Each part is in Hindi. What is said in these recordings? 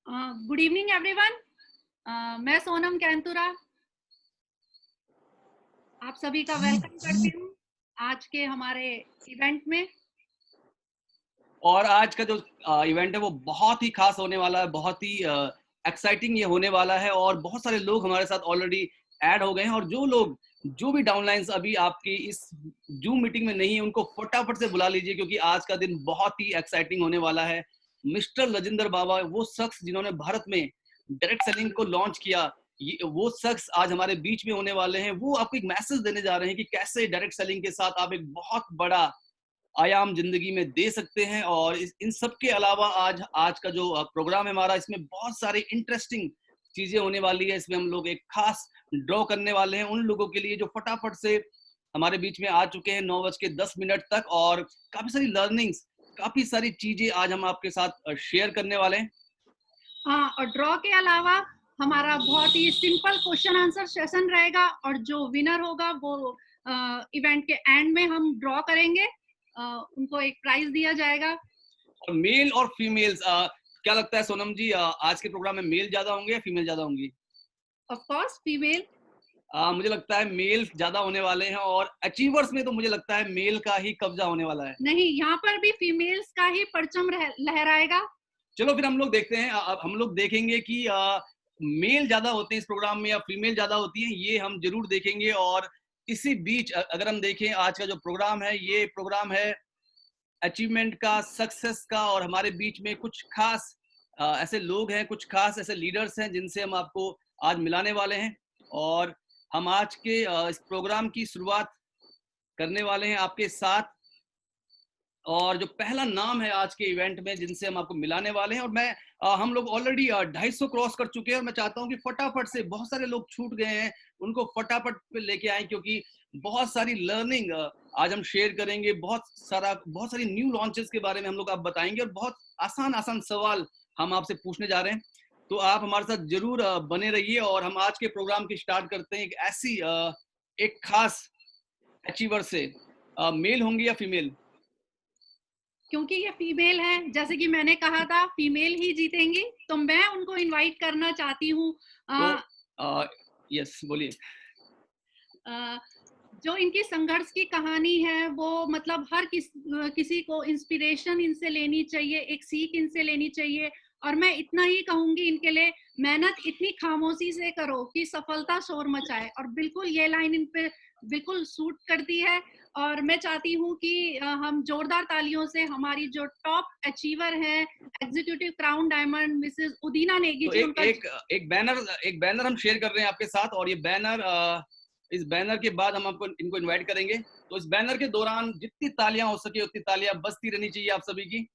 Good evening everyone. मैं सोनम कैंतुरा आप सभी का वेलकम करती हूँ आज के हमारे इवेंट में। और आज का जो इवेंट है वो बहुत ही खास होने वाला है, बहुत ही एक्साइटिंग ये होने वाला है और बहुत सारे लोग हमारे साथ ऑलरेडी ऐड हो गए हैं। और जो लोग जो भी डाउनलाइंस अभी आपकी इस जूम मीटिंग में नहीं है उनको फटाफट से बुला लीजिए, क्योंकि आज का दिन बहुत ही एक्साइटिंग होने वाला है। मिस्टर राजेंद्र बाबा, वो शख्स जिन्होंने भारत में डायरेक्ट सेलिंग को लॉन्च किया, ये वो शख्स आज हमारे बीच में होने वाले हैं। वो आपको एक मैसेज देने जा रहे हैं कि कैसे डायरेक्ट सेलिंग के साथ आप एक बहुत बड़ा आयाम जिंदगी में दे सकते हैं। और इन सब के अलावा आज का जो प्रोग्राम है हमारा, इसमें बहुत सारे इंटरेस्टिंग चीजें होने वाली है। इसमें हम लोग एक खास ड्रॉ करने वाले हैं उन लोगों के लिए जो फटाफट से हमारे बीच में आ चुके हैं 9:10 तक। और काफी सारी लर्निंग्स, काफी सारी चीजें आज हम आपके साथ शेयर करने वाले हैं। हाँ, और ड्रॉ के अलावा हमारा बहुत ही सिंपल क्वेश्चन आंसर सेशन रहेगा और जो विनर होगा वो इवेंट के एंड में हम ड्रॉ करेंगे, उनको एक प्राइज दिया जाएगा। और मेल और फीमेल्स, क्या लगता है सोनम जी, आज के प्रोग्राम में मेल ज्यादा होंगे या फीमेल ज्यादा होंगी? Of course female. मुझे लगता है मेल ज्यादा होने वाले हैं, और अचीवर्स में तो मुझे लगता है मेल का ही कब्जा होने वाला है। नहीं, यहाँ पर भी फीमेल्स का ही परचम लहराएगा। चलो फिर हम लोग देखते हैं, अब हम लोग देखेंगे कि मेल ज्यादा होते हैं इस प्रोग्राम में या फीमेल ज्यादा होती हैं, ये हम जरूर देखेंगे। और इसी बीच अगर हम देखें, आज का जो प्रोग्राम है ये प्रोग्राम है अचीवमेंट का, सक्सेस का। और हमारे बीच में कुछ खास ऐसे लोग हैं, कुछ खास ऐसे लीडर्स हैं जिनसे हम आपको आज मिलाने वाले हैं। और हम आज के इस प्रोग्राम की शुरुआत करने वाले हैं आपके साथ। और जो पहला नाम है आज के इवेंट में जिनसे हम आपको मिलाने वाले हैं, और हम लोग ऑलरेडी 250 क्रॉस कर चुके हैं, और मैं चाहता हूं कि फटाफट से, बहुत सारे लोग छूट गए हैं उनको फटाफट पे लेके आए, क्योंकि बहुत सारी लर्निंग आज हम शेयर करेंगे। बहुत सारी न्यू लॉन्चेस के बारे में हम लोग आप बताएंगे, और बहुत आसान आसान सवाल हम आपसे पूछने जा रहे हैं। तो आप हमारे साथ जरूर बने रहिए। और हम आज के प्रोग्राम की स्टार्ट करते हैं एक ऐसी एक खास अचीवर से। मेल होंगे या फीमेल? क्योंकि ये फीमेल है, जैसे कि मैंने कहा था फीमेल ही जीतेंगी, तो मैं उनको इनवाइट करना चाहती हूँ। तो यस, बोलिए। जो इनकी संघर्ष की कहानी है वो मतलब हर किसी को इंस्पिरेशन इनसे लेनी चाहिए, एक सीख इनसे लेनी चाहिए। और मैं इतना ही कहूंगी इनके लिए, मेहनत इतनी खामोशी से करो कि सफलता शोर मचाए। और बिल्कुल ये लाइन इन पे बिल्कुल सूट करती है। और मैं चाहती हूँ कि हम जोरदार तालियों से हमारी जो टॉप अचीवर हैं, executive crown diamond Mrs Udina Negi तो जी, एक बैनर हम शेयर कर रहे हैं आपके साथ। और ये बैनर, इस बैनर के बाद हम आपको इनको इनवाइट करेंगे। तो इस बैनर के दौरान जितनी तालियां हो सके उतनी तालियां बजती रहनी चाहिए आप सभी की।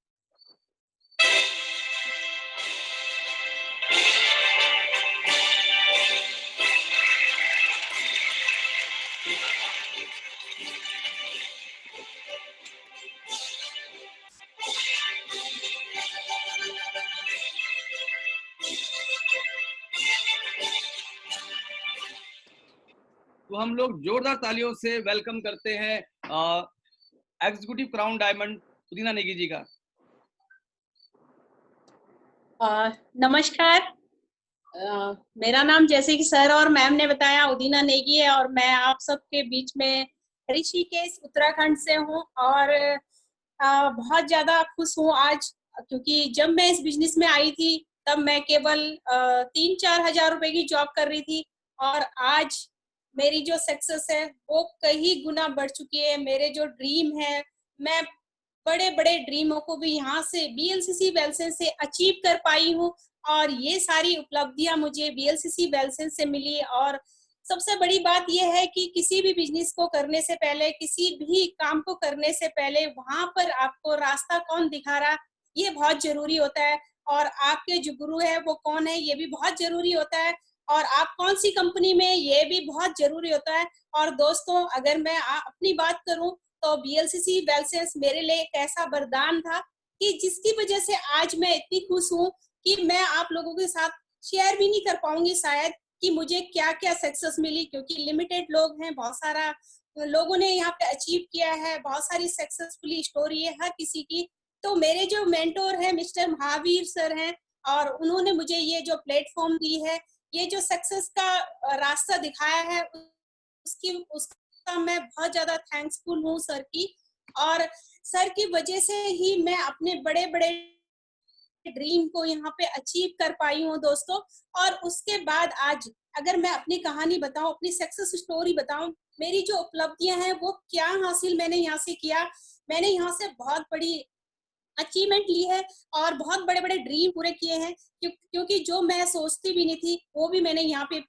तो हम लोग जोरदार तालियों से वेलकम करते हैं executive crown diamond उदीना Negi ji का। नमस्कार। मेरा नाम, जैसे कि सर और मैम ने बताया, उदीना नेगी है और मैं आप सबके बीच में ऋषिकेश उत्तराखंड से हूँ। और बहुत ज़्यादा खुश हूँ आज, क्योंकि जब मैं इस बिजनेस में आई थी तब मैं केवल 3-4 हज़ार रुपए की जॉब कर रही थी, और आज मेरी जो सक्सेस है वो कई गुना बढ़ चुकी है। मेरे जो ड्रीम है, मैं बड़े-बड़े ड्रीमों को भी यहाँ से बीएलसीसी वेलसेंस से अचीव कर पाई हूँ। और ये सारी उपलब्धियां मुझे बीएलसीसी वेलसेंस से मिली। और सबसे बड़ी बात यह है कि किसी भी बिजनेस को करने से पहले, किसी भी काम को करने से पहले, वहां पर आपको रास्ता कौन दिखा रहा, ये बहुत जरूरी होता है। और आपके जो गुरु है वो कौन है, ये भी बहुत जरूरी होता है। और आप कौन सी कंपनी में, ये भी बहुत जरूरी होता है। और दोस्तों, अगर मैं अपनी बात करूं तो बीएलसीसी वेलसेंस मेरे लिए एक ऐसा वरदान था कि जिसकी वजह से आज मैं इतनी खुश हूँ कि मैं आप लोगों के साथ शेयर भी नहीं कर पाऊंगी शायद कि मुझे क्या क्या सक्सेस मिली, क्योंकि लिमिटेड लोग हैं, बहुत सारा लोगों ने यहाँ पे अचीव किया है, बहुत सारी सक्सेसफुली स्टोरी है हर किसी की। तो मेरे जो मेंटोर है मिस्टर महावीर सर हैं, और उन्होंने मुझे ये जो प्लेटफॉर्म दी है, ये जो सक्सेस का रास्ता दिखाया है, उसका मैं बहुत ज्यादा थैंक्सफुल हूँ सर की। और सर की वजह से ही मैं अपने बड़े बड़े ड्रीम को यहाँ पे अचीव कर पाई हूँ दोस्तों। और उसके बाद आज अगर मैं अपनी कहानी बताऊं, अपनी सक्सेस स्टोरी बताऊं, मेरी जो उपलब्धियां हैं वो क्या हासिल मैंने यहाँ से किया। मैंने यहाँ से बहुत बड़ी अचीवमेंट ली है और बहुत बड़े बड़े ड्रीम पूरे किए हैं, क्योंकि जो मैं सोचती भी नहीं थी वो भी मैंने यहाँ पे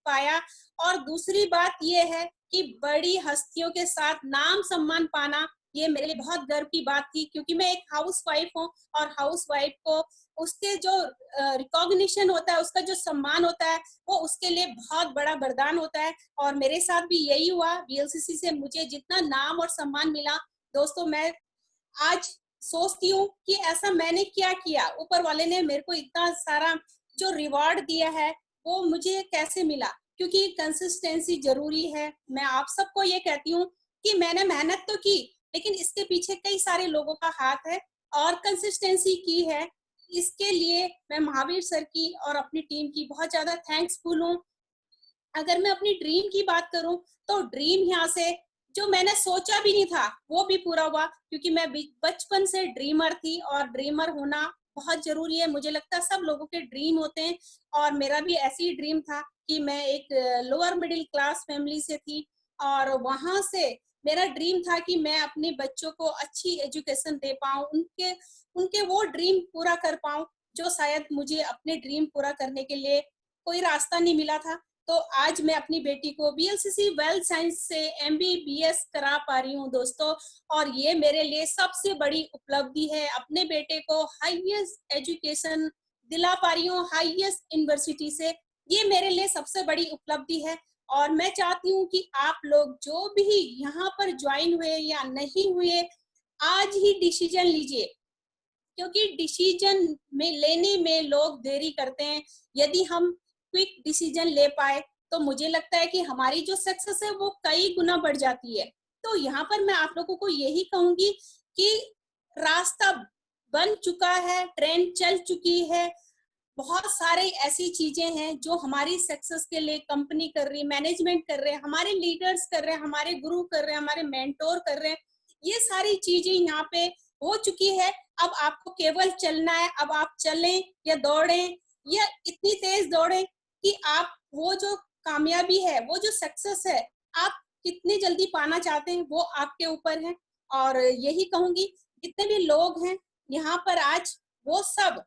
पाया। और दूसरी बात ये है कि बड़ी हस्तियों के साथ नाम सम्मान पाना, ये मेरे लिए बहुत गर्व की बात थी, क्योंकि मैं एक हाउस वाइफ हूँ और हाउस वाइफ को उसके जो रिकॉग्निशन होता है, उसका जो सम्मान होता है, वो उसके लिए बहुत बड़ा वरदान होता है। और मेरे साथ भी यही हुआ। बीएलसीसी से मुझे जितना नाम और सम्मान मिला दोस्तों, मैं आज सोचती हूँ कि ऐसा मैंने क्या किया, ऊपर वाले ने मेरे को इतना सारा जो रिवॉर्ड दिया है वो मुझे कैसे मिला, क्योंकि कंसिस्टेंसी जरूरी है। मैं आप सबको ये कहती हूँ कि मैंने मेहनत तो की, लेकिन इसके पीछे कई सारे लोगों का हाथ है और कंसिस्टेंसी की है। इसके लिए मैं महावीर सर की और अपनी टीम की बहुत ज्यादा थैंक्सफुल हूँ। अगर मैं अपनी ड्रीम की बात करूं तो ड्रीम यहाँ से जो मैंने सोचा भी नहीं था वो भी पूरा हुआ, क्योंकि मैं बचपन से ड्रीमर थी और ड्रीमर होना बहुत जरूरी है। मुझे लगता है सब लोगों के ड्रीम होते हैं और मेरा भी ऐसी ही ड्रीम था कि मैं एक लोअर मिडिल क्लास फैमिली से थी और वहां से मेरा ड्रीम था कि मैं अपने बच्चों को अच्छी एजुकेशन दे पाऊं, उनके उनके वो ड्रीम पूरा कर पाऊं जो शायद मुझे अपने ड्रीम पूरा करने के लिए कोई रास्ता नहीं मिला था। तो आज मैं अपनी बेटी को बीएलसीसी वेल्थ साइंस से एमबीबीएस करा पा रही हूँ दोस्तों, और ये मेरे लिए सबसे बड़ी उपलब्धि है। अपने बेटे को हाईएस्ट एजुकेशन दिला पा रही हूँ, हाईएस्ट यूनिवर्सिटी से, ये मेरे लिए सबसे बड़ी उपलब्धि है। और मैं चाहती हूँ कि आप लोग जो भी यहाँ पर ज्वाइन हुए या नहीं हुए, आज ही डिसीजन लीजिए, क्योंकि डिसीजन में लेने में लोग देरी करते हैं। यदि हम क्विक डिसीजन ले पाए तो मुझे लगता है कि हमारी जो सक्सेस है वो कई गुना बढ़ जाती है। तो यहाँ पर मैं आप लोगों को यही कहूंगी कि रास्ता बन चुका है, ट्रेन चल चुकी है, बहुत सारे ऐसी चीजें हैं जो हमारी सक्सेस के लिए कंपनी कर रही है, मैनेजमेंट कर रहे हैं, हमारे लीडर्स कर रहे हैं, हमारे गुरु कर रहे हैं, हमारे मेंटोर कर रहे हैं। ये सारी चीजें यहाँ पे हो चुकी है। अब आपको केवल चलना है। अब आप चलें या दौड़ें या इतनी तेज दौड़ें कि आप वो जो कामयाबी है, वो जो सक्सेस है, आप कितनी जल्दी पाना चाहते हैं वो आपके ऊपर है। और यही कहूंगी जितने भी लोग हैं यहाँ पर आज, वो सब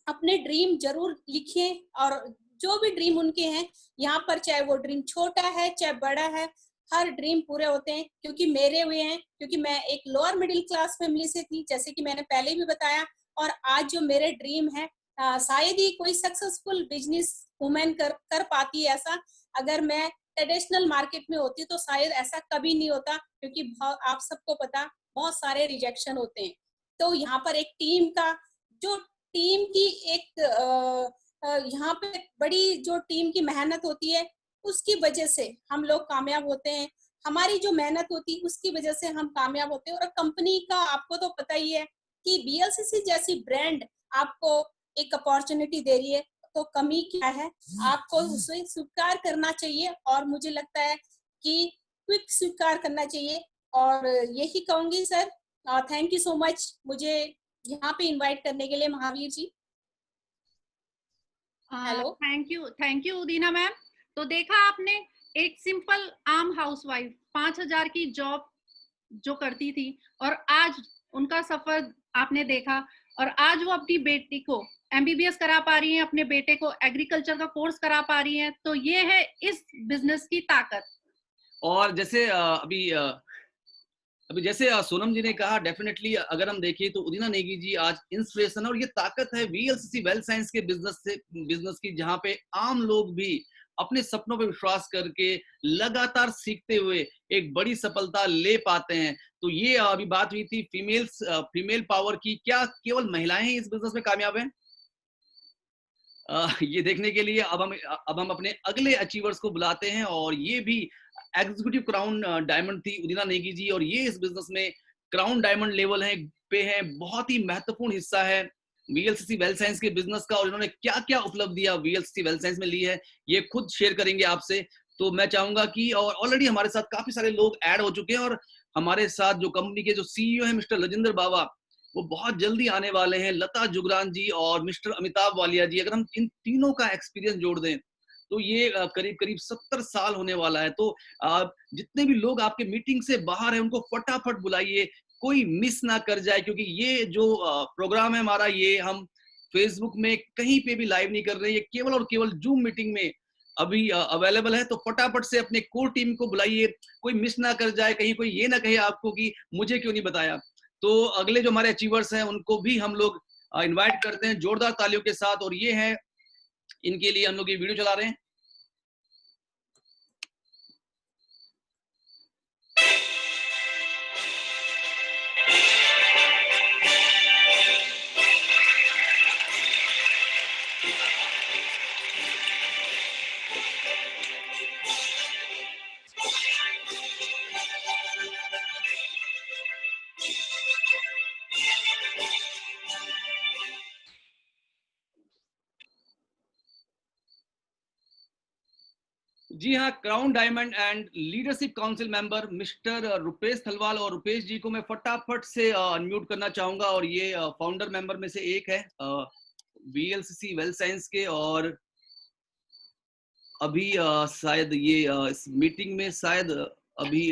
अपने ड्रीम जरूर लिखिए। और जो भी ड्रीम उनके हैं यहाँ पर, चाहे वो ड्रीम छोटा है चाहे बड़ा है, हर ड्रीम पूरे होते हैं, क्योंकि मेरे हुए हैं, क्योंकि मैं एक लोअर मिडिल क्लास फैमिली से थी, जैसे कि मैंने पहले भी बताया। और आज जो मेरे ड्रीम है, शायद ही कोई सक्सेसफुल बिजनेस वुमेन कर पाती है ऐसा। अगर मैं ट्रेडिशनल मार्केट में होती तो शायद ऐसा कभी नहीं होता, क्योंकि आप सबको पता बहुत सारे रिजेक्शन होते हैं। तो यहाँ पर एक टीम का जो टीम की एक यहाँ पे बड़ी जो टीम की मेहनत होती है, उसकी वजह से हम लोग कामयाब होते हैं। हमारी जो मेहनत होती है उसकी वजह से हम कामयाब होते हैं। और कंपनी का आपको तो पता ही है कि बीएलसीसी जैसी ब्रांड आपको एक अपॉर्चुनिटी दे रही है, तो कमी क्या है, आपको उसे स्वीकार करना चाहिए। और मुझे लगता है कि क्विक स्वीकार करना चाहिए। और यही कहूंगी sir, thank you so much मुझे यहाँ पे इनवाइट करने के लिए Mahavir ji. Hello, thank you Udina ma'am. तो देखा आपने, एक सिंपल आम हाउसवाइफ 5,000 की जॉब जो करती थी, और आज उनका सफर आपने देखा, और आज वो अपनी बेटी को एमबीबीएस करा पा रही हैं, अपने बेटे को एग्रीकल्चर का कोर्स करा पा रही हैं। तो ये है इस बिजनेस की ताकत। और जैसे अभी जैसे सोनम जी ने कहा, डेफिनेटली अगर हम देखें तो उदीना नेगी जी आज इंस्पिरेशन है, और ये ताकत है बीएलसीसी वेल्थ साइंस के बिजनेस की, जहां पे आम लोग भी अपने सपनों पे विश्वास करके लगातार सीखते हुए एक बड़ी सफलता ले पाते हैं। तो ये अभी बात हुई थी फीमेल पावर की। क्या केवल महिलाएं ही इस बिजनेस में कामयाब हैं? ये देखने के लिए अब हम अपने अगले अचीवर्स को बुलाते हैं, और ये भी एग्जीक्यूटिव क्राउन डायमंड थी उदीना नेगी जी, और ये इस बिजनेस में क्राउन डायमंड लेवल पे है, बहुत ही महत्वपूर्ण हिस्सा है। वीएलसीसी वेल्थ साइंस के बिजनेस का और इन्होंने क्या क्या उपलब्धियां वीएलसीसी वेल्थ साइंस में ली है, ये खुद शेयर करेंगे आपसे। तो मैं चाहूंगा कि, और ऑलरेडी हमारे साथ काफी सारे लोग ऐड हो चुके हैं, और हमारे साथ जो कंपनी के जो सीईओ हैं मिस्टर राजेंद्र बाबा, वो बहुत जल्दी आने वाले हैं, लता जुगरान जी और मिस्टर अमिताभ वालिया जी। अगर हम इन तीनों का एक्सपीरियंस जोड़ दें तो ये करीब करीब 70 साल होने वाला है। तो जितने भी लोग आपके मीटिंग से बाहर हैं उनको फटाफट बुलाइए, कोई मिस ना कर जाए, क्योंकि ये जो प्रोग्राम है हमारा, ये हम फेसबुक में कहीं पे भी लाइव नहीं कर रहे हैं, ये केवल और केवल जूम मीटिंग में अभी अवेलेबल है। तो फटाफट से अपने कोर टीम को बुलाइए, कोई मिस ना कर जाए, कहीं कोई ये ना कहे आपको कि मुझे क्यों नहीं बताया। तो अगले जो हमारे अचीवर्स हैं उनको भी हम लोग इनवाइट करते हैं जोरदार तालियों के साथ, और ये है इनके लिए हम लोग ये वीडियो चला रहे हैं। जी हाँ, crown diamond and leadership council member mister Rupesh Thalwal, और रुपेश जी को मैं फटाफट से अनम्यूट करना चाहूंगा, और ये फाउंडर मेंबर में से एक है वीएलसीसी वेल्थ साइंस के, और अभी शायद ये इस मीटिंग में शायद अभी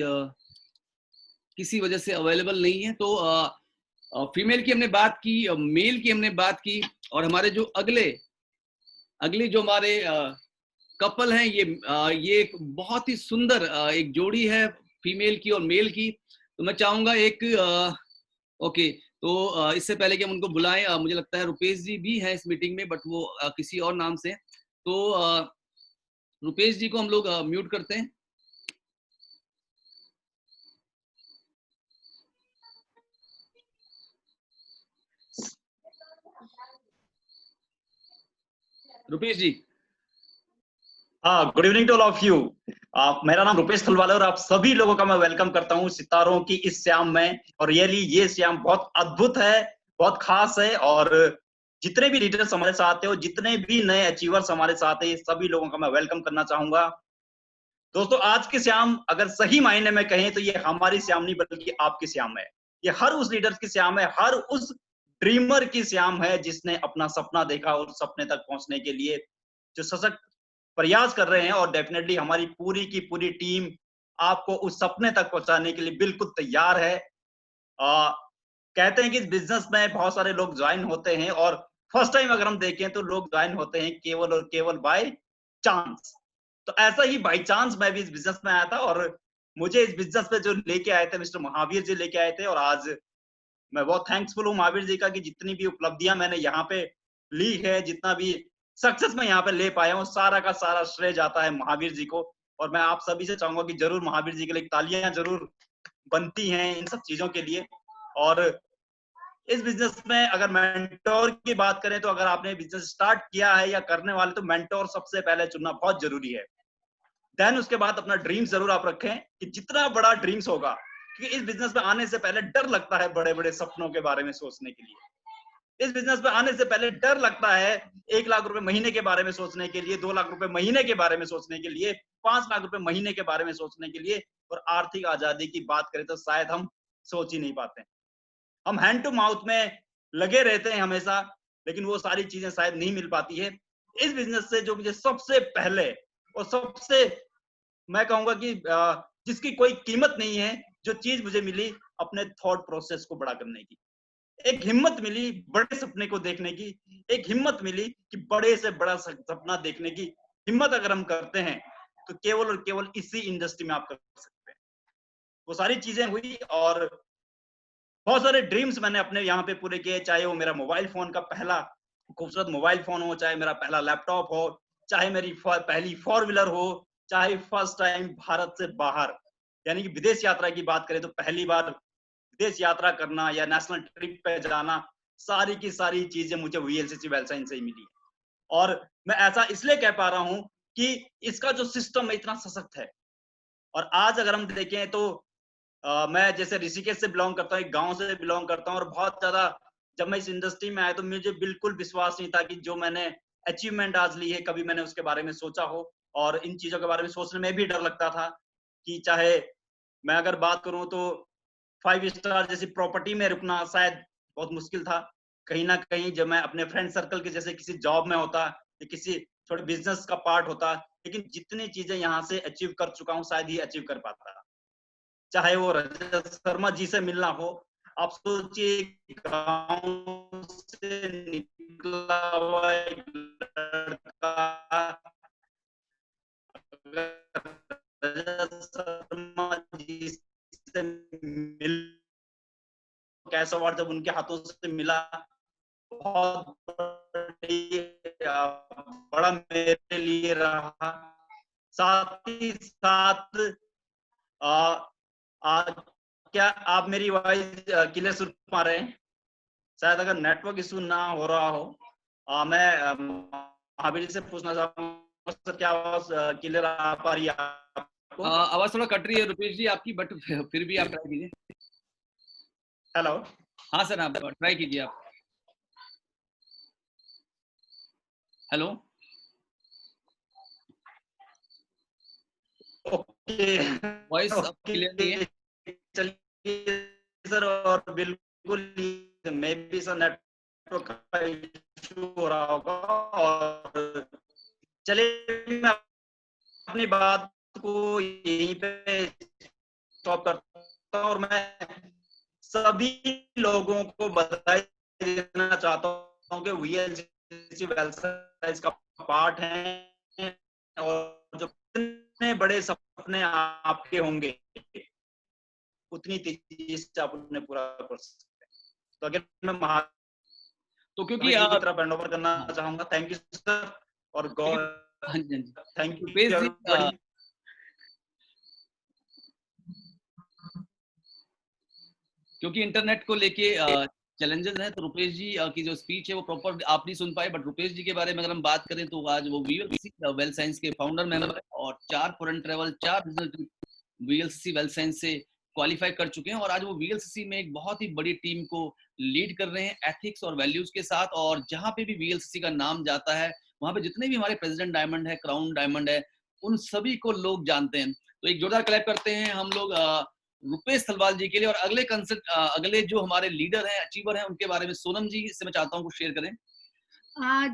किसी वजह से अवेलेबल नहीं है। तो फीमेल की हमने बात की, मेल की हमने बात की, और हमारे जो अगले जो हमारे कपल हैं, ये एक बहुत ही सुंदर एक जोड़ी है फीमेल की और मेल की। तो मैं चाहूंगा एक ओके, तो इससे पहले कि हम उनको बुलाएं, मुझे लगता है रुपेश जी भी हैं इस मीटिंग में, बट वो किसी और नाम से। तो रुपेश जी को हम लोग म्यूट करते हैं। रुपेश जी। हाँ, good evening to all of you. मेरा नाम रुपेश थलवाल है और आप सभी लोगों का मैं वेलकम करता हूँ सितारों की इस श्याम में। और रियली ये श्याम बहुत अद्भुत है, बहुत खास है, और जितने भी लीडर्स हमारे साथ हैं और जितने भी नए अचीवर्स हमारे साथ हैं, सभी लोगों का मैं वेलकम करना चाहूंगा। दोस्तों, आज की श्याम अगर सही मायने में कहें तो ये हमारी श्याम नहीं बल्कि आपकी श्याम है। ये हर उस लीडर की श्याम है, हर उस ड्रीमर की श्याम है जिसने अपना सपना देखा और सपने तक पहुंचने के लिए जो सशक्त प्रयास कर रहे हैं। और डेफिनेटली हमारी पूरी की पूरी टीम आपको उस सपने तक पहुंचाने के लिए बिल्कुल तैयार है। कहते हैं कि इस बिजनेस में बहुत सारे लोग ज्वाइन होते हैं, और फर्स्ट टाइम अगर हम देखें तो लोग ज्वाइन होते हैं केवल और केवल बाय चांस। तो ऐसा ही बाय चांस मैं भी इस बिजनेस में आया था, और मुझे इस बिजनेस में जो लेके आए थे मिस्टर महावीर जी लेके आए थे। और आज मैं बहुत थैंक्सफुल हूँ महावीर जी का कि जितनी भी उपलब्धियां मैंने यहाँ पे ली है, जितना भी सक्सेस मैं यहाँ पे ले पाया हूँ, सारा का सारा श्रेय जाता है महावीर जी को। और मैं आप सभी से चाहूंगा कि जरूर महावीर जी के लिए तालियां जरूर बनती हैं इन सब चीजों के लिए। और इस बिजनेस में अगर मेंटोर की बात करें तो अगर आपने बिजनेस स्टार्ट किया है या करने वाले, तो मेंटोर सबसे पहले चुनना बहुत जरूरी है। देन उसके बाद अपना ड्रीम्स जरूर आप रखें कि जितना बड़ा ड्रीम्स होगा, क्योंकि इस बिजनेस में आने से पहले डर लगता है बड़े बड़े सपनों के बारे में सोचने के लिए। इस बिजनेस में आने से पहले डर लगता है 1 लाख रुपए महीने के बारे में सोचने के लिए, 2 लाख रुपए महीने के बारे में सोचने के लिए, 5 लाख रुपए महीने के बारे में सोचने के लिए। और आर्थिक आजादी की बात करें तो शायद हम सोच ही नहीं पाते। हम हैंड टू माउथ में लगे रहते हैं हमेशा, लेकिन वो सारी चीजें शायद नहीं मिल पाती है। इस बिजनेस से जो मुझे सबसे पहले और सबसे मैं कहूंगा कि जिसकी कोई कीमत नहीं है, जो चीज मुझे मिली अपने थॉट प्रोसेस को बड़ा करने की, एक हिम्मत मिली बड़े सपने को देखने की, एक हिम्मत मिली कि बड़े से बड़ा सपना देखने की हिम्मत अगर हम करते हैं तो केवल और केवल इसी इंडस्ट्री में आप कर सकते हैं। वो सारी चीजें हुई और बहुत सारे ड्रीम्स मैंने अपने यहाँ पे पूरे किए, चाहे वो मेरा मोबाइल फोन का पहला खूबसूरत मोबाइल फोन हो, चाहे मेरा पहला लैपटॉप हो, चाहे मेरी पहली 4 व्हीलर हो, चाहे फर्स्ट टाइम भारत से बाहर यानी कि विदेश यात्रा की बात करें तो पहली बार विदेश यात्रा करना या नेशनल ट्रिप पे जाना, सारी की सारी चीजें मुझे वीएलसीसी वेल्थ साइंस से ही मिली। और मैं ऐसा इसलिए कह पा रहा हूं कि इसका जो सिस्टम है इतना सशक्त है। और आज अगर हम देखें तो मैं जैसे ऋषिकेश से बिलोंग करता हूँ, एक गांव से बिलोंग करता हूँ, और बहुत ज्यादा जब मैं इस इंडस्ट्री में आया तो मुझे बिल्कुल विश्वास नहीं था कि जो मैंने अचीवमेंट आज ली है कभी मैंने उसके बारे में सोचा हो। और इन चीजों के बारे में सोचने में भी डर लगता था कि चाहे मैं अगर बात करूं तो 5 स्टार जैसी प्रॉपर्टी में रुकना शायद बहुत मुश्किल था। कहीं ना कहीं जब मैं अपने फ्रेंड सर्कल के जैसे किसी जॉब में होता या किसी थोड़े बिजनेस का पार्ट होता, लेकिन जितनी चीजें यहाँ से अचीव कर चुका हूँ शायद ही अचीव कर पाता। चाहे वो रजत शर्मा जी से मिलना हो, आप सोचिए गांव से निकला हुआ एक लड़का रजत शर्मा जी से मिल कैश अवार्ड जब उनके हाथों से मिला, बहुत बड़ा मेरे लिए रहा। साथ ही साथ क्या आप मेरी वॉइस क्लियर सुन पा रहे हैं? शायद अगर नेटवर्क इशू ना हो रहा हो, मैं महावीर से पूछना चाहूंगा सर, क्या आवाज क्लियर आ पा रही है आपको? आवाज थोड़ा कट रही है रुपेश जी आपकी, बट फिर भी आप ट्राई कीजिए। हेलो। हाँ सर, आप ट्राई कीजिए आप। हेलो। ओके, वॉइस क्लियर नहीं है। चलिए सर, और बिल्कुल मैं भी सर नेटवर्क का इशू हो रहा होगा, और चलिए मैं अपनी बात को यहीं पे स्टॉप करता हूँ। और मैं सभी लोगों को बधाई देना चाहता हूँ कि वीएलसीसी वेलसाइज का पार्ट है, और जो इतने बड़े सपने आपके होंगे उतनी तेजी से आप उन्हें पूरा कर सकते हैं। तो अगर मैं तो क्योंकि की तरफ हैंड ओवर करना चाहूंगा। थैंक यू सर, और गॉड थैंक यू। क्योंकि इंटरनेट को लेके चैलेंजेस हैं, तो रुपेश जी की जो स्पीच है वो प्रॉपर आप नहीं सुन पाए। बट रुपेश जी के बारे में अगर हम बात करें तो आज वो वीएलसीसी वेल साइंस के फाउंडर मेंबर है, और 4 foreign travel, 4 business VLCC well science से क्वालिफाई कर चुके हैं। और आज वो वीएलसीसी में एक बहुत ही बड़ी टीम को लीड कर रहे हैं एथिक्स और वैल्यूज के साथ। और जहां पे भी वीएलसीसी का नाम जाता है, वहां पे जितने भी हमारे प्रेसिडेंट डायमंड है, क्राउन डायमंड है, उन सभी को लोग जानते हैं। तो एक जोरदार क्लैप करते हैं हम लोग रुपेश थलवाल जी के लिए। और अगले जो हमारे लीडर हैं, अचीवर हैं, उनके बारे में सोनम जी से मैं चाहता हूँ कुछ शेयर करें।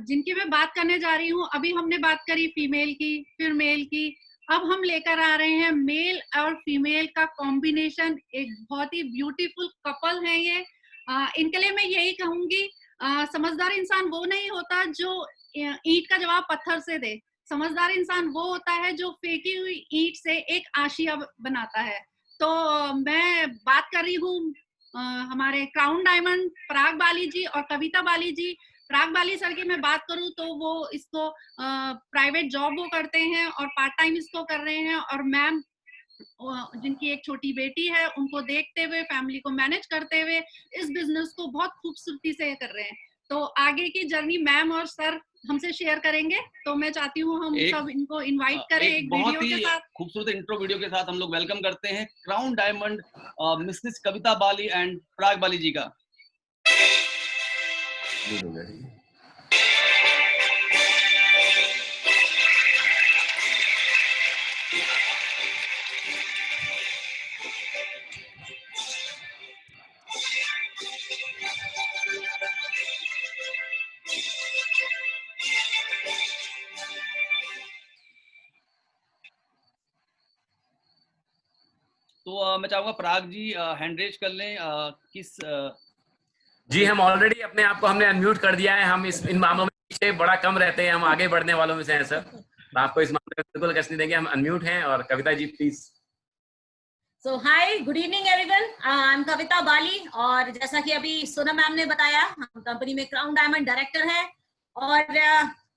जिनकी मैं बात करने जा रही हूँ, अभी हमने बात करी फीमेल की, फिर मेल की, अब हम लेकर आ रहे हैं मेल और फीमेल का कॉम्बिनेशन। एक बहुत ही ब्यूटीफुल कपल है ये। इनके लिए मैं यही कहूंगी, समझदार इंसान वो नहीं होता जो ईंट का जवाब पत्थर से दे। समझदार इंसान वो होता है जो फेंकी हुई ईंट से एक आशिया बनाता है। तो मैं बात कर रही हूँ हमारे क्राउन डायमंड पराग बाली जी और कविता बाली जी। पराग बाली सर की मैं बात करूं तो वो इसको प्राइवेट जॉब वो करते हैं और पार्ट टाइम इसको कर रहे हैं। और मैम जिनकी एक छोटी बेटी है, उनको देखते हुए, फैमिली को मैनेज करते हुए इस बिजनेस को बहुत खूबसूरती से कर रहे हैं। तो आगे की जर्नी मैम और सर हमसे शेयर करेंगे। तो मैं चाहती हूँ हम सब इनको इनवाइट करें एक वीडियो के साथ। खूबसूरत इंट्रो वीडियो के साथ हम लोग वेलकम करते हैं crown diamond Mrs Kavita Bali and Parag Bali ji का। तो मैं चाहूंगा पराग जी हैंड रेज कर लें। किस जी हम ऑलरेडी अपने आप को हमने अनम्यूट कर दिया है। हम इन मामलों में पीछे बड़ा कम रहते हैं, हम आगे बढ़ने वालों में से हैं सर। तो आपको इस मामले में बिल्कुल कष्ट नहीं देंगे, हम अनम्यूट हैं। और Kavita ji please. So hi, good evening everyone, I am Kavita Bali. और जैसा कि अभी सोनम मैम ने बताया, हम कंपनी में क्राउन डायमंड डायरेक्टर है। और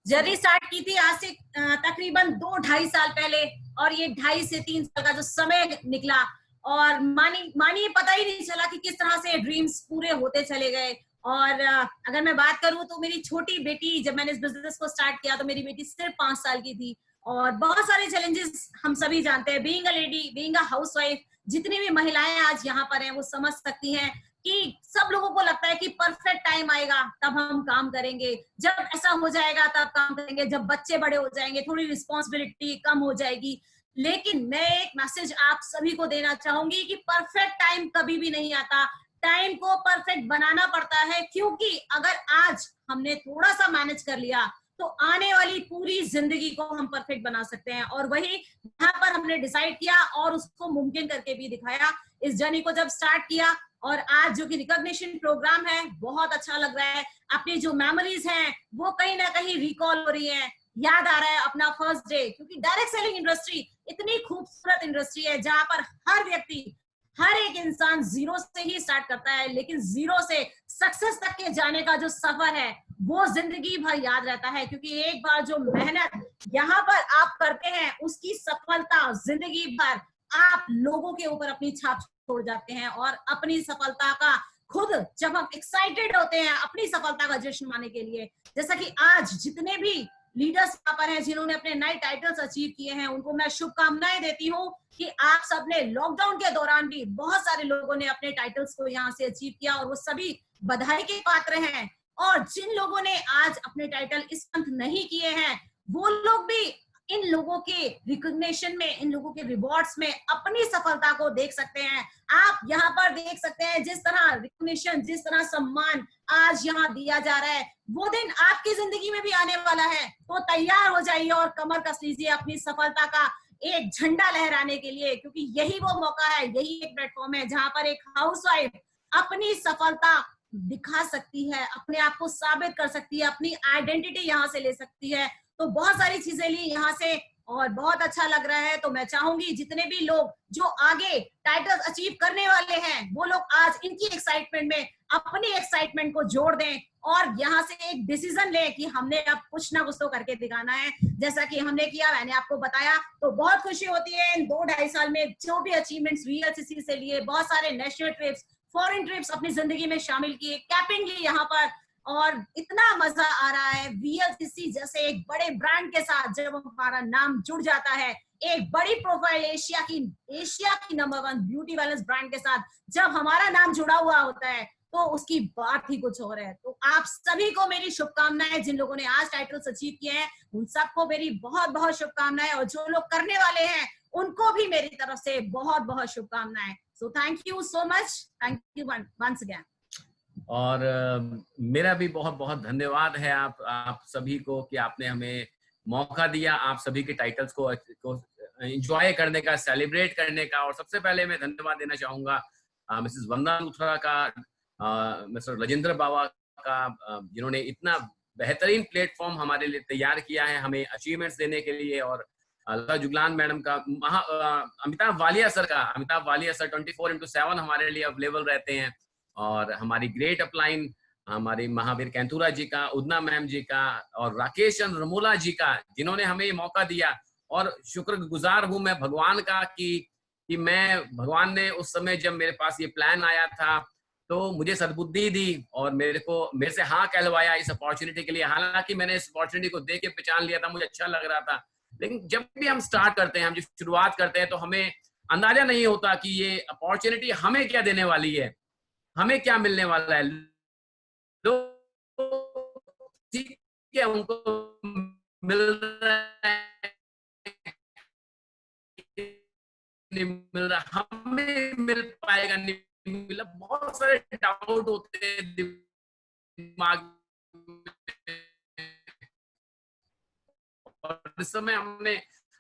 जर्नी स्टार्ट की थी आज से तकरीबन 2-2.5 साल पहले। और ये 2.5 से 3 साल का जो समय निकला, और मानिए पता ही नहीं चला कि किस तरह से ड्रीम्स पूरे होते चले गए। और अगर मैं बात करूं तो मेरी छोटी बेटी, जब मैंने इस बिजनेस को स्टार्ट किया तो मेरी बेटी सिर्फ 5 साल की थी। और बहुत सारे चैलेंजेस हम सभी जानते हैं, being a lady, being a housewife. जितनी भी महिलाएं आज यहाँ पर हैं वो समझ सकती हैं कि सब लोगों को लगता है कि परफेक्ट टाइम आएगा तब हम काम करेंगे, जब ऐसा हो जाएगा तब काम करेंगे, जब बच्चे बड़े हो जाएंगे थोड़ी रिस्पॉन्सिबिलिटी कम हो जाएगी। लेकिन मैं एक मैसेज आप सभी को देना चाहूंगी कि परफेक्ट टाइम कभी भी नहीं आता, टाइम को परफेक्ट बनाना पड़ता है, क्योंकि अगर आज हमने थोड़ा सा मैनेज कर लिया तो आने वाली पूरी जिंदगी को हम परफेक्ट बना सकते हैं। और वही यहाँ पर हमने डिसाइड किया और उसको मुमकिन करके भी दिखाया। इस जर्नी को जब स्टार्ट किया और आज जो कि रिकॉग्निशन प्रोग्राम है, बहुत अच्छा लग रहा है। अपनी जो मेमोरीज हैं वो कहीं ना कहीं रिकॉल हो रही है, याद आ रहा है अपना फर्स्ट डे, क्योंकि डायरेक्ट सेलिंग इंडस्ट्री इतनी खूबसूरत इंडस्ट्री है जहां पर हर व्यक्ति, हर एक इंसान जीरो से ही स्टार्ट करता है, लेकिन जीरो से सक्सेस तक के जाने का जो सफर है वो जिंदगी भर याद रहता है, क्योंकि एक बार जो मेहनत यहाँ पर आप करते हैं उसकी सफलता जिंदगी भर आप लोगों के ऊपर अपनी छाप छोड़ जाते हैं। और अपनी सफलता का खुद जब हम एक्साइटेड होते हैं अपनी सफलता का जश्न मनाने के लिए, जैसा कि आज जितने भी लीडर्स यहाँ पर हैं जिन्होंने अपने नए टाइटल्स अचीव किए हैं, उनको मैं शुभकामनाएं देती हूँ कि आप सबने लॉकडाउन के दौरान भी बहुत सारे लोगों ने अपने टाइटल्स को यहाँ से अचीव किया और वो सभी बधाई के पात्र हैं। और जिन लोगों ने आज अपने टाइटल इस मंथ नहीं किए हैं वो लोग भी इन लोगों के रिकॉग्निशन में, इन लोगों के रिवॉर्ड्स में अपनी सफलता को देख सकते हैं। आप यहाँ पर देख सकते हैं जिस तरह रिकॉग्निशन, जिस तरह सम्मान आज यहाँ दिया जा रहा है, वो दिन आपकी जिंदगी में भी आने वाला है। तो तैयार हो जाइए और कमर कस लीजिए अपनी सफलता का एक झंडा लहराने के लिए, क्योंकि यही वो मौका है, यही एक प्लेटफॉर्म है जहां पर एक हाउसवाइफ अपनी सफलता दिखा सकती है, अपने आप को साबित कर सकती है, अपनी आइडेंटिटी यहाँ से ले सकती है। तो बहुत सारी चीजें ली यहाँ से और बहुत अच्छा लग रहा है। तो मैं चाहूंगी जितने भी लोग जो आगे टाइटल्स अचीव करने वाले हैं वो लोग आज इनकी एक्साइटमेंट में अपनी एक्साइटमेंट को जोड़ दें और यहाँ से एक डिसीजन लें कि हमने अब कुछ ना कुछ तो करके दिखाना है, जैसा कि हमने किया, मैंने आपको बताया। तो बहुत खुशी होती है इन 2-2.5 साल में जो भी अचीवमेंट्स VLCC से लिए, बहुत सारे नेशनल ट्रिप्स, फॉरेन ट्रिप्स अपनी जिंदगी में शामिल किए, कैपिंग ली यहाँ पर, और इतना मजा आ रहा है। VLCC जैसे एक बड़े ब्रांड के साथ जब हमारा नाम जुड़ जाता है, एक बड़ी प्रोफाइल एशिया की नंबर 1 ब्यूटी वेलनेस ब्रांड के साथ जब हमारा नाम जुड़ा हुआ होता है तो उसकी बात ही कुछ और है। तो आप सभी को मेरी शुभकामनाएं, जिन लोगों ने आज टाइटल्स अचीव किए हैं उन सबको मेरी बहुत बहुत शुभकामनाएं, और जो लोग करने वाले हैं उनको भी मेरी तरफ से बहुत बहुत शुभकामनाएं। So thank you so much, thank you once again. और मेरा भी बहुत बहुत धन्यवाद है आप सभी को कि आपने हमें मौका दिया आप सभी के टाइटल्स को एंजॉय करने का, सेलिब्रेट करने का। और सबसे पहले मैं धन्यवाद देना चाहूंगा मिसेस वंदना लूथरा का, मिस्टर राजेंद्र बाबा का, जिन्होंने इतना बेहतरीन प्लेटफॉर्म हमारे लिए तैयार किया है हमें अचीवमेंट्स देने के लिए। और लता जुगलान मैडम का, अमिताभ वालिया सर का, अमिताभ वालिया सर 24/7 हमारे लिए अवेलेबल रहते हैं। और हमारी ग्रेट अपलाइन हमारी महावीर कैंथुरा जी का, उदना मैम जी का, और राकेश चंद्र रमोला जी का, जिन्होंने हमें ये मौका दिया। और शुक्रगुजार हूं मैं भगवान का कि भगवान ने उस समय जब मेरे पास ये प्लान आया था तो मुझे सद्बुद्धि दी और मेरे से हाँ कहलवाया इस अपॉर्चुनिटी के लिए। हालांकि मैंने इस अपॉर्चुनिटी को देख के पहचान लिया था, मुझे अच्छा लग रहा था, लेकिन जब भी हम स्टार्ट करते हैं, हम जब शुरुआत करते हैं तो हमें अंदाजा नहीं होता कि ये अपॉर्चुनिटी हमें क्या देने वाली है, हमें क्या मिलने वाला है। लोग ठीक है उनको मिल रहा है, नहीं मिल रहा, हमें मिल पाएगा नहीं मिला, बहुत सारे डाउट होते हैं दिमाग में। और इस समय हमने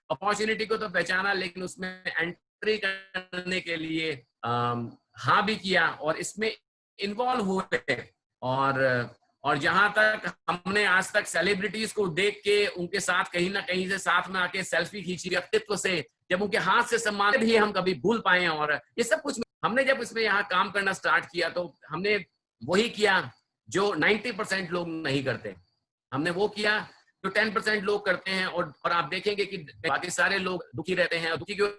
अपॉर्चुनिटी को तो पहचाना, लेकिन उसमें एंट्री करने के लिए हाँ भी किया और इसमें इन्वॉल्व हुए। और जहां तक हमने आज तक सेलिब्रिटीज को देख के उनके साथ कहीं ना कहीं से साथ में आके सेल्फी खींची, व्यक्तित्व से जब उनके हाथ से सम्मान भी हम कभी भूल पाए। और ये सब कुछ हमने जब इसमें यहाँ काम करना स्टार्ट किया तो हमने वही किया जो 90% लोग नहीं करते, हमने वो किया जो 10% लोग करते हैं। और आप देखेंगे कि बाकी सारे लोग दुखी रहते हैं, दुखी क्यों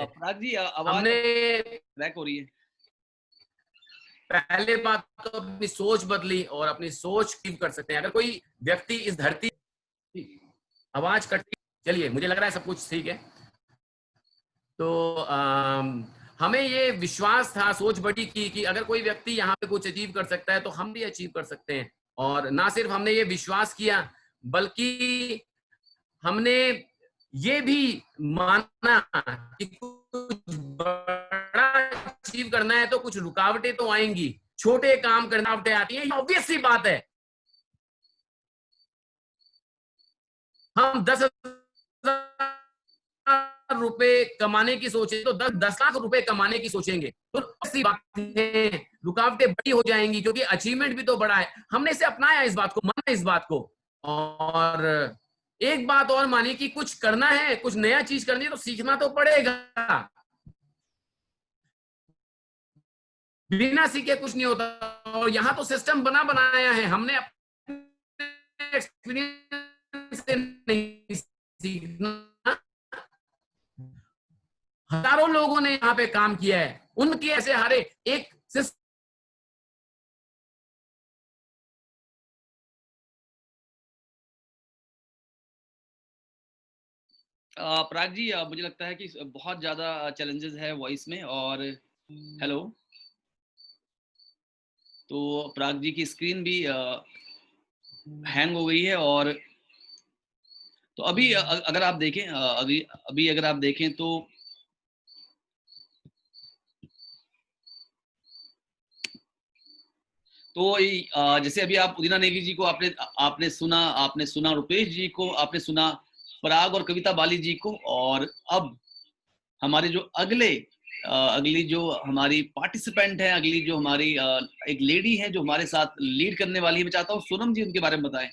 पराग जी आवाज हमने ब्रेक हो रही है। पहले बात तो अपनी सोच बदली और अपनी सोच ठीक कर सकते हैं। अगर कोई व्यक्ति इस धरती, आवाज कटती, चलिए मुझे लग रहा है सब कुछ ठीक है। तो हमें ये विश्वास था, सोच बड़ी की कि अगर कोई व्यक्ति यहाँ पे कुछ अचीव कर सकता है तो हम भी अचीव कर सकते हैं। और ना सिर्फ हमने ये विश्वास किया बल्कि हमने ये भी माना कि कुछ बड़ा अचीव करना है तो कुछ रुकावटें तो आएंगी, छोटे काम करना रुकावटें आती हैं, ऑब्वियस सी बात है। हम 10,000 रुपए कमाने की सोचे तो 10 लाख रुपए कमाने की सोचेंगे तो ऐसी बात है, रुकावटें बड़ी हो जाएंगी क्योंकि अचीवमेंट भी तो बड़ा है। हमने इसे अपनाया, इस बात को माना, इस बात को। और एक बात और मानी कि कुछ करना है, कुछ नया चीज करनी है तो सीखना तो पड़ेगा, बिना सीखे कुछ नहीं होता। और यहाँ तो सिस्टम बना बनाया है, हमने अपने एक्सपीरियंस से नहीं सीखना। हजारों लोगों ने यहाँ पे काम किया है, उनके ऐसे हरे एक सिस्टम। पराग जी, मुझे लगता है कि बहुत ज्यादा चैलेंजेस है वॉइस में। और हेलो, तो पराग जी की स्क्रीन भी हैंग हो गई है। और तो अभी अगर आप देखें, अभी अगर आप देखें तो जैसे अभी आप उदिना नेगी जी को आपने सुना रुपेश जी को आपने सुना, पराग और कविता बाली जी को। और अब हमारे जो अगली जो हमारी पार्टिसिपेंट है, अगली जो हमारी एक लेडी है जो हमारे साथ लीड करने वाली है, मैं चाहता हूँ सोनम जी उनके बारे में बताएं।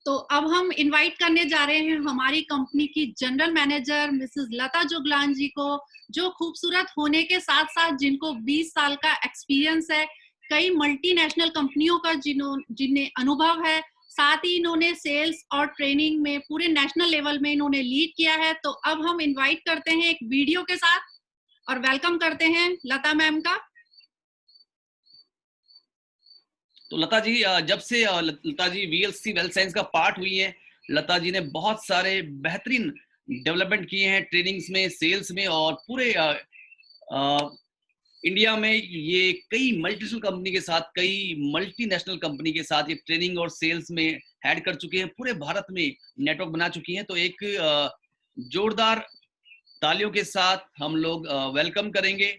तो अब हम इनवाइट करने जा रहे हैं हमारी कंपनी की जनरल मैनेजर मिसेस लता जुगलान जी को, जो खूबसूरत होने के साथ साथ जिनको 20 साल का एक्सपीरियंस है, कई मल्टीनेशनल कंपनियों का जिन्हें अनुभव है, साथ ही इन्होंने सेल्स और ट्रेनिंग में पूरे नेशनल लेवल में इन्होंने लीड किया है। तो अब हम इनवाइट करते हैं एक वीडियो के साथ और वेलकम करते हैं लता मैम का। तो लता जी, जब से Lata ji VLC wealth science का पार्ट हुई है, लता जी ने बहुत सारे बेहतरीन डेवलपमेंट किए हैं ट्रेनिंग्स में, सेल्स में, और पूरे इंडिया में ये कई मल्टीनेशनल कंपनी के साथ, कई मल्टीनेशनल कंपनी के साथ ये ट्रेनिंग और सेल्स में हेड कर चुके हैं, पूरे भारत में नेटवर्क बना चुकी हैं। तो एक जोरदार तालियों के साथ हम लोग वेलकम करेंगे।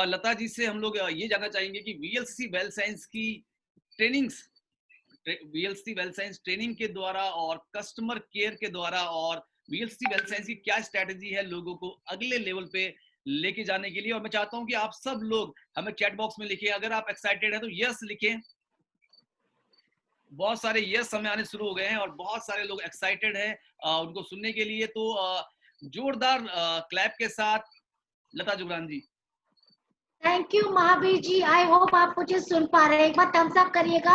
लता जी से हम लोग ये जानना चाहेंगे कि वीएलसी वेल्थ साइंस की trainings, VLC wealth science training के द्वारा और कस्टमर केयर के द्वारा, और वीएलसी वेल्थ साइंस की क्या स्ट्रेटेजी है लोगों को अगले लेवल पे लेके जाने के लिए। और मैं चाहता हूं कि आप सब लोग हमें चैट बॉक्स में लिखें, अगर आप एक्साइटेड हैं तो यस लिखें। बहुत सारे यस हमें आने शुरू हो गए हैं और बहुत सारे लोग एक्साइटेड हैं उनको सुनने के लिए। तो जोरदार क्लैप के साथ Lata Juglan ji. Thank you Mahavir ji, I hope आप मुझे सुन पा रहे हैं। एक बार थम्स अप करिएगा।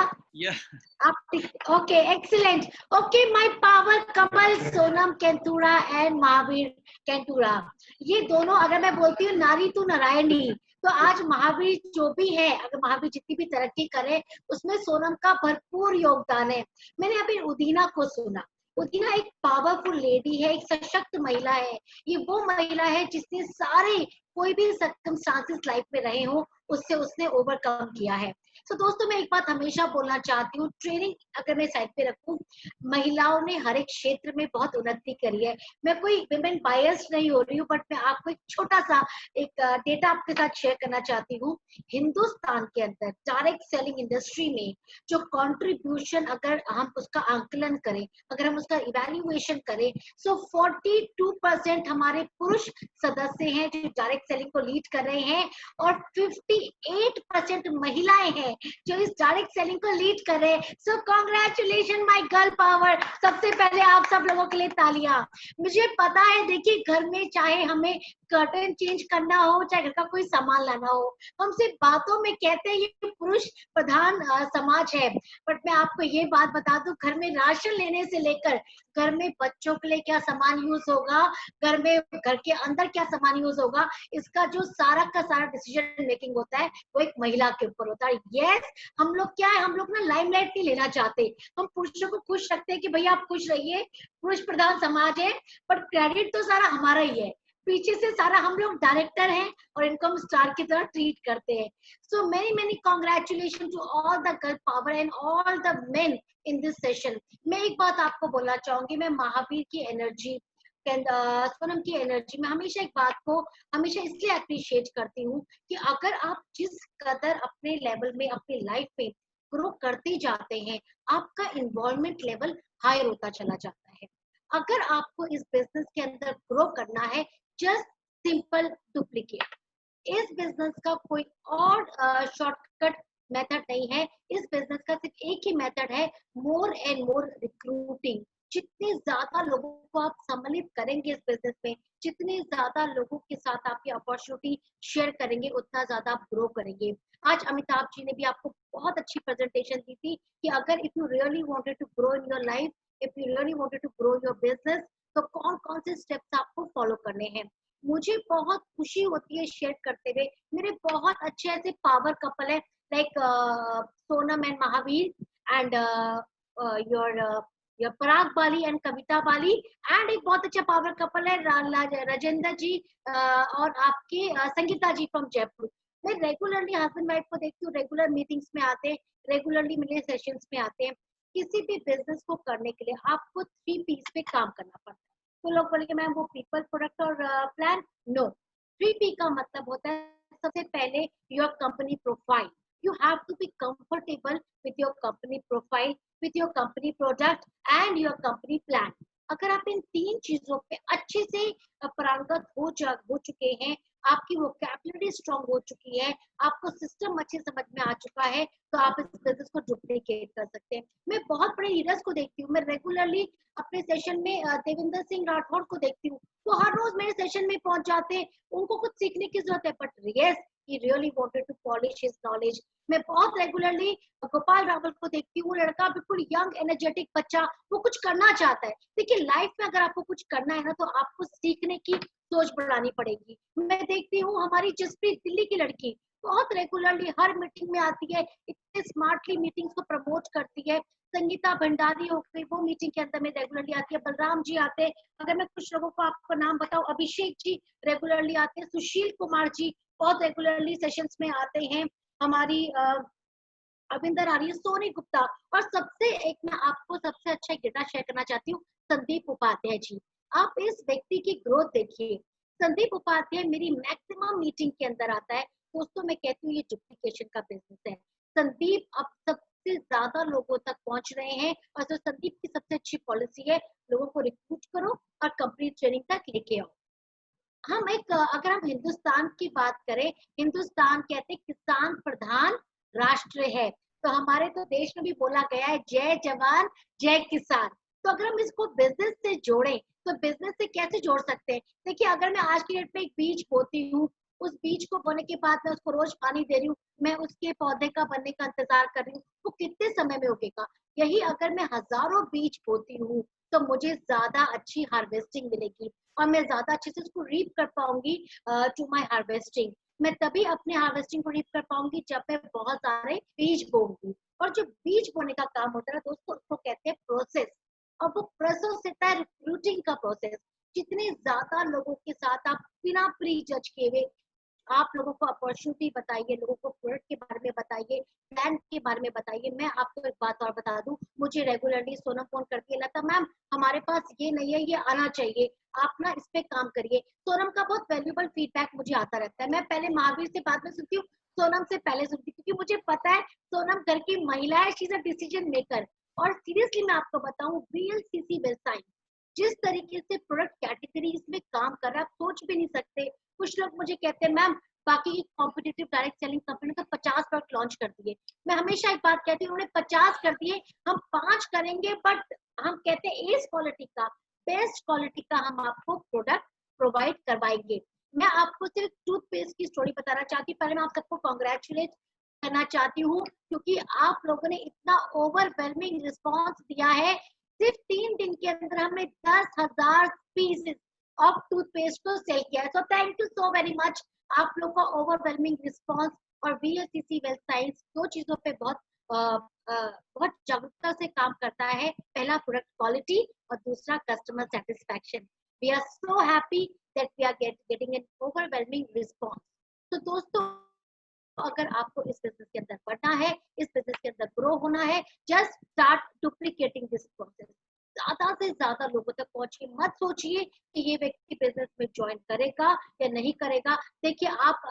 आप okay, excellent. Okay, my power Kamal, Sonam Kentura and Mahavir Kentura, ये दोनों, अगर मैं बोलती हूँ नारी तू नारायणी, तो आज महावीर जो भी है, अगर महावीर जितनी भी तरक्की करे उसमें सोनम का भरपूर योगदान है। मैंने अभी उदीना को सुना, उदीना एक पावरफुल लेडी है, एक सशक्त महिला है। ये वो महिला है जिसने सारे कोई भी सर्कमस्टांसेस लाइफ में रहे हो उससे उसने ओवरकम किया है। तो दोस्तों, मैं एक बात हमेशा बोलना चाहती हूँ, ट्रेनिंग अगर मैं साइड पे रखूं, महिलाओं ने हर एक क्षेत्र में बहुत उन्नति करी है। मैं कोई विमेन बायस नहीं हो रही हूँ, बट मैं आपको एक छोटा सा एक डेटा आपके साथ शेयर करना चाहती हूँ। हिंदुस्तान के अंदर डायरेक्ट सेलिंग इंडस्ट्री में जो कॉन्ट्रीब्यूशन, अगर हम उसका आंकलन करें, अगर हम उसका इवेल्युएशन करें, सो 42% हमारे पुरुष सदस्य हैं जो डायरेक्ट सेलिंग को लीड कर रहे हैं, और 58% महिलाएं हैं जो इस डायरेक्ट सेलिंग को लीड कर रहे हैं। So congratulation my girl power. सबसे पहले आप सब लोगों के लिए तालियां। मुझे पता है, देखिए घर में चाहे हमें कर्टन चेंज करना हो, चाहे घर का कोई सामान लाना हो, हम सिर्फ बातों में कहते हैं ये पुरुष प्रधान समाज है, बट मैं आपको ये बात बता दूं, घर में राशन लेने से लेकर घर में बच्चों के लिए क्या सामान यूज होगा, घर में घर के अंदर क्या सामान यूज होगा, इसका जो सारा का सारा डिसीजन मेकिंग होता है वो एक महिला के ऊपर होता है। यस, हम लोग क्या है, हम लोग ना लाइमलाइट नहीं लेना चाहते, हम पुरुषों को खुश रखते हैं कि भैया आप खुश रहिए, पुरुष प्रधान समाज है, बट क्रेडिट तो सारा हमारा ही है, पीछे से सारा हम लोग डायरेक्टर हैं और इनको हम स्टार की तरह ट्रीट करते हैं। So many congratulation to all the girl power and all the men in this session. मैं एक बात आपको बोलना चाहूंगी, मैं महावीर की एनर्जी, सोनम की एनर्जी में हमेशा एक बात को हमेशा इसलिए अप्रिशिएट करती हूँ कि अगर आप जिस कदर अपने लेवल में अपनी लाइफ में ग्रो करते जाते हैं, आपका इन्वॉल्वमेंट लेवल हायर होता चला जाता है। अगर आपको इस बिजनेस के अंदर ग्रो करना है, जस्ट सिंपल डुप्लीकेट। इस बिजनेस का कोई और शॉर्टकट मेथड नहीं है। इस बिजनेस का सिर्फ एक ही मेथड है, मोर एंड मोर रिक्रूटिंग। जितने ज्यादा लोगों को आप सम्मिलित करेंगे इस बिजनेस में, जितने ज्यादा लोगों के साथ आपकी अपॉर्चुनिटी शेयर करेंगे, उतना ज्यादा आप ग्रो करेंगे। आज अमिताभ जी ने भी आपको बहुत अच्छी प्रेजेंटेशन दी थी कि अगर if you really wanted to grow in your life, if you really wanted to grow your business, तो कौन कौन से स्टेप्स आपको फॉलो करने हैं। मुझे बहुत खुशी होती है शेयर करते हुए, मेरे बहुत अच्छे ऐसे पावर कपल है like Sonam and Mahavir and your Parag Bali and Kavita Bali, and एक बहुत अच्छा पावर कपल है राजेंद्र जी और आपके संगीता जी फ्रॉम जयपुर। मैं रेगुलरली हस्बैंड वाइफ को देखती हूँ, रेगुलर मीटिंग्स में आते हैं, रेगुलरली मेरे सेशंस में आते हैं। किसी भी बिजनेस को करने के लिए आपको 3 P's पे काम करना पड़ता है। तो लोग बोलेंगे मैम वो पीपल, प्रोडक्ट और प्लान। नो, 3P का मतलब होता है सबसे पहले your company profile. You have to be comfortable with your company profile, with your company product and your company plan. अगर आप इन 3 चीजों पे अच्छे से पारंगत हो चुके हैं, आपकी वोकैबुलरी स्ट्रांग हो चुकी है, आपको सिस्टम अच्छे समझ में आ चुका है, तो आप इस बिजनेस को डुप्लीकेट कर सकते हैं। मैं बहुत बड़े लीडर्स को देखती हूँ, मैं रेगुलरली अपने सेशन में देवेंद्र सिंह राठौड़ को देखती हूँ, वो हर रोज मेरे सेशन में पहुंच जाते हैं, उनको कुछ सीखने की जरूरत है, but yes he really wanted to polish his knowledge। मैं बहुत रेगुलरली गोपाल रावल को देखती हूँ, लड़का बिल्कुल यंग एनर्जेटिक बच्चा, वो कुछ करना चाहता है। देखिए लाइफ में अगर आपको कुछ करना है ना, तो आपको सीखने की सोच बढ़ानी पड़ेगी। मैं देखती हूँ हमारी जसप्रीत दिल्ली की लड़की बहुत रेगुलरली हर मीटिंग में आती है, इतने स्मार्टली मीटिंग्स को प्रमोट करती है। संगीता भंडारी हो गई, वो मीटिंग के अंदर में रेगुलरली आती है। बलराम जी आते हैं, अगर मैं कुछ लोगों को आपको नाम बताऊं, अभिषेक जी रेगुलरली आते हैं, सुशील कुमार जी बहुत रेगुलरली सेशंस में आते हैं, हमारी अविंदर आ रही है, सोनी गुप्ता, और सबसे एक मैं आपको सबसे अच्छा डेटा शेयर करना चाहती हूँ, संदीप उपाध्याय जी। आप इस व्यक्ति की ग्रोथ देखिए। संदीप उपाध्याय मेरी मैक्सिमम मीटिंग के अंदर आता है। दोस्तों मैं कहती हूँ ये डुप्लीकेशन का बिजनेस है। संदीप अब सबसे ज्यादा लोगों तक पहुंच रहे हैं, और जो संदीप की सबसे अच्छी पॉलिसी है, लोगों को रिक्रूट करो और कंप्लीट ट्रेनिंग तक लेके आओ। हम एक अगर हम हिंदुस्तान की बात करें, हिंदुस्तान कहते किसान प्रधान राष्ट्र है, तो हमारे तो देश में भी बोला गया है जय जवान जय किसान। तो अगर हम इसको बिजनेस से जोड़ें, तो बिजनेस से कैसे जोड़ सकते हैं? देखिए अगर मैं आज की डेट में एक बीज बोती हूँ, उस बीज को बोने के बाद मैं उसको रोज पानी दे रही हूँ, मैं उसके पौधे का बनने का इंतजार कर रही हूँ, वो कितने समय में उगेगा। यही अगर मैं हजारों बीज बोती हूँ, तो मुझे ज्यादा अच्छी हार्वेस्टिंग मिलेगी और मैं ज्यादा अच्छे से उसको रीप कर पाऊंगी टू माय हार्वेस्टिंग। मैं तभी अपने हार्वेस्टिंग को रीप कर पाऊंगी जब मैं बहुत सारे बीज बोऊंगी। और जो बीज बोने का काम होता है दोस्तों, उसको कहते हैं प्रोसेस, और वो प्रोसेस होता है रिक्रूटिंग का प्रोसेस। जितने ज्यादा लोगों के साथ आप बिना प्री जज किए हुए आप लोगों को अपॉर्चुनिटी बताइए, लोगों को प्रोडक्ट के बारे में बताइए, प्लान के बारे में बताइए। मैं आपको एक बात और बता दूं, मुझे रेगुलरली सोनम फोन करती है, लता मैम हमारे पास ये नहीं है, ये आना चाहिए, आप ना इस पे काम करिए। सोनम का बहुत वैल्यूबल फीडबैक मुझे आता रहता है। मैं पहले महावीर से बाद में सुनती हूँ, सोनम से पहले सुनती हूँ, क्योंकि मुझे पता है सोनम घर की महिला है, she is a decision maker. और सीरियसली मैं आपको बताऊं, VLCC वेबसाइट जिस तरीके से प्रोडक्ट कैटेगरी इसमें काम कर रहा है, आप सोच भी नहीं सकते। कुछ लोग मुझे कहते हैं मैम बाकी की कॉम्पिटिटिव डायरेक्ट सेलिंग कंपनी तो 50 प्रोडक्ट लॉन्च कर दिए। मैं हमेशा एक बात कहती हूँ, उन्होंने 50 कर दिए, हम 5 करेंगे, बट हम कहते हैं एस क्वालिटी का, बेस्ट क्वालिटी का हम आपको प्रोडक्ट प्रोवाइड करवाएंगे। मैं आपको सिर्फ टूथपेस्ट की स्टोरी बताना चाहती हूँ। पहले मैं आप सबको कॉन्ग्रेचुलेट करना चाहती हूँ, क्योंकि आप लोगों ने इतना ओवरवेलमिंग रिस्पॉन्स दिया है। सिर्फ 3 दिन के अंदर हमने 10,000 पीसेस ऑफ टूथपेस्ट को सेल किया है। सो thank you so very much. आप लोग का ओवरवेलमिंग रिस्पॉन्स और VLCC वेल्थ साइंस 2 चीजों पे बहुत जागरूकता से काम करता है। पहला प्रोडक्ट क्वालिटी और दूसरा customer satisfaction. We are so happy that we are getting an overwhelming response. तो दोस्तों, अगर आपको इस बिजनेस के अंदर बढ़ना है, इस बिजनेस के अंदर ग्रो होना है, just start duplicating this process. ज्यादा से ज्यादा लोगों तक पहुंचिए, मत सोचिए कि ये व्यक्ति बिजनेस में ज्वाइन करेगा या नहीं करेगा। देखिए, आप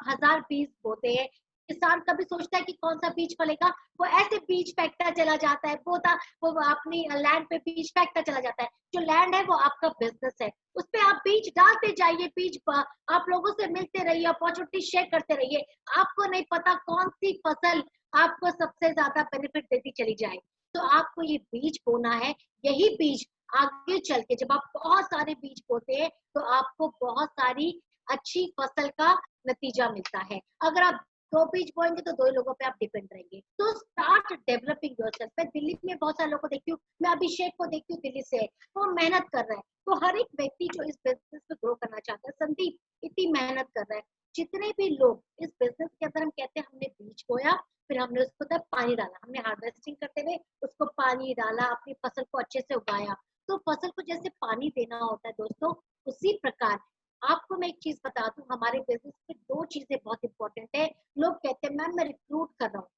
1000 बीज बोते हैं, किसान कभी सोचता है कि कौन सा बीज फलेगा, वो ऐसे बीज फेंकता चला जाता है, वो अपनी लैंड पे बीज फेंकता चला जाता है। जो लैंड है वो आपका बिजनेस है, उस पे आप बीज डालते जाइए, बीज आप लोगों से मिलते रहिए, अपॉर्चुनिटी शेयर करते रहिए। आपको नहीं पता कौन सी फसल आपको सबसे ज्यादा बेनिफिट देती चली जाए। तो आपको ये बीज बोना है, यही बीज आगे चल के जब आप बहुत सारे बीज बोते हैं तो आपको बहुत सारी अच्छी फसल का नतीजा मिलता है। अगर आप 2 बीज बोएंगे तो 2 लोगों पे आप डिपेंड रहेंगे। तो स्टार्ट डेवलपिंग योरसेल्फ। मैं दिल्ली में बहुत सारे लोगों को देखती हूँ, मैं अभिषेक को देखती हूँ दिल्ली से, वो मेहनत कर रहा है। तो हर एक व्यक्ति जो इस बिजनेस में ग्रो करना चाहता है, संदीप इतनी मेहनत कर रहा है। जितने भी लोग इस बिजनेस के अंदर, हम कहते हैं हमने बीज बोया, फिर हमने उसको तब पानी डाला, हमने हार्वेस्टिंग करते हुए उसको पानी डाला, अपनी फसल को अच्छे से उगाया। तो फसल को जैसे पानी देना होता है दोस्तों, उसी प्रकार आपको मैं एक चीज बता दूं, हमारे बिजनेस में 2 चीजें बहुत इंपॉर्टेंट है। लोग कहते हैं मैम मैं रिक्रूट कर रहा हूँ।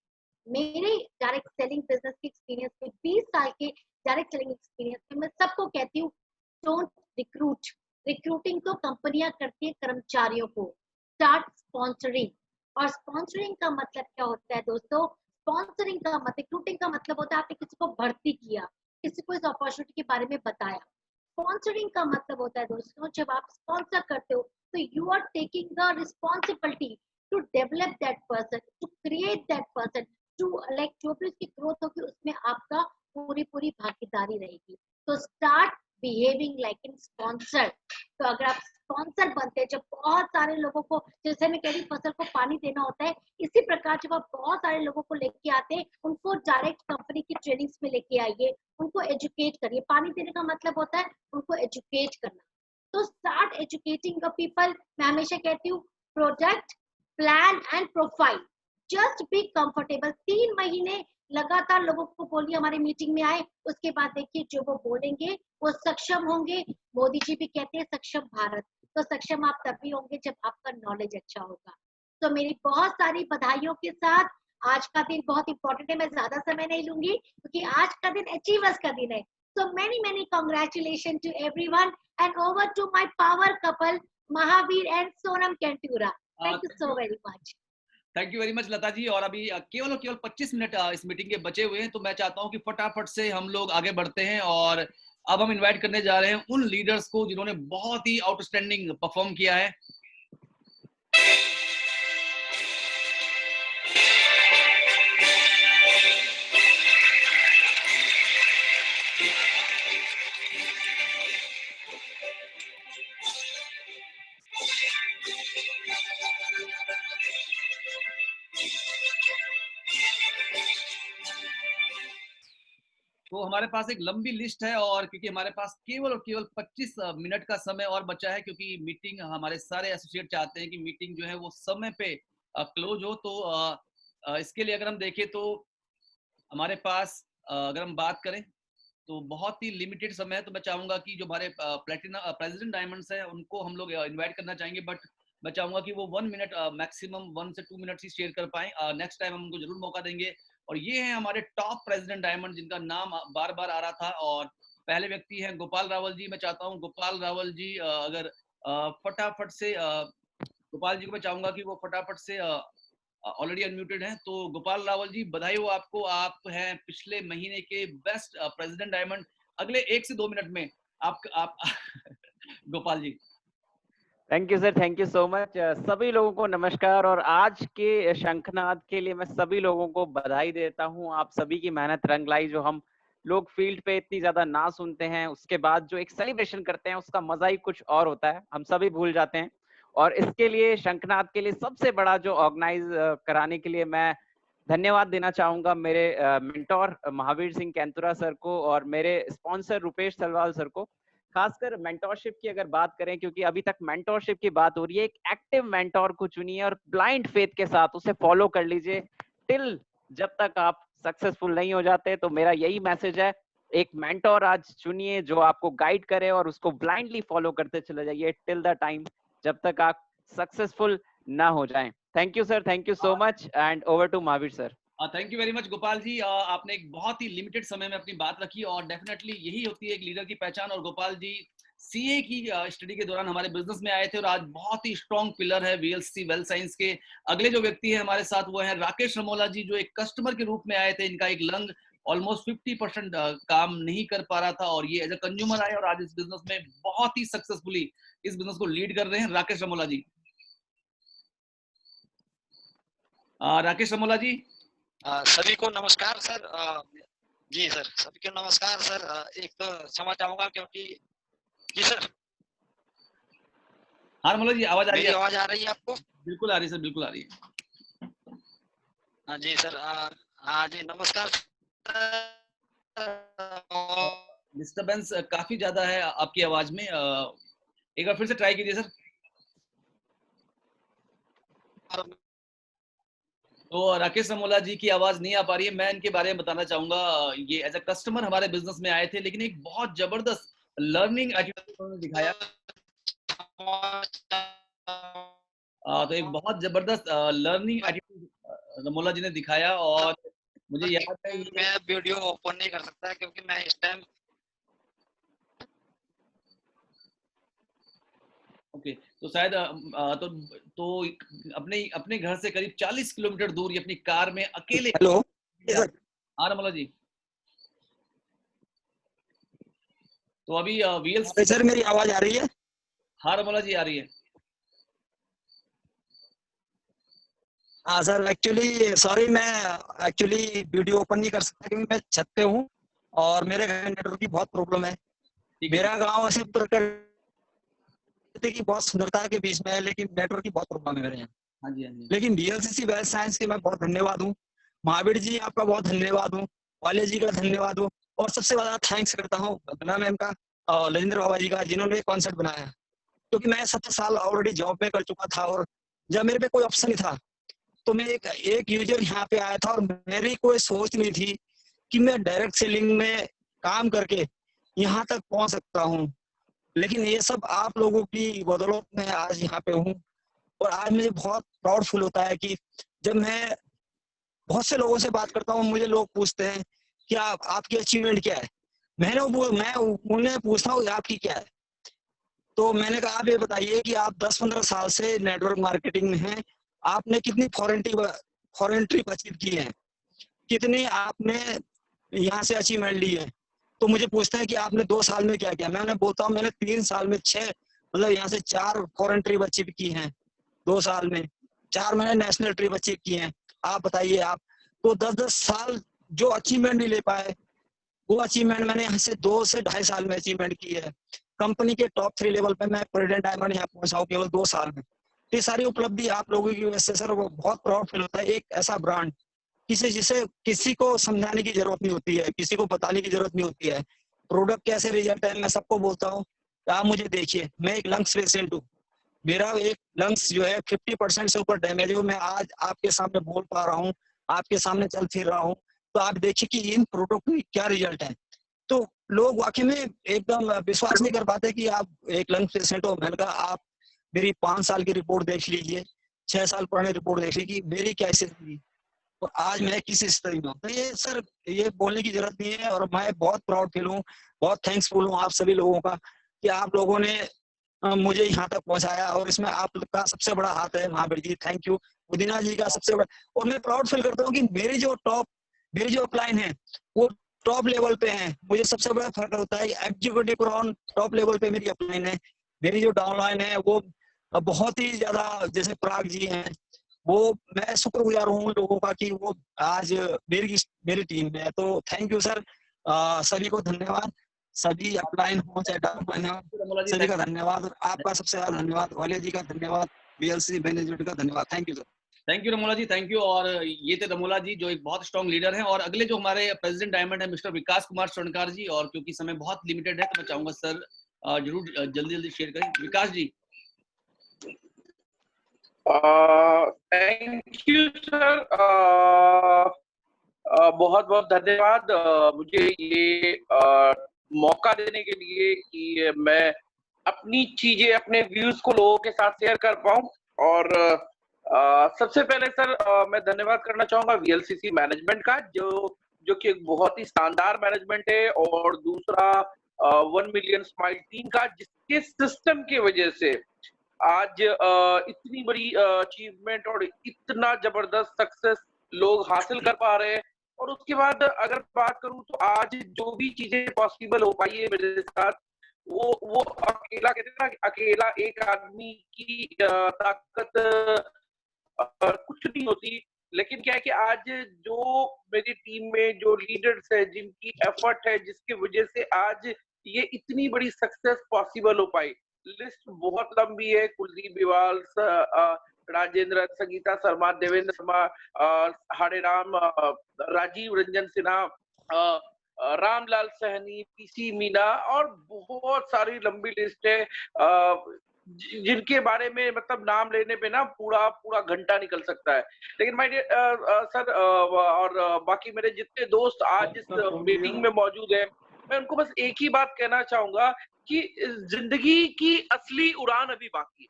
मेरे डायरेक्ट सेलिंग बिजनेस के एक्सपीरियंस में, 20 साल के डायरेक्ट सेलिंग एक्सपीरियंस में, मैं सबको कहती हूँ डोंट रिक्रूट। रिक्रूटिंग तो कंपनियां करती है कर्मचारियों को। Start sponsoring. और स्पॉन्सरिंग का मतलब क्या होता है दोस्तों? स्पॉन्सरिंग का मतलब, रिक्रूटिंग का मतलब होता है आपने किसी को भर्ती किया, किसी को इस अपॉर्चुनिटी के बारे में बताया। स्पॉन्सरिंग का मतलब होता है दोस्तों, जब आप स्पॉन्सर करते हो तो you are taking the responsibility to develop that person, to create that person, to like जो भी उसकी ग्रोथ होगी उसमें आपका पूरी भागीदारी रहेगी। तो start behaving like in sponsor. तो अगर आप स्पॉन्सर बनते हैं, जब बहुत सारे लोगों को, जैसे मैं कह रही फसल को पानी देना होता है, इसी प्रकार जब आप बहुत सारे लोगों को लेके आते हैं, उनको डायरेक्ट कंपनी की ट्रेनिंग्स में लेके आइए, उनको एजुकेट करिए। पानी देने का मतलब होता है उनको एजुकेट करना। तो स्टार्ट एजुकेटिंग द पीपल। मैं हमेशा कहती हूँ product, plan and profile, just be comfortable. 3 महीने लगातार लोगों को बोलिए हमारे मीटिंग में आए, उसके बाद देखिए जो वो बोलेंगे वो सक्षम होंगे। मोदी जी भी कहते हैं सक्षम भारत। तो सक्षम आप तभी होंगे जब आपका नॉलेज अच्छा होगा। तो मेरी बहुत सारी बधाइयों के साथ, आज का दिन बहुत इंपॉर्टेंट है, मैं ज्यादा समय नहीं लूंगी क्योंकि आज का दिन अचीवर्स का दिन है। So many congratulations to everyone and over to my power couple Mahavir and Sonam Kentura. Thank you so very much. Thank you very much Lata ji. और अभी केवल 25 मिनट इस मीटिंग के बचे हुए हैं, तो मैं चाहता हूं कि फटाफट से हम लोग आगे बढ़ते हैं। और अब हम इनवाइट करने जा रहे हैं उन लीडर्स को जिन्होंने बहुत ही आउटस्टैंडिंग परफॉर्म किया है। तो हमारे पास एक लंबी लिस्ट है, और क्योंकि हमारे पास केवल 25 मिनट का समय और बचा है, क्योंकि मीटिंग, हमारे सारे एसोसिएट चाहते हैं कि मीटिंग जो है वो समय पे क्लोज हो। तो इसके लिए अगर हम देखें तो हमारे पास अगर हम बात करें तो बहुत ही लिमिटेड समय है। तो मैं चाहूंगा कि जो हमारे प्लेटिनम प्रेसिडेंट डायमंड्स हैं उनको हम लोग इन्वाइट करना चाहेंगे, बट मैं चाहूंगा कि वो 1 मिनट मैक्सिमम 1 से 2 मिनट ही शेयर कर पाएं। नेक्स्ट टाइम हम उनको जरूर मौका देंगे। और ये हैं हमारे टॉप प्रेसिडेंट डायमंड जिनका नाम बार बार आ रहा था। और पहले व्यक्ति हैं गोपाल रावल जी। मैं चाहता हूँ गोपाल रावल जी अगर फटाफट से गोपाल जी को मैं चाहूंगा कि वो फटाफट से ऑलरेडी अनम्यूटेड हैं। तो गोपाल रावल जी, बधाई हो आपको। आप हैं पिछले महीने के बेस्ट प्रेसिडेंट डायमंड। अगले 1 से 2 मिनट में आप Gopal ji. Thank you sir, thank you so much. सभी लोगों को नमस्कार, और आज के शंखनाद के लिए मैं सभी लोगों को बधाई देता हूं। आप सभी की मेहनत रंग लाई। जो हम लोग फील्ड पे इतनी ज्यादा ना सुनते हैं, उसके बाद जो एक सेलिब्रेशन करते हैं उसका मजा ही कुछ और होता है, हम सभी भूल जाते हैं। और इसके लिए शंखनाद के लिए सबसे बड़ा जो ऑर्गेनाइज कराने के लिए मैं धन्यवाद देना चाहूंगा मेरे मेंटोर महावीर सिंह कैंतुरा सर को, और मेरे स्पॉन्सर रुपेश सलवाल सर को। खासकर मेंटोरशिप की अगर बात करें, क्योंकि अभी तक मेंटोरशिप की बात हो रही है, एक एक्टिव मेंटोर को चुनिए और ब्लाइंड फेथ के साथ उसे फॉलो कर लीजिए टिल जब तक आप सक्सेसफुल नहीं हो जाते। तो मेरा यही मैसेज है, एक मेंटोर आज चुनिए जो आपको गाइड करे और उसको ब्लाइंडली फॉलो करते चले जाइए टिल द टाइम जब तक आप सक्सेसफुल ना हो जाएं। Thank you sir, thank you so much, and over to Mahavir sir. Thank you very much Gopal ji. आपने एक बहुत ही लिमिटेड समय में अपनी बात रखी, और डेफिनेटली यही होती है एक लीडर की पहचान। और गोपाल जी सीए की स्टडी के दौरान हमारे बिजनेस में आए थे, और आज बहुत ही स्ट्रॉन्ग पिलर है वीएलसी वेल्थ साइंस के। अगले जो व्यक्ति है हमारे साथ वो है राकेश रमोला जी, जो एक कस्टमर के रूप में आए थे। इनका एक लंग ऑलमोस्ट 50% काम नहीं कर पा रहा था, और ये एज अ कंज्यूमर आए और आज इस बिजनेस में बहुत ही सक्सेसफुली इस बिजनेस को लीड कर रहे हैं। राकेश रमोला जी। राकेश रमोला जी। सभी को नमस्कार सर। जी सर, सभी को नमस्कार सर। एक तो क्षमा चाहूंगा क्योंकि जी सर। हाँ रमोला जी, आवाज आ रही है? आवाज आ रही है आपको? बिल्कुल आ रही है सर, बिल्कुल आ रही है। हाँ जी सर। हाँ जी नमस्कार। डिस्टरबेंस काफी ज्यादा है आपकी आवाज में, एक बार फिर से ट्राई कीजिए सर। तो राकेश रमोला जी की आवाज नहीं आ पा रही है। मैं इनके बारे में बताना चाहूंगा, ये एज अ कस्टमर हमारे बिजनेस में आए थे, लेकिन एक बहुत जबरदस्त लर्निंग एटीट्यूड उन्होंने दिखाया। तो एक बहुत जबरदस्त लर्निंग एटीट्यूड रमोला जी ने दिखाया, और मुझे याद है मैं वीडियो ओपन नहीं कर सकता क्योंकि मैं इस टाइम ओके। तो शायद तो अपने घर से करीब 40 किलोमीटर दूर ये अपनी कार में अकेले। हेलो। हाँ रमोला जी। तो अभी वीएलसी सर मेरी आवाज आ रही है? हाँ रमोला जी आ रही है। हाँ सर, एक्चुअली सॉरी, मैं एक्चुअली वीडियो ओपन नहीं कर सकता क्योंकि मैं छत पे हूँ और मेरे घर नेटवर्क की बहुत प्रॉब्लम है। मेरा गांव ऐसे प्रकृति की बहुत सुंदरता के बीच में है, लेकिन नेटवर्क की बहुत प्रॉब्लम है मेरे यहाँ। हाँ जी, हाँ जी। लेकिन बीएलसीसी वेल्थ साइंस के मैं बहुत धन्यवाद हूँ। महावीर जी आपका बहुत धन्यवाद हूँ, वाले जी का धन्यवाद हूँ, और सबसे ज्यादा थैंक्स करता हूँ वंदना मैम का और लजिंद्र बाबा जी का, जिन्होंने कॉन्सेप्ट बनाया। क्योंकि मैं 7 साल ऑलरेडी जॉब में कर चुका था, और जब मेरे पे कोई ऑप्शन नहीं था तो मैं एक यूजर यहाँ पे आया था, और मेरी कोई सोच नहीं थी कि मैं डायरेक्ट सेलिंग में काम करके यहाँ तक पहुंच सकता हूँ। लेकिन ये सब आप लोगों की बदौलत में आज यहाँ पे हूँ, और आज मुझे बहुत प्राउड फील होता है कि जब मैं बहुत से लोगों से बात करता हूँ, मुझे लोग पूछते हैं कि आपकी अचीवमेंट क्या है। मैं उन्हें पूछता हूँ आपकी क्या है, तो मैंने कहा आप ये बताइए कि आप 10-15 साल से नेटवर्क मार्केटिंग में हैं, आपने कितनी फॉरेन ट्रिप अचीव की है, कितनी आपने यहाँ से अचीवमेंट ली है। तो मुझे पूछते हैं कि आपने 2 साल में क्या किया। मैं उन्हें बोलता हूँ मैंने 3 साल में 6 मतलब यहाँ से 4 फॉरेन ट्रिप अचीव की हैं, 2 साल में 4 मैंने नेशनल ट्रिप अचीव की हैं। आप बताइए आप, तो 10-10 साल जो अचीवमेंट नहीं ले पाए, वो अचीवमेंट मैंने यहाँ से 2 से 2.5 साल में अचीवमेंट की है। कंपनी के टॉप 3 लेवल पे मैं प्रेसिडेंट डायमंड यहाँ पहुंचा हूँ केवल 2 साल में। ये सारी उपलब्धि आप लोगों की वजह से सर, वो बहुत प्राउड फील होता है। एक ऐसा ब्रांड जिसे किसी को समझाने की जरूरत नहीं होती है, किसी को बताने की जरूरत नहीं होती है। प्रोडक्ट कैसे रिजल्ट है, मैं सबको बोलता हूँ आप मुझे देखिए, मैं एक लंग्स पेशेंट हूँ, मेरा एक लंग्स जो है 50% से ऊपर डैमेज है। मैं आज आपके सामने बोल पा रहा हूँ, आपके सामने चल फिर रहा हूँ, तो आप देखिए कि इन प्रोडक्ट में क्या रिजल्ट है। तो लोग वाकई में एकदम विश्वास नहीं कर पाते कि आप एक लंग्स पेशेंट हो। मैंने कहा आप मेरी 5 साल की रिपोर्ट देख लीजिए, 6 साल पुरानी रिपोर्ट देख लीजिए कि मेरी क्या स्थिति, तो आज मैं किस स्थिति में हूँ। तो ये सर, ये बोलने की जरूरत नहीं है, और मैं बहुत प्राउड फील हूँ, बहुत थैंक्सफुल हूँ आप सभी लोगों का कि आप लोगों ने मुझे यहाँ तक पहुंचाया, और इसमें आप का सबसे बड़ा हाथ है महावीर जी, थैंक यू। उदिना जी का सबसे बड़ा, और मैं प्राउड फील करता हूँ कि मेरी जो अपलाइन है वो टॉप लेवल पे है। मुझे सबसे बड़ा फर्क होता है एग्जीक्यूटिव टॉप लेवल पे मेरी अपलाइन है, मेरी जो डाउनलाइन है वो बहुत ही ज्यादा, जैसे पराग जी हैं, वो मैं शुक्रगुजार हूँ लोगों का कि वो आज मेरी टीम में है। तो थैंक यू सर, सभी को धन्यवाद, सभी अपलाइन हो चाहे डाउनलाइन हो, सभी का धन्यवाद। और आपका सबसे ज्यादा धन्यवाद, वालिया जी का धन्यवाद, VLC मैनेजमेंट का धन्यवाद। Thank you sir. Thank you Ramola ji, thank you. और ये थे रमोला जी जो एक बहुत स्ट्रॉन्ग लीडर हैं। और अगले जो हमारे प्रेसिडेंट डायमंड है मिस्टर विकास कुमार स्वर्णकार जी, और क्योंकि समय बहुत लिमिटेड है तो मैं चाहूंगा सर जरूर जल्दी जल्दी शेयर करें। विकास जी। थैंक यू सर, बहुत बहुत धन्यवाद मुझे ये मौका देने के लिए कि मैं अपनी चीजें, अपने व्यूज को लोगों के साथ शेयर कर पाऊं। और सबसे पहले सर मैं धन्यवाद करना चाहूंगा VLCC मैनेजमेंट का, जो कि एक बहुत ही शानदार मैनेजमेंट है। और दूसरा 1 मिलियन स्माइल टीम का, जिसके सिस्टम की वजह से आज इतनी बड़ी अचीवमेंट और इतना जबरदस्त सक्सेस लोग हासिल कर पा रहे हैं। और उसके बाद अगर बात करूं तो आज जो भी चीजें पॉसिबल हो पाई है मेरे साथ, वो अकेला, कहते हैं ना, अकेला एक आदमी की ताकत कुछ नहीं होती। लेकिन क्या है कि आज जो मेरी टीम में जो लीडर्स है, जिनकी एफर्ट है, जिसकी वजह से आज ये इतनी बड़ी सक्सेस पॉसिबल हो पाई। लिस्ट बहुत लंबी है। कुलदीप बिवाल, राजेंद्र, संगीता शर्मा, देवेंद्र शर्मा, हरे राम, राजीव रंजन सिन्हा, रामलाल सहनी, PC मीना, और बहुत सारी लंबी लिस्ट है जिनके बारे में मतलब नाम लेने पे ना पूरा घंटा निकल सकता है। लेकिन माय डियर सर और बाकी मेरे जितने दोस्त आज इस मीटिंग में मौजूद हैं, मैं उनको बस एक ही बात कहना चाहूंगा कि जिंदगी की असली उड़ान अभी बाकी है।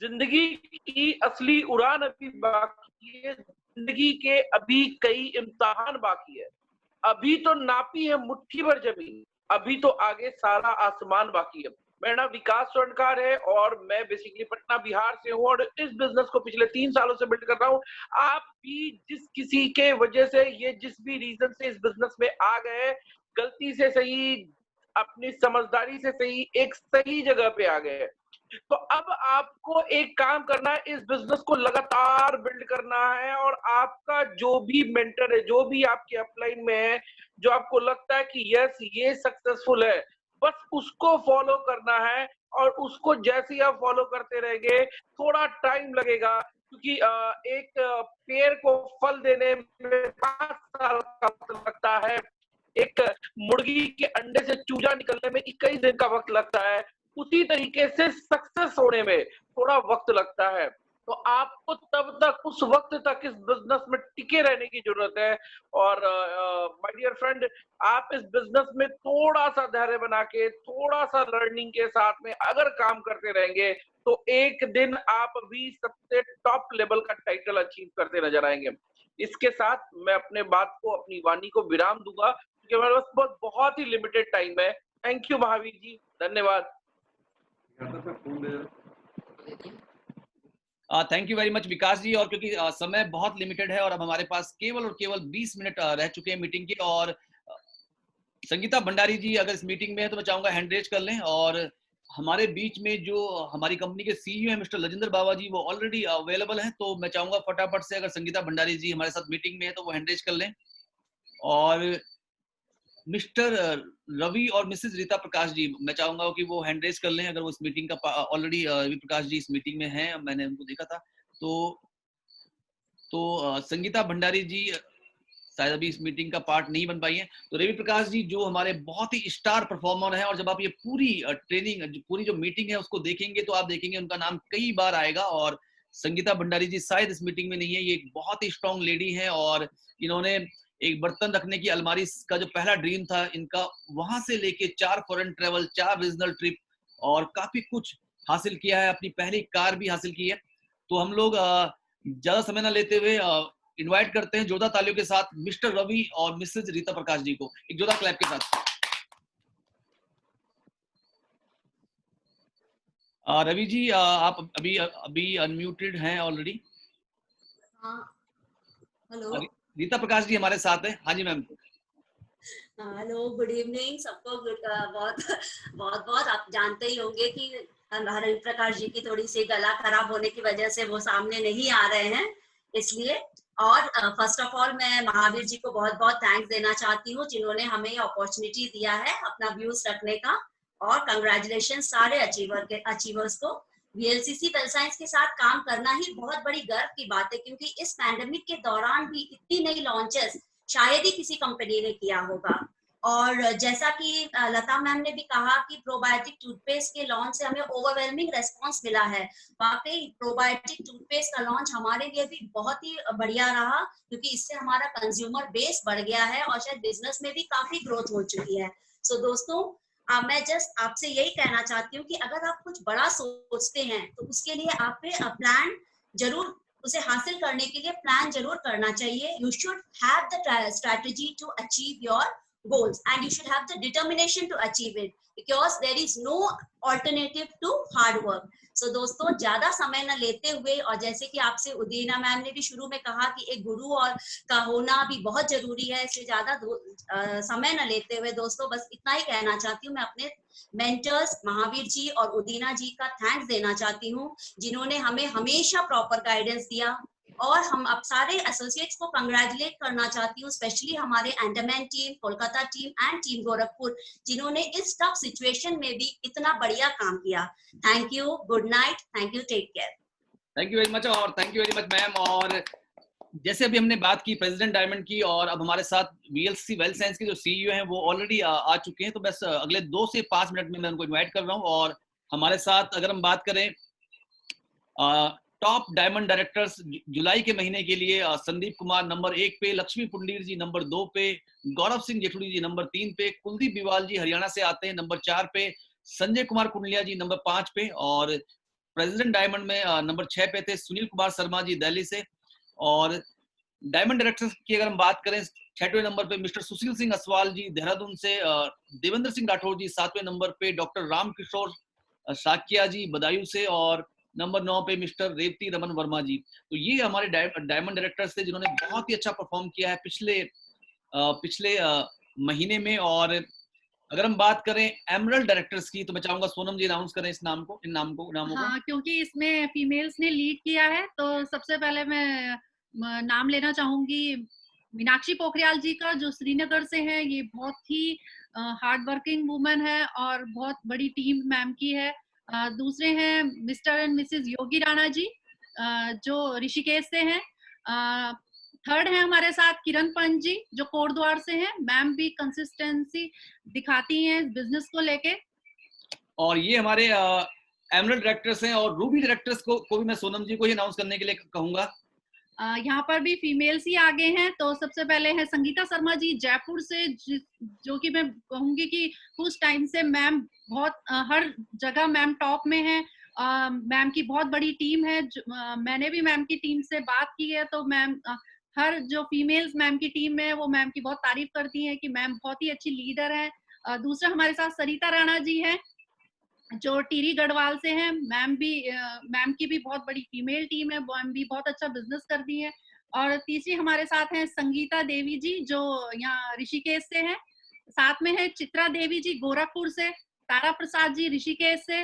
जिंदगी की असली उड़ान अभी बाकी है। जिंदगी के अभी कई इम्तिहान बाकी है। अभी तो नापी है मुट्ठी भर जमीन, अभी तो आगे सारा आसमान बाकी है। मेरा नाम विकास स्वर्णकार है और मैं बेसिकली पटना बिहार से हूँ और इस बिजनेस को पिछले 3 सालों से बिल्ड कर रहा हूँ। आप भी जिस किसी के वजह से, ये जिस भी रीजन से इस बिजनेस में आ गए, गलती से सही, अपनी समझदारी से सही, एक सही जगह पे आ गए। तो अब आपको एक काम करना है, इस बिजनेस को लगातार बिल्ड करना है। और आपका जो भी मेंटर है, जो भी आपके अपलाइन में है, जो आपको लगता है कि यस ये सक्सेसफुल है, बस उसको फॉलो करना है। और उसको जैसे ही आप फॉलो करते रहेंगे, थोड़ा टाइम लगेगा, क्योंकि एक पेड़ को फल देने में 5 साल का वक्त लगता है। एक मुर्गी के अंडे से चूजा निकलने में 21 दिन का वक्त लगता है। उसी तरीके से सक्सेस होने में थोड़ा वक्त लगता है। तो आपको तब तक, उस वक्त तक इस बिजनेस में टिके रहने की जरूरत है। और माय डियर फ्रेंड, आप इस बिजनेस में थोड़ा सा धैर्य बना के, थोड़ा सा लर्निंग के साथ में अगर काम करते रहेंगे, तो एक दिन आप भी सबसे टॉप लेवल का टाइटल अचीव करते नजर आएंगे। इसके साथ मैं अपने बात को, अपनी वाणी को विराम दूंगा, क्योंकि हमारे पास बहुत ही लिमिटेड टाइम है। थैंक यू महावीर जी, धन्यवाद। थैंक यू वेरी मच विकास जी। और क्योंकि समय बहुत लिमिटेड है और अब हमारे पास केवल और केवल 20 मिनट रह चुके हैं मीटिंग के, और संगीता भंडारी जी अगर इस मीटिंग में है तो मैं चाहूंगा हैंड रेज कर लें। और हमारे बीच में जो हमारी कंपनी के CEO हैं मिस्टर लजिंदर बाबा जी, वो ऑलरेडी अवेलेबल हैं। तो मैं चाहूंगा फटाफट से अगर संगीता भंडारी जी हमारे साथ मीटिंग में है तो वो हैंड रेज कर लें। और मिस्टर रवि और मिसेस रीता प्रकाश जी, मैं चाहूंगा कि वो हैंड रेज कर लें अगर वो इस मीटिंग का ऑलरेडी, रवि प्रकाश जी इस मीटिंग में हैं, मैंने उनको देखा था। तो संगीता भंडारी जी शायद अभी इस मीटिंग का पार्ट नहीं बन पाई है। तो रवि प्रकाश जी जो हमारे बहुत ही स्टार परफॉर्मर हैं, और जब आप ये पूरी ट्रेनिंग, पूरी जो मीटिंग है उसको देखेंगे तो आप देखेंगे उनका नाम कई बार आएगा। और संगीता भंडारी जी शायद इस मीटिंग में नहीं है। ये एक बहुत ही स्ट्रॉन्ग लेडी है और इन्होंने एक बर्तन रखने की अलमारी का जो पहला ड्रीम था इनका, वहां से लेके 4 फॉरेन ट्रेवल, 4 रीजनल ट्रिप और काफी कुछ हासिल किया है। अपनी पहली कार भी हासिल की है। तो हम लोग ज्यादा समय ना लेते हुए इनवाइट करते हैं जोरदार तालियों के साथ मिस्टर रवि और मिसेज रीता प्रकाश जी को, एक जोरदार क्लैप के साथ। रवि जी आप अभी अनम्यूटेड हैं ऑलरेडी। हेलो, रीता प्रकाश जी हमारे साथ है। हाँ जी मैम। हेलो, गुड इवनिंग सबको। बहुत बहुत आप जानते ही होंगे कि रवि प्रकाश जी की थोड़ी सी गला खराब होने की वजह से वो सामने नहीं आ रहे हैं, इसलिए। और फर्स्ट ऑफ ऑल मैं महावीर जी को बहुत बहुत थैंक्स देना चाहती हूँ जिन्होंने हमें ये अपॉर्चुनिटी दिया है अपना व्यूज रखने का। और कंग्रेचुलेशन सारे अचीवर्स को। वीएलसीसी वेल साइंस के साथ काम करना ही बहुत बड़ी गर्व की बात है, क्योंकि इस पैंडेमिक के दौरान भी इतनी नई लॉन्चेस शायद ही किसी कंपनी ने किया होगा। और जैसा कि लता मैम ने भी कहा कि प्रोबायोटिक टूथपेस्ट के लॉन्च से हमें ओवरवेलमिंग रेस्पॉन्स मिला है। वाकई प्रोबायोटिक टूथपेस्ट का लॉन्च हमारे लिए भी बहुत ही बढ़िया रहा, क्योंकि इससे हमारा कंज्यूमर बेस बढ़ गया है और शायद बिजनेस में भी काफी ग्रोथ हो चुकी है। सो दोस्तों, मैं जस्ट आपसे यही कहना चाहती हूँ कि अगर आप कुछ बड़ा सोचते हैं तो उसके लिए आप पे प्लान जरूर, उसे हासिल करने के लिए प्लान जरूर करना चाहिए। You should have the strategy to achieve your goals and you should have the determination to achieve it, because there is no alternative to hard work. So दोस्तों, ज्यादा समय न लेते हुए, और जैसे कि आपसे उदीना मैम ने भी शुरू में कहा कि एक गुरु और का होना भी बहुत जरूरी है, इसलिए ज्यादा समय न लेते हुए दोस्तों बस इतना ही कहना चाहती हूँ। मैं अपने मेंटर्स महावीर जी और उदीना जी का थैंक्स देना चाहती हूँ, जिन्होंने हमें हमेशा प्रॉपर गाइडेंस दिया। और हम अब सारे एसोसिएट्स को कंग्रेचुलेट करना चाहती हूँ, स्पेशली हमारे अंडरमैन team, Kolkata team and team Gorakhpur, जिन्होंने इस टफ सिचुएशन में भी इतना बढ़िया काम किया। Thank you, good night, thank you, take care. Thank you very much, और thank you very much ma'am. और जैसे अभी हमने बात की प्रेसिडेंट डायमंड की, और अब हमारे साथ वीएलसीसी वेल साइंस के जो सीईओ हैं वो ऑलरेडी आ चुके हैं, तो बस अगले 2 से 5 मिनट में मैं उनको इन्वाइट कर रहा हूँ। और हमारे साथ अगर हम बात करें टॉप डायमंड डायरेक्टर्स जुलाई के महीने के लिए, संदीप कुमार नंबर 1 पे, लक्ष्मी पुंडीर जी नंबर 2 पे, गौरव सिंह जेठुड़ी जी नंबर 3 पे, कुलदीप बिवाल जी हरियाणा से आते हैं नंबर 4 पे, संजय कुमार कुंडलिया जी नंबर 5 पे, और प्रेसिडेंट डायमंड में नंबर 6 पे थे सुनील कुमार शर्मा जी दिल्ली से। और डायमंड डायरेक्टर्स की अगर हम बात करें 6वें नंबर पे मिस्टर सुशील सिंह असवाल जी देहरादून से, देवेंद्र सिंह राठौर जी 7वें नंबर पे, डॉक्टर रामकिशोर साकिया जी बदायूं से, और नंबर 9 पे मिस्टर रेवती रमन वर्मा जी। तो ये हमारे डायमंड डायरेक्टर्स थे जिन्होंने बहुत ही अच्छा परफॉर्म किया है पिछले महीने में। और अगर हम बात करें एमरल्ड डायरेक्टर्स की, तो मैं चाहूंगा सोनम जी अनाउंस करें इन नामों को। हाँ, क्योंकि इसमें फीमेल्स ने लीड किया है, तो सबसे पहले मैं नाम लेना चाहूंगी मीनाक्षी पोखरियाल जी का, जो श्रीनगर से है। ये बहुत ही हार्ड वर्किंग वुमन है और बहुत बड़ी टीम मैम की है। दूसरे हैं मिस्टर एंड मिसेस योगी राणा जी, जो ऋषिकेश से हैं। थर्ड है हमारे साथ किरण पंत जी, जो कोटद्वार से हैं। मैम भी कंसिस्टेंसी दिखाती हैं बिजनेस को लेके। और ये हमारे एमरल्ड डायरेक्टर्स हैं। और रूबी डायरेक्टर्स को भी मैं सोनम जी को ही अनाउंस करने के लिए कहूंगा। यहाँ पर भी फीमेल्स ही आगे हैं। तो सबसे पहले है संगीता शर्मा जी जयपुर से, जो कि मैं कहूंगी कि कुछ टाइम से मैम बहुत हर जगह मैम टॉप में है। मैम की बहुत बड़ी टीम है। मैंने भी मैम की टीम से बात की है, तो मैम हर जो फीमेल्स मैम की टीम में है वो मैम की बहुत तारीफ करती हैं कि मैम बहुत ही अच्छी लीडर है। दूसरा हमारे साथ सरिता राणा जी हैं, जो टिहरी गढ़वाल से हैं। मैम की भी बहुत बड़ी फीमेल टीम है, मैम भी बहुत अच्छा बिजनेस करती है। और तीसरी हमारे साथ हैं संगीता देवी जी, जो यहाँ ऋषिकेश से हैं। साथ में है चित्रा देवी जी गोरखपुर से, तारा प्रसाद जी ऋषिकेश से,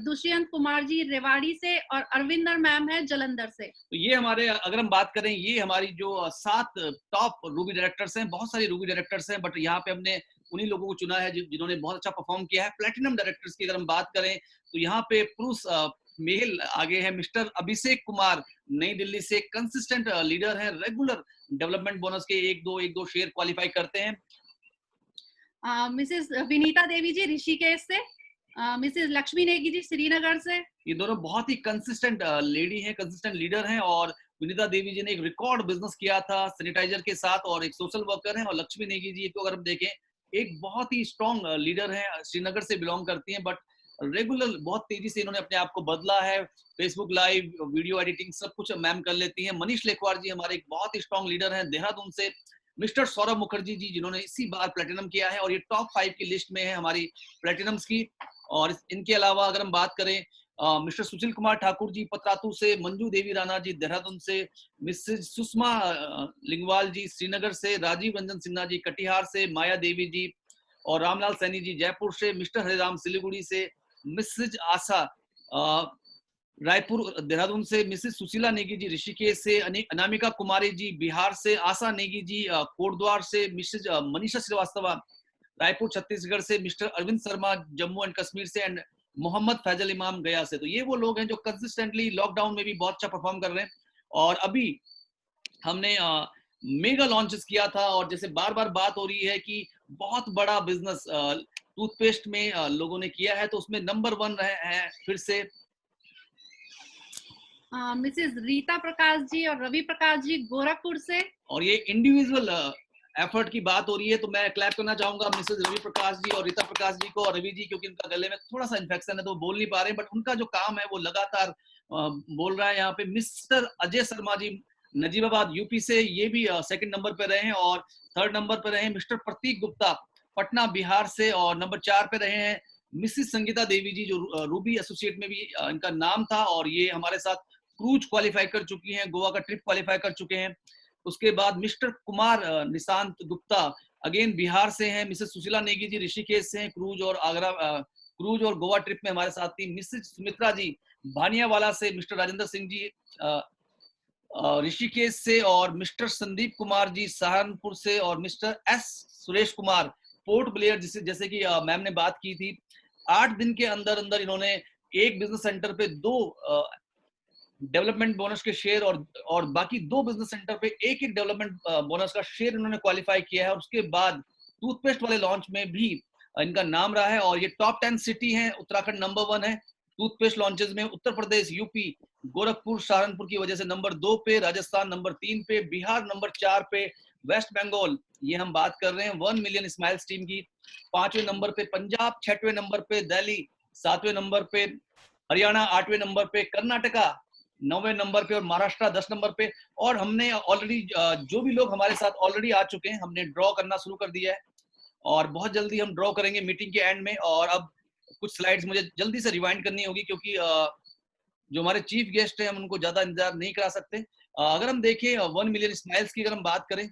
दुष्यंत कुमार जी रेवाड़ी से, और अरविंदर मैम है जलंधर से। तो ये हमारे, अगर हम बात करें, ये हमारी जो 7 टॉप रूबी डायरेक्टर्स हैं। बहुत सारे रूबी डायरेक्टर्स हैं, बट यहाँ पे हमने उन्हीं लोगों को चुना है जिन्होंने बहुत अच्छा परफॉर्म किया है। प्लेटिनम डायरेक्टर्स की अगर हम बात करें, तो यहाँ पे पुरुष मेल आगे है मिस्टर अभिषेक कुमार नई दिल्ली से, कंसिस्टेंट लीडर है, रेगुलर डेवलपमेंट बोनस के 1-2 शेयर क्वालिफाई करते हैं। मिसेस विनीता देवी जी ऋषिकेश से, मिसेस लक्ष्मी नेगी जी श्रीनगर से। ये दोनों बहुत ही कंसिस्टेंट लेडी हैं, कंसिस्टेंट लीडर हैं। और विनीता देवी जी ने एक रिकॉर्ड बिजनेस किया था सैनिटाइजर के साथ, और एक सोशल वर्कर हैं। और लक्ष्मी नेगी जी को अगर हम देखें, एक बहुत ही स्ट्रॉन्ग लीडर है, श्रीनगर से बिलोंग करती हैं, बट रेगुलर बहुत तेजी से इन्होंने अपने आप को बदला है। फेसबुक लाइव, वीडियो एडिटिंग सब कुछ मैम कर लेती हैं। मनीष लेखवार जी हमारे एक बहुत ही स्ट्रॉन्ग लीडर हैं देहरादून से। मिस्टर सौरभ मुखर्जी जी, जिन्होंने इसी बार प्लेटिनम किया है, और ये टॉप 5 की लिस्ट में है हमारी प्लेटिनम्स की। और इनके अलावा अगर हम बात करें, मिस्टर सुशील कुमार ठाकुर जी पतरातू से, मंजू देवी राणा जी देहरादून से, मिसेज सुषमा लिंगवाल जी श्रीनगर से, राजीव रंजन सिन्हा जी कटिहार से, माया देवी जी और रामलाल सैनी जी जयपुर से, मिस्टर हरिराम सिलीगुड़ी से, मिसेज आशा रायपुर देहरादून से मिसेस सुशीला नेगी जी, ऋषिकेश से अनामिका कुमारी जी, बिहार से आशा नेगी जी, कोटद्वार से मिसेस मनीषा श्रीवास्तव, रायपुर छत्तीसगढ़ से मिस्टर अरविंद शर्मा, जम्मू एंड कश्मीर से, एंड मोहम्मद फैजल इमाम गया से। तो ये वो लोग हैं जो कंसिस्टेंटली लॉकडाउन में भी बहुत अच्छा परफॉर्म कर रहे हैं। और अभी हमने मेगा लॉन्चेस किया था, और जैसे बार बार बात हो रही है कि बहुत बड़ा बिजनेस टूथपेस्ट में लोगों ने किया है, तो उसमें नंबर 1 रहे हैं फिर से मिसेस रीता प्रकाश जी और रवि प्रकाश जी गोरखपुर से। और ये इंडिविजुअल एफर्ट की बात हो रही है, तो मैं क्लैप करना चाहूंगा मिसेस रवि प्रकाश जी और रीता प्रकाश जी को और रवि जी, क्योंकि उनका गले में थोड़ा सा इन्फेक्शन है तो वो बोल नहीं पा रहे हैं, बट उनका जो काम है वो लगातार बोल रहा है। यहाँ पे मिस्टर अजय शर्मा जी नजीबाबाद यूपी से, ये भी 2nd नंबर पे रहे हैं, और 3rd नंबर पे रहे हैं मिस्टर प्रतीक गुप्ता पटना बिहार से, और नंबर 4 पे रहे हैं मिसिस संगीता देवी जी, जो रूबी एसोसिएट में भी इनका नाम था, और ये हमारे साथ क्रूज क्वालिफाई कर चुकी हैं, गोवा का ट्रिप क्वालिफाई कर चुके हैं। उसके बाद मिस्टर कुमार निशांत गुप्ता अगेन बिहार से हैं, मिसेस सुशीला नेगी जी ऋषिकेश से हैं, क्रूज और आगरा क्रूज और गोवा ट्रिप में हमारे साथ थी, मिसेस सुमित्रा जी भानियावाला से, मिस्टर राजेंद्र सिंह जी ऋषिकेश से, और मिस्टर संदीप कुमार जी सहारनपुर से, और mister S Suresh Kumar port Blair, जैसे कि मैम ने बात की थी। 8 दिन के अंदर अंदर इन्होंने एक बिजनेस सेंटर पे 2 डेवलपमेंट बोनस के शेयर और बाकी 2 बिजनेस सेंटर पे एक डेवलपमेंट बोनस का शेयर इन्होंने क्वालिफाई किया है। और उसके बाद टूथपेस्ट वाले लॉन्च में भी इनका नाम रहा है, और ये टॉप 10 सिटी है। उत्तराखंड नंबर 1 है टूथपेस्ट लॉन्चेस में, उत्तर प्रदेश यूपी गोरखपुर सहारनपुर की वजह से नंबर 2 पे, राजस्थान नंबर 3 पे, बिहार नंबर 4 पे, वेस्ट बंगाल ये हम बात कर रहे हैं 1 मिलियन स्माइल्स टीम की 5वें नंबर पे, पंजाब 6वें नंबर पे, दिल्ली 7वें नंबर पे, हरियाणा 8वें नंबर पे, कर्नाटका 9वें नंबर पे, और महाराष्ट्र 10 नंबर पे। और हमने ऑलरेडी जो भी लोग हमारे साथ ऑलरेडी आ चुके हैं, हमने ड्रॉ करना शुरू कर दिया है, और बहुत जल्दी हम ड्रॉ करेंगे मीटिंग के एंड में। और अब कुछ स्लाइड्स मुझे जल्दी से रिवाइंड करनी होगी, क्योंकि जो हमारे चीफ गेस्ट हैं हम उनको ज्यादा इंतजार नहीं करा सकते। अगर हम देखें 1 मिलियन स्माइल्स की अगर हम बात करें,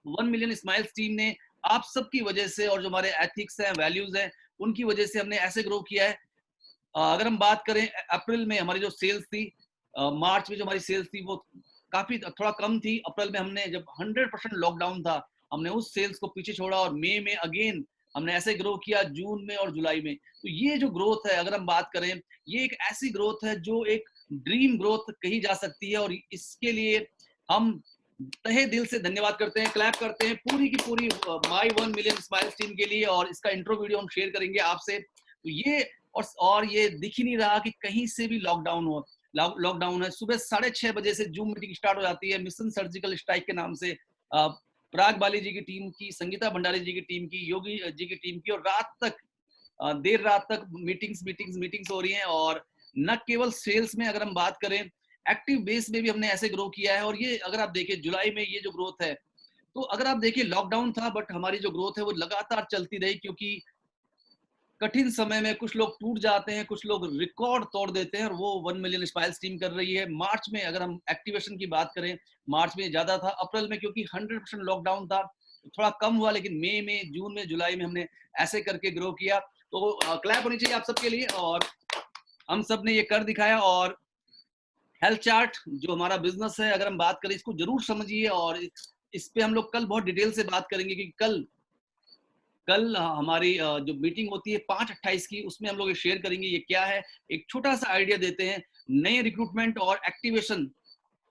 1 मिलियन स्माइल्स टीम ने आप सबकी वजह से, और जो हमारे एथिक्स हैं, वैल्यूज हैं, उनकी वजह से हमने ऐसे ग्रो किया है। अगर हम बात करें अप्रैल में हमारी जो सेल्स थी, मार्च में जो हमारी सेल्स थी वो काफी थोड़ा कम थी। अप्रैल में हमने जब 100% लॉकडाउन था, हमने उस सेल्स को पीछे छोड़ा, और मई में अगेन हमने ऐसे ग्रो किया, जून में और जुलाई में। तो ये जो ग्रोथ है अगर हम बात करें, ये एक ऐसी ग्रोथ है जो एक ड्रीम ग्रोथ कही जा सकती है, और इसके लिए हम तहे दिल से धन्यवाद करते हैं, क्लैप करते हैं पूरी की पूरी माय 1 मिलियन स्माइल्स टीम के लिए। और इसका इंट्रो वीडियो हम शेयर करेंगे आपसे। तो ये और ये दिख ही नहीं रहा कि कहीं से भी लॉकडाउन हो। लॉकडाउन है, सुबह 6:30 बजे से जूम मीटिंग स्टार्ट हो जाती है मिशन सर्जिकल स्ट्राइक के नाम से, पराग बाली जी की टीम की, संगीता भंडारी जी की टीम की, योगी जी की टीम की, और रात तक देर रात तक मीटिंग्स हो रही हैं। और न केवल सेल्स में अगर हम बात करें, एक्टिव बेस में भी हमने ऐसे ग्रो किया है। और ये अगर आप देखें जुलाई में ये जो ग्रोथ है, तो अगर आप देखिए लॉकडाउन था बट हमारी जो ग्रोथ है वो लगातार चलती रही, क्योंकि कठिन समय में कुछ लोग टूट जाते हैं, कुछ लोग रिकॉर्ड तोड़ देते हैं, और वो 1 मिलियन स्माइल्स टीम कर रही है। मार्च में अगर हम एक्टिवेशन की बात करें, मार्च में ज्यादा था, अप्रैल में क्योंकि 100% लॉकडाउन था थोड़ा कम हुआ, लेकिन मई में, जून में, जुलाई में हमने ऐसे करके ग्रो किया। तो क्लैप होनी चाहिए आप सबके लिए, और हम सब ने ये कर दिखाया। और हेल्थ चार्ट जो हमारा बिजनेस है, अगर हम बात करें, इसको जरूर समझिए, और इस पे हम लोग कल बहुत डिटेल से बात करेंगे, क्योंकि कल हमारी जो मीटिंग होती है 5/28 की, उसमें हम लोग ये शेयर करेंगे ये क्या है। एक छोटा सा आइडिया देते हैं, नए रिक्रूटमेंट और एक्टिवेशन,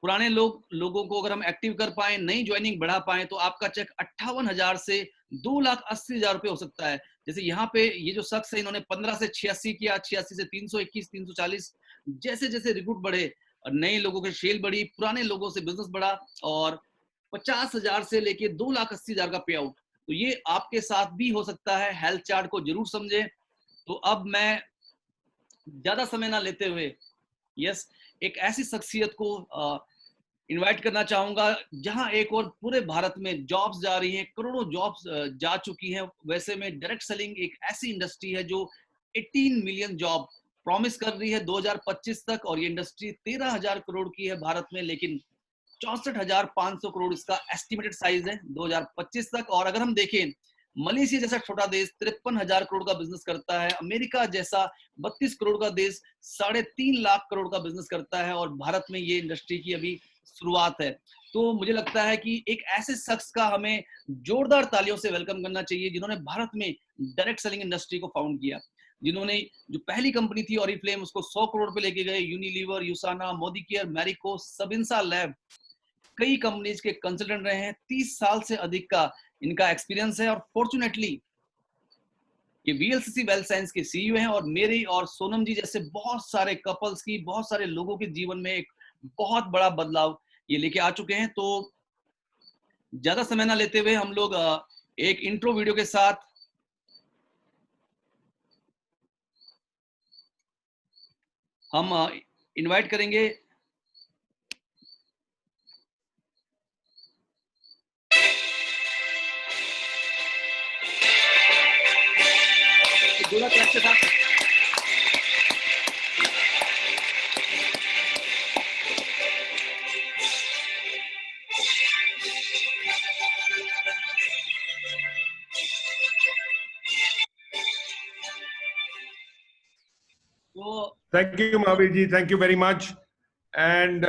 पुराने लोगों को अगर हम एक्टिव कर पाए, नई ज्वाइनिंग बढ़ा पाए, तो आपका चेक 58,000 से 2,80,000 रुपए हो सकता है। जैसे यहाँ पे ये जो शख्स है, इन्होंने 15 से 86 किया, 86 से 321, 340, जैसे जैसे रिक्रूट बढ़े, नए लोगों की सेल बढ़ी, पुराने लोगों से बिजनेस बढ़ा, और 50,000 से लेके 2,80,000 का पे आउट। तो ये आपके साथ भी हो सकता है। हेल्थ चार्ट को जरूर समझें। तो अब मैं ज्यादा समय ना लेते हुए एक ऐसी शख्सियत को इनवाइट करना चाहूंगा, जहां एक और पूरे भारत में जॉब्स जा रही हैं, करोड़ों जॉब्स जा चुकी हैं। वैसे में डायरेक्ट सेलिंग एक ऐसी इंडस्ट्री है जो 18 मिलियन जॉब प्रॉमिस कर रही है 2025 तक, और ये इंडस्ट्री 13,000 करोड़ की है भारत में, लेकिन 64,500 करोड़ इसका एस्टिमेटेड साइज है 2025 तक। और अगर हम देखें मलेशिया जैसा छोटा देश 53,000 करोड़ का बिजनेस करता है, अमेरिका जैसा 32 करोड़ का देश 3.5 लाख करोड़ का बिजनेस करता है, और भारत में ये इंडस्ट्री की अभी शुरुआत है। तो मुझे लगता है कि एक ऐसे शख्स का हमें जोरदार तालियों से वेलकम करना चाहिए जिन्होंने भारत में डायरेक्ट सेलिंग इंडस्ट्री को फाउंड किया, जिन्होंने जो पहली कंपनी थी ऑरिफ्लेम उसको 100 करोड़ पे लेके गए, Unilever, यूसाना, Modi care, Marico, सबिंसा lab, कई कंपनीज के कंसल्टेंट रहे हैं। 30 साल से अधिक का इनका एक्सपीरियंस है, और फॉर्चुनेटली ये वीएलसीसी वेल्थ साइंस के सीईओ हैं, और मेरे और सोनम जी जैसे बहुत सारे कपल्स की, बहुत सारे लोगों के जीवन में एक बहुत बड़ा बदलाव ये लेके आ चुके हैं। तो ज्यादा समय ना लेते हुए हम लोग एक इंट्रो वीडियो के साथ हम इनवाइट करेंगे गोला क्लच के साथ। Thank you, Mahavir ji. Thank you very much. And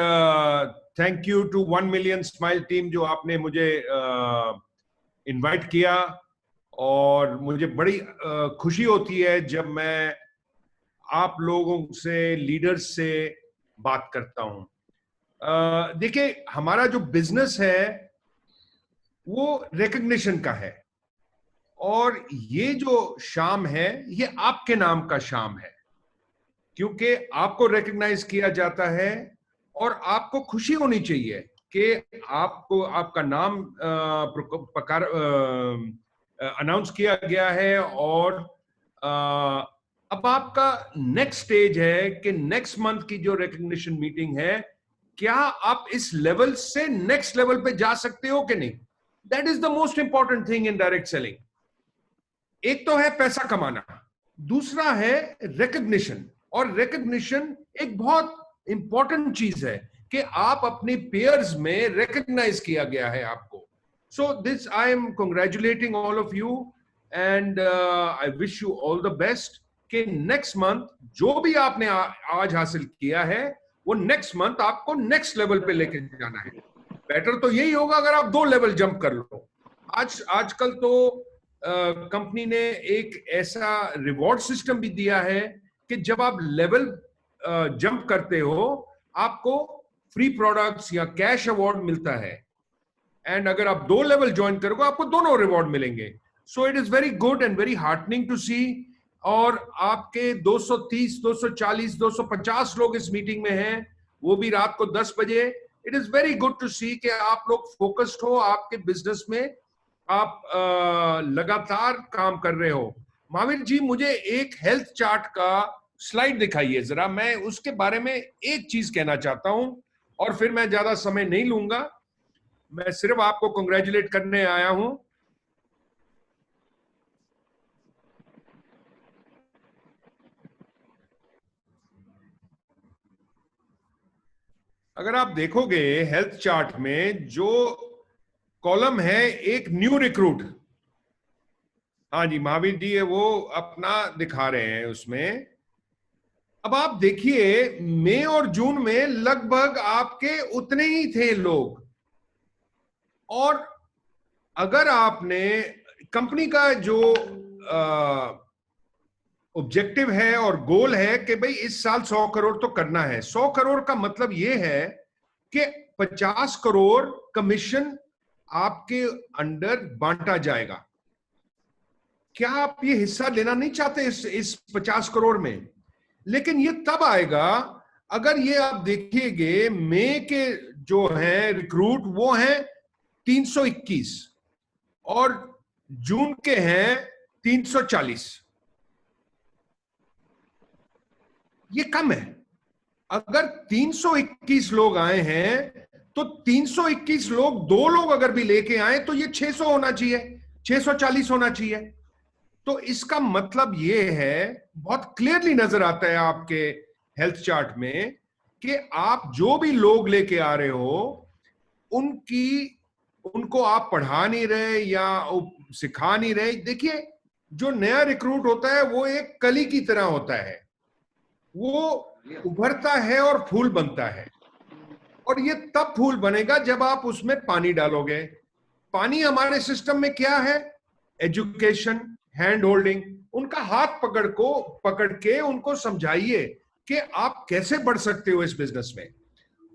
thank you to 1 Million Smile team जो आपने मुझे invite किया, और मुझे बड़ी खुशी होती है जब मैं आप लोगों से, लीडर्स से बात करता हूं। देखिए, हमारा जो बिजनेस है वो रिकग्निशन का है, और ये जो शाम है ये आपके नाम का शाम है, क्योंकि आपको रिकग्नाइज किया जाता है और आपको खुशी होनी चाहिए कि आपको आपका नाम अनाउंस किया गया है। और अब आपका नेक्स्ट स्टेज है कि नेक्स्ट मंथ की जो रिकग्निशन मीटिंग है, क्या आप इस लेवल से नेक्स्ट लेवल पे जा सकते हो कि नहीं। That is the most important thing in direct selling. एक तो है पैसा कमाना, दूसरा है रिकग्निशन, और रिकग्निशन एक बहुत इंपॉर्टेंट चीज है कि आप अपने पेयर्स में रिकग्नाइज किया गया है आपको। So this I am congratulating all of you, and I wish you all the best कि नेक्स्ट मंथ जो भी आपने आज हासिल किया है वो नेक्स्ट मंथ आपको नेक्स्ट लेवल पे लेके जाना है। बेटर तो यही होगा अगर आप 2 लेवल जंप कर लो। आजकल तो कंपनी ने एक ऐसा रिवॉर्ड सिस्टम भी दिया है कि जब आप लेवल जंप करते हो आपको फ्री प्रोडक्ट्स या कैश अवार्ड मिलता है, एंड अगर आप 2 लेवल ज्वाइन करोगे आपको दोनों रिवॉर्ड मिलेंगे। So it is very good and very heartening to see. और आपके 230, 240, 250 लोग इस मीटिंग में हैं, वो भी रात को 10 बजे। It is very good to see कि आप लोग फोकस्ड हो आपके बिजनेस में, आप लगातार काम कर रहे हो। महावीर जी, मुझे एक हेल्थ चार्ट का स्लाइड दिखाइए जरा, मैं उसके बारे में एक चीज कहना चाहता हूं, और फिर मैं ज्यादा समय नहीं लूंगा, मैं सिर्फ आपको कंग्रेचुलेट करने आया हूं। अगर आप देखोगे हेल्थ चार्ट में जो कॉलम है, एक न्यू रिक्रूट, हाँ जी महावीर जी वो अपना दिखा रहे हैं उसमें। अब आप देखिए मई और जून में लगभग आपके उतने ही थे लोग, और अगर आपने कंपनी का जो ऑब्जेक्टिव है और गोल है कि भाई इस साल 100 करोड़ तो करना है, 100 करोड़ का मतलब ये है कि 50 करोड़ कमीशन आपके अंडर बांटा जाएगा। क्या आप ये हिस्सा लेना नहीं चाहते इस 50 करोड़ में? लेकिन ये तब आएगा अगर ये आप देखिएगे मई के जो है रिक्रूट वो हैं 321 और जून के हैं 340। ये कम है। अगर 321 लोग आए हैं तो 321 लोग, 2 लोग अगर भी लेके आए तो ये 600 होना चाहिए, 640 होना चाहिए। तो इसका मतलब ये है, बहुत क्लियरली नजर आता है आपके हेल्थ चार्ट में कि आप जो भी लोग लेके आ रहे हो उनकी उनको आप पढ़ा नहीं रहे या सिखा नहीं रहे। देखिए, जो नया रिक्रूट होता है वो एक कली की तरह होता है, वो उभरता है और फूल बनता है, और ये तब फूल बनेगा जब आप उसमें पानी डालोगे। पानी हमारे सिस्टम में क्या है? Education, hand holding. उनका हाथ पकड़ के उनको समझाइए कि आप कैसे बढ़ सकते हो इस बिजनेस में,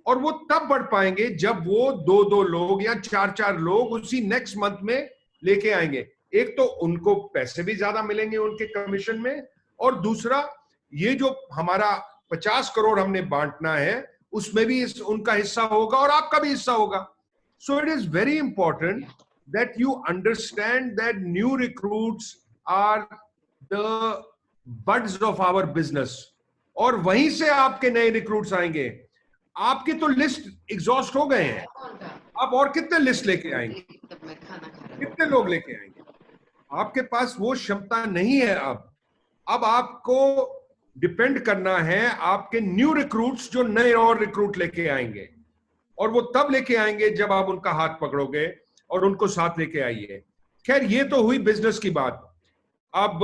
और वो तब बढ़ पाएंगे जब वो 2-2 लोग या 4-4 लोग उसी नेक्स्ट मंथ में लेके आएंगे। एक तो उनको पैसे भी ज्यादा मिलेंगे उनके कमीशन में, और दूसरा ये जो हमारा 50 करोड़ हमने बांटना है उसमें भी उनका हिस्सा होगा और आपका भी हिस्सा होगा। So it is very important that you understand that new recruits are the buds of our business, और वहीं से आपके नए रिक्रूट्स आएंगे। आपके तो लिस्ट एग्जॉस्ट हो गए हैं, आप और कितने लिस्ट लेके आएंगे, कितने लोग लेके आएंगे? आपके पास वो क्षमता नहीं है। अब आपको डिपेंड करना है आपके न्यू रिक्रूट्स जो नए और रिक्रूट लेके आएंगे, और वो तब लेके आएंगे जब आप उनका हाथ पकड़ोगे और उनको साथ लेके आइए। खैर, ये तो हुई बिजनेस की बात। अब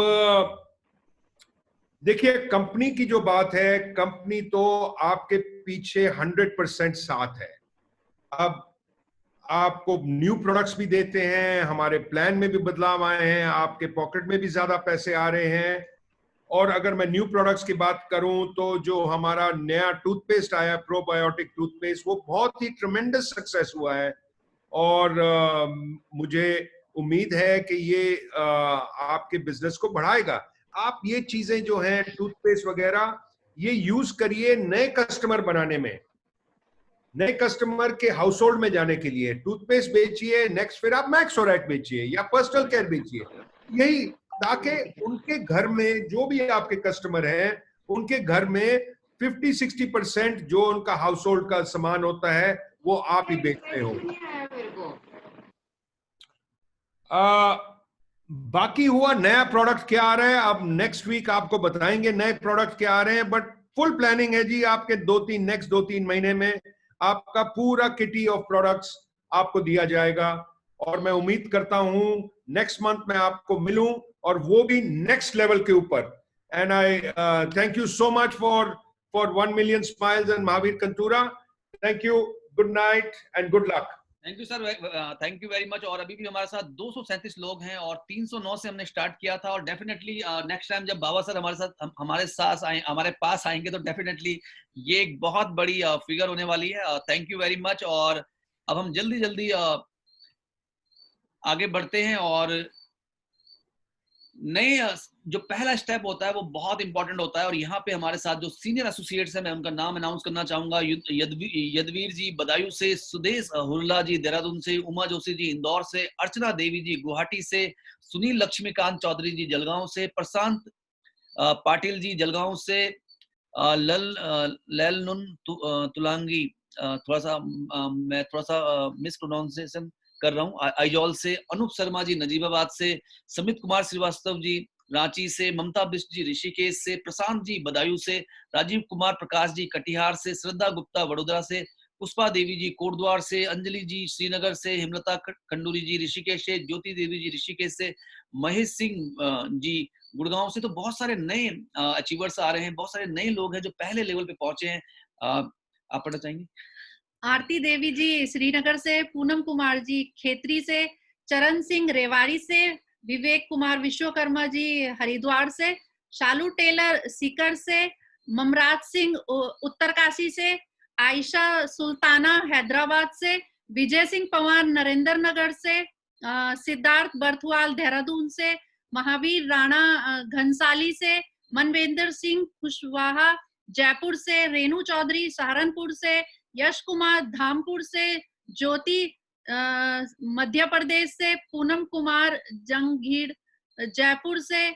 देखिए, कंपनी की जो बात है, कंपनी तो आपके पीछे 100% साथ है। अब आपको न्यू प्रोडक्ट्स भी देते हैं, हमारे प्लान में भी बदलाव आए हैं, आपके पॉकेट में भी ज्यादा पैसे आ रहे हैं। और अगर मैं न्यू प्रोडक्ट्स की बात करूं तो जो हमारा नया टूथपेस्ट आया, प्रोबायोटिक टूथपेस्ट, वो बहुत ही ट्रेमेंडस सक्सेस हुआ है, और मुझे उम्मीद है कि ये आपके बिजनेस को बढ़ाएगा। आप ये चीजें जो हैं, टूथपेस्ट वगैरह, ये यूज करिए नए कस्टमर बनाने में, नए कस्टमर के हाउस होल्ड में जाने के लिए। टूथपेस्ट बेचिए, नेक्स्ट फिर आप मैक्सोरैट बेचिए या पर्सनल केयर बेचिए, यही, ताकि उनके घर में जो भी आपके कस्टमर हैं, उनके घर में 50-60% जो उनका हाउस होल्ड का सामान होता है वो आप ही बेचते हो। बाकी हुआ नया प्रोडक्ट क्या आ रहा है, अब नेक्स्ट वीक आपको बताएंगे नए प्रोडक्ट क्या आ रहे हैं। बट फुल प्लानिंग है जी, आपके नेक्स्ट 2-3 महीने में आपका पूरा किटी ऑफ प्रोडक्ट्स आपको दिया जाएगा, और मैं उम्मीद करता हूं नेक्स्ट मंथ में आपको मिलूं, और वो भी नेक्स्ट लेवल के ऊपर। And I thank you so much for 1 million smiles and Mahavir Kantura. Thank you, good night and good luck. Thank you sir, thank you very much. और अभी भी हमारे साथ 237 लोग हैं, और 309 से हमने स्टार्ट किया था, और डेफिनेटली नेक्स्ट टाइम जब बाबा सर हमारे पास आएंगे तो डेफिनेटली ये एक बहुत बड़ी फिगर होने वाली है। Thank you very much. और अब हम जल्दी आगे बढ़ते हैं, और नए जो पहला स्टेप होता है वो बहुत इंपॉर्टेंट होता है। और यहाँ पे हमारे साथ जो सीनियर एसोसिएट्स हैं, मैं उनका नाम अनाउंस करना चाहूंगा। यदवीर जी बदायूं से, सुदेश हुर्ला जी देहरादून से, उमा जोशी जी इंदौर से, अर्चना देवी जी गुवाहाटी से, सुनील लक्ष्मीकांत चौधरी जी जलगांव से, प्रशांत पाटिल जी जलगांव से, ललनुन तुलांगी, मैं थोड़ा सा मिस प्रोनाउंसिएशन कर रहा हूँ, आइजॉल से, अनूप शर्मा जी नजीबाबाद से, समित कुमार श्रीवास्तव जी रांची से, ममता बिष्ट जी ऋषिकेश से, प्रशांत जी बदायूं से, राजीव कुमार प्रकाश जी कटिहार से, श्रद्धा गुप्ता वडोदरा से, पुष्पा देवी जी कोटद्वार से, अंजलि जी श्रीनगर से, हेमलता खंडूरी जी ऋषिकेश से, ज्योति देवी जी ऋषिकेश से, महेश सिंह जी गुड़गांव से। तो बहुत सारे नए अचीवर्स आ रहे हैं, बहुत सारे नए लोग हैं जो पहले लेवल पे पहुंचे हैं। आप पढ़ना चाहेंगे? आरती देवी जी श्रीनगर से, पूनम कुमार जी खेतरी से, चरण सिंह रेवाड़ी से, विवेक कुमार विश्वकर्मा जी हरिद्वार से, शालू टेलर सीकर से, ममराज सिंह उत्तरकाशी से, आयशा सुल्ताना हैदराबाद से, विजय सिंह पवार नरेंद्र नगर से, सिद्धार्थ बर्थवाल देहरादून से, महावीर राणा घनसाली से, मनवेंद्र सिंह कुशवाहा जयपुर से, रेणु चौधरी सहारनपुर से, यश कुमार धामपुर से, ज्योति मध्य प्रदेश से, पूनम कुमार जंगीर जयपुर से,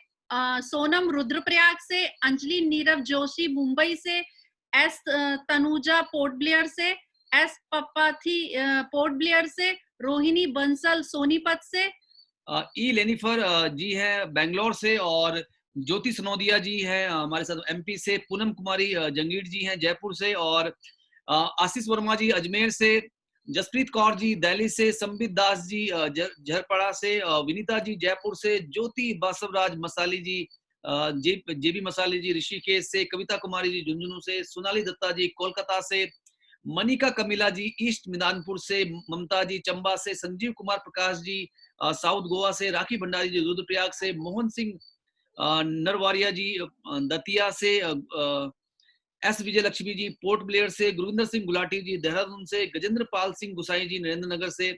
सोनम रुद्रप्रयाग से, अंजलि नीरव जोशी मुंबई से, एस तनुजा पोर्ट ब्लेयर से, एस पपाथी पोर्ट ब्लेयर से, रोहिणी बंसल सोनीपत से, ई लेनिफर जी हैं बेंगलोर से, और ज्योति सनोदिया जी हैं हमारे साथ एमपी से, पूनम कुमारी जंगीर जी हैं जयपुर से, और आशीष वर्मा जी अजमेर से, जसप्रीत कौर जी दिल्ली से, संबित दास जी झरपड़ा से, विनीता जी जयपुर से, ज्योति बासवराज मसाली जी जेबी मसाली जी ऋषिकेश से, कविता कुमारी जी झुंझुनू से, सोनाली दत्ता जी कोलकाता से, मनिका कमिला जी ईस्ट मिदानपुर से, ममता जी चंबा से, संजीव कुमार प्रकाश जी साउथ गोवा से, राखी भंडारी जी रुद्रप्रयाग से, मोहन सिंह नरवारिया जी दतिया से, एस विजय लक्ष्मी जी पोर्ट ब्लेयर से, गुरविंदर सिंह गुलाटी जी देहरादून से, गजेंद्र पाल सिंह गुसाई जी नरेंद्र नगर से,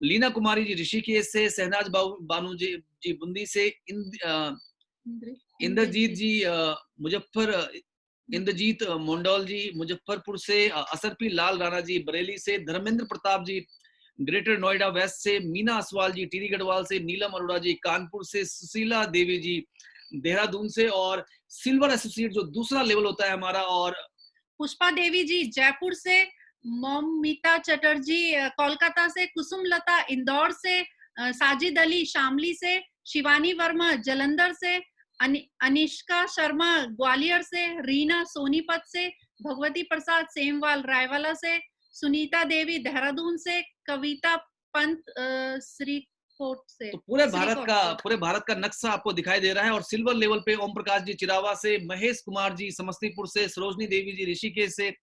लीना कुमारी जी ऋषिकेश से, सहनाज बानू जी बूंदी से, इंद्रजीत जी इंद्रजीत मोंडोल जी मुजफ्फरपुर से, असरपी लाल राणा जी बरेली से, धर्मेंद्र प्रताप जी ग्रेटर नोएडा वेस्ट से, मीना असवाल जी टिहरी गढ़वाल से, नीलम अरोड़ा जी कानपुर से, सुशीला देवी जी देहरादून से, और सिल्वर एसोसिएट जो दूसरा लेवल होता है हमारा, और पुष्पा देवी जी जयपुर से, मोमिता चटर्जी कोलकाता से, कुसुम लता इंदौर से, साजिद अली शामली से, शिवानी वर्मा जलंधर से, अनिष्का शर्मा ग्वालियर से, रीना सोनीपत से, भगवती प्रसाद सेमवाल रायवाला से, सुनीता देवी देहरादून से, कविता पंत श्रीकोट से। तो पूरे भारत का नक्शा आपको दिखाई दे रहा है। और सिल्वर लेवल पे ओम प्रकाश जी चिरावा से, महेश कुमार जी समस्तीपुर से, सरोजनी देवी जी ऋषिकेश से,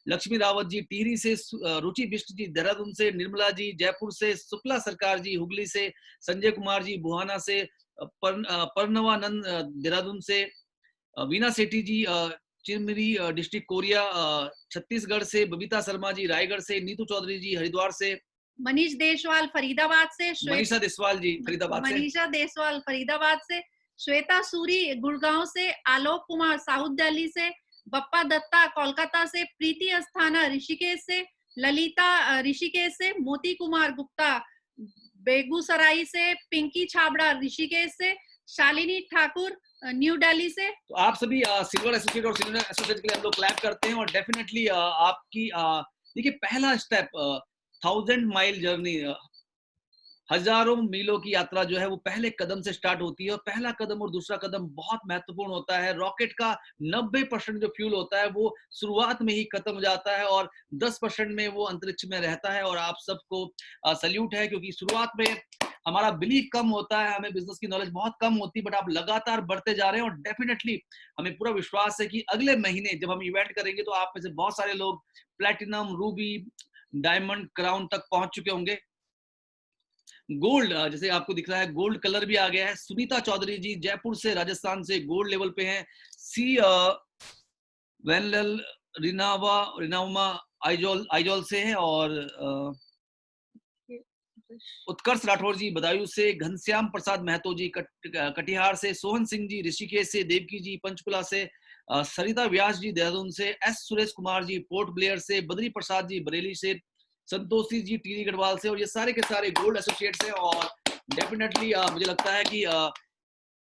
लक्ष्मी रावत जी टिहरी से, रुचि बिष्ट जी देहरादून से, निर्मला जी जयपुर से, शुक्ला सरकार जी हुगली से, संजय कुमार जी बुहाना से, पर्णवानंद देहरादून से, वीना सेठी जी चिरमिरी डिस्ट्रिक्ट कोरिया छत्तीसगढ़ से, बबीता शर्मा जी रायगढ़ से, नीतू चौधरी जी हरिद्वार से, मनीष देशवाल फरीदाबाद से, मनीषा देशवाल जी फरीदाबाद से, मनीषा देशवाल फरीदाबाद से, श्वेता सूरी गुड़गांव से, आलोक कुमार साउथ दिल्ली से, बप्पा दत्ता कोलकाता से, प्रीति अस्थाना ऋषिकेश से, ललिता ऋषिकेश से, मोती कुमार गुप्ता बेगूसराय से, पिंकी छाबड़ा ऋषिकेश से, शालिनी ठाकुर न्यू दिल्ली से। तो आप सभी सिल्वर एसोसिएट और सिल्वर एसोसिएट के लिए हम लोग क्लैप करते हैं। और डेफिनेटली आपकी देखिए पहला स्टेप 1000 माइल जर्नी, हजारों मीलों की यात्रा जो है वो पहले कदम से स्टार्ट होती है। और पहला कदम और दूसरा कदम बहुत महत्वपूर्ण होता है। रॉकेट का 90% जो फ्यूल होता है वो शुरुआत में ही खत्म हो जाता है और 10% में वो अंतरिक्ष में रहता है। और आप सबको सल्यूट है, क्योंकि शुरुआत में हमारा बिलीफ कम होता है, हमें बिजनेस की नॉलेज बहुत कम होती है, बट आप लगातार बढ़ते जा रहे हैं। और डेफिनेटली हमें पूरा विश्वास है कि अगले महीने जब हम इवेंट करेंगे तो आप में से बहुत सारे लोग प्लैटिनम, रूबी, डायमंड, क्राउन तक पहुंच चुके होंगे। गोल्ड, जैसे आपको दिख रहा है गोल्ड कलर भी आ गया है। सुनीता चौधरी जी जयपुर से, राजस्थान से गोल्ड लेवल पे हैं। सी वेनल रिनावा आइजोल से हैं। और उत्कर्ष राठौर जी बदायूं से, घनश्याम प्रसाद महतो जी कटिहार से, सोहन सिंह जी ऋषिकेश से, देवकी जी पंचकुला से, सरिता व्यास जी देहरादून से, S Suresh Kumar ji port Blair से, बद्री प्रसाद जी बरेली से, संतोषी जी टिहरी गढ़वाल से। और ये सारे के सारे गोल्ड एसोसिएट्स हैं। और डेफिनेटली मुझे लगता है कि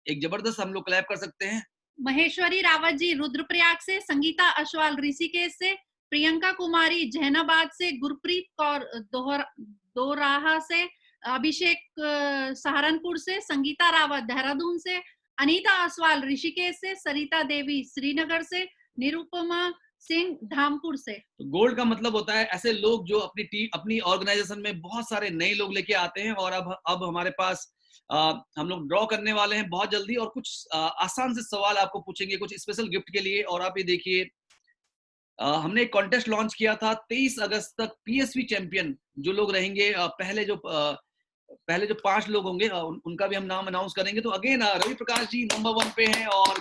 एक जबरदस्त हम लोग क्लैप कर सकते हैं। महेश्वरी रावत जी रुद्रप्रयाग से, संगीता अश्वाल ऋषिकेश से, प्रियंका कुमारी जैनाबाद से, गुरप्रीत कौर दोराहा से, अभिषेक सहारनपुर से, संगीता रावत देहरादून से, अनीता असवाल ऋषिकेश से, सरिता देवी श्रीनगर से, निरुपमा सिंह धामपुर से। तो गोल्ड का मतलब होता है ऐसे लोग जो अपनी ऑर्गेनाइजेशन में बहुत सारे नए लोग लेके आते हैं। और अब हमारे पास हम लोग ड्रॉ करने वाले हैं बहुत जल्दी। और कुछ आसान से सवाल आपको पूछेंगे कुछ स्पेशल गिफ्ट के लिए। और आप ये देखिए हमने एक कॉन्टेस्ट लॉन्च किया था 23 अगस्त तक। पीएसवी चैंपियन जो लोग रहेंगे, पहले जो 5 लोग होंगे उनका भी हम नाम अनाउंस करेंगे। तो अगेन रवि प्रकाश जी नंबर 1 पे हैं। और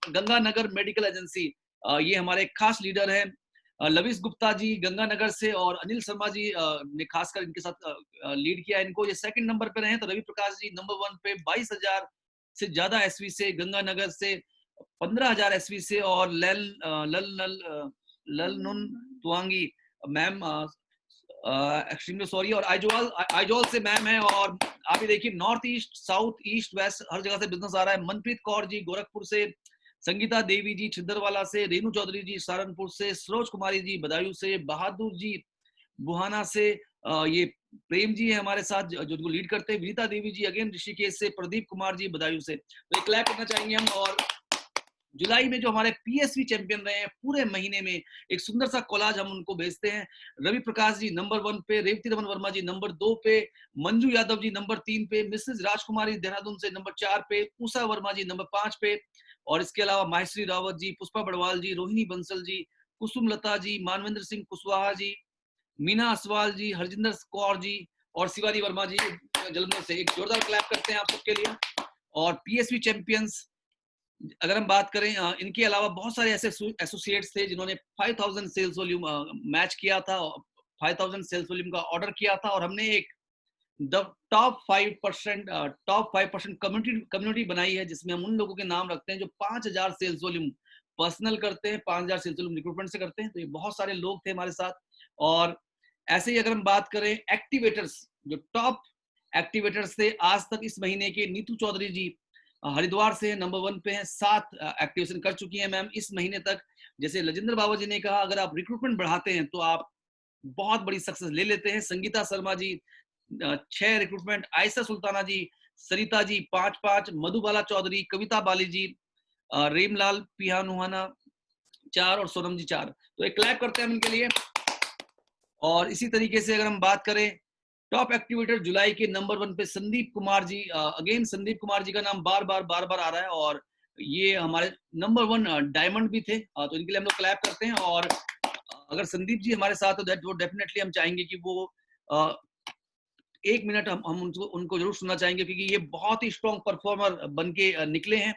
गंगानगर मेडिकल एजेंसी, ये हमारे खास लीडर हैं। लविश गुप्ता जी गंगानगर से, और अनिल शर्मा जी ने खासकर इनके साथ लीड किया इनको। ये सेकंड नंबर पे रहे। तो रवि प्रकाश जी नंबर 1 पे 22,000 से ज्यादा एसवी से, गंगानगर से 15,000 एसवी से। और Lalnun Tuangi ma'am extremely sorry. और आइजोल से मैम है। और आप ये देखिए north east, south east, west हर जगह से बिजनेस आ रहा है। मनप्रीत कौर जी गोरखपुर से, संगीता देवी जी छिंदरवाला से, रेणु चौधरी जी सहारनपुर से, सरोज कुमारी जी बदायूं से, बहादुर जी बुहाना से, ये प्रेम जी है हमारे साथ जो लीड करते हैं, विनीता देवी जी अगेन ऋषिकेश से, प्रदीप कुमार जी बदायूं से। तो एक क्लैप करना चाहेंगे हम। और जुलाई में जो हमारे पीएसवी चैंपियन रहे हैं पूरे महीने में, एक सुंदर सा कोलाज हम उनको भेजते हैं। रवि प्रकाश जी नंबर 1 पे, रेवती रमन वर्मा जी नंबर 2 पे, मंजू यादव जी नंबर 3 पे, मिसेज राजकुमारी देहरादून से नंबर 4 पे, उषा वर्मा जी नंबर 5 पे, और इसके अलावा माहेश्वरी रावत जी, पुष्पा बड़वाल जी, रोहिणी बंसल जी, कुसुम लता जी, मानवेंद्र सिंह कुशवाहा जी, मीना असवाल जी, हरजिंदर कौर जी और शिवानी वर्मा जी जलंधर से। एक जोरदार क्लैप करते हैं आप सबके लिए। और पीएसवी चैंपियंस अगर हम बात करें, इनके अलावा बहुत सारे ऐसे एसोसिएट्स थे जिन्होंने 5000 सेल्स वॉल्यूम मैच किया था, 5000 सेल्स वॉल्यूम का ऑर्डर किया था, और हमने एक टॉप 5% कम्युनिटी बनाई है जिसमें हम उन लोगों के नाम रखते हैं जो 5000 सेल्स वॉल्यूम पर्सनल करते हैं, 5000 सेल्स वॉल्यूम रिक्रूटमेंट से करते हैं। तो ये बहुत सारे लोग थे हमारे साथ। और ऐसे ही अगर हम बात करें एक्टिवेटर्स, जो टॉप एक्टिवेटर्स थे आज तक इस महीने के, नीतू चौधरी जी हरिद्वार से नंबर 1 पे हैं, 7 एक्टिवेशन कर चुकी हैं मैम इस महीने तक। जैसे राजेंद्र बाबा जी ने कहा, अगर आप रिक्रूटमेंट बढ़ाते हैं तो आप बहुत बड़ी सक्सेस ले लेते हैं। संगीता शर्मा जी 6 रिक्रूटमेंट, आयशा सुल्ताना जी, सरिता जी 5, मधुबाला चौधरी, कविता बाली जी, रेमलाल पिहानुहाना 4 और सोनम जी 4। तो एक क्लैप करते हैं हम इनके लिए। और इसी तरीके से अगर हम बात करें टॉप एक्टिवेटर जुलाई के नंबर 1 पे संदीप कुमार जी, अगेन संदीप कुमार जी का नाम बार बार आ रहा है, और ये हमारे नंबर 1 डायमंड भी थे। तो इनके लिए हम लोग क्लैप करते हैं। और अगर संदीप जी हमारे साथ हो वो डेफिनेटली हम चाहेंगे कि वो 1 मिनट हम उनको जरूर सुनना चाहेंगे, क्योंकि ये बहुत ही स्ट्रॉन्ग परफॉर्मर बन के निकले हैं,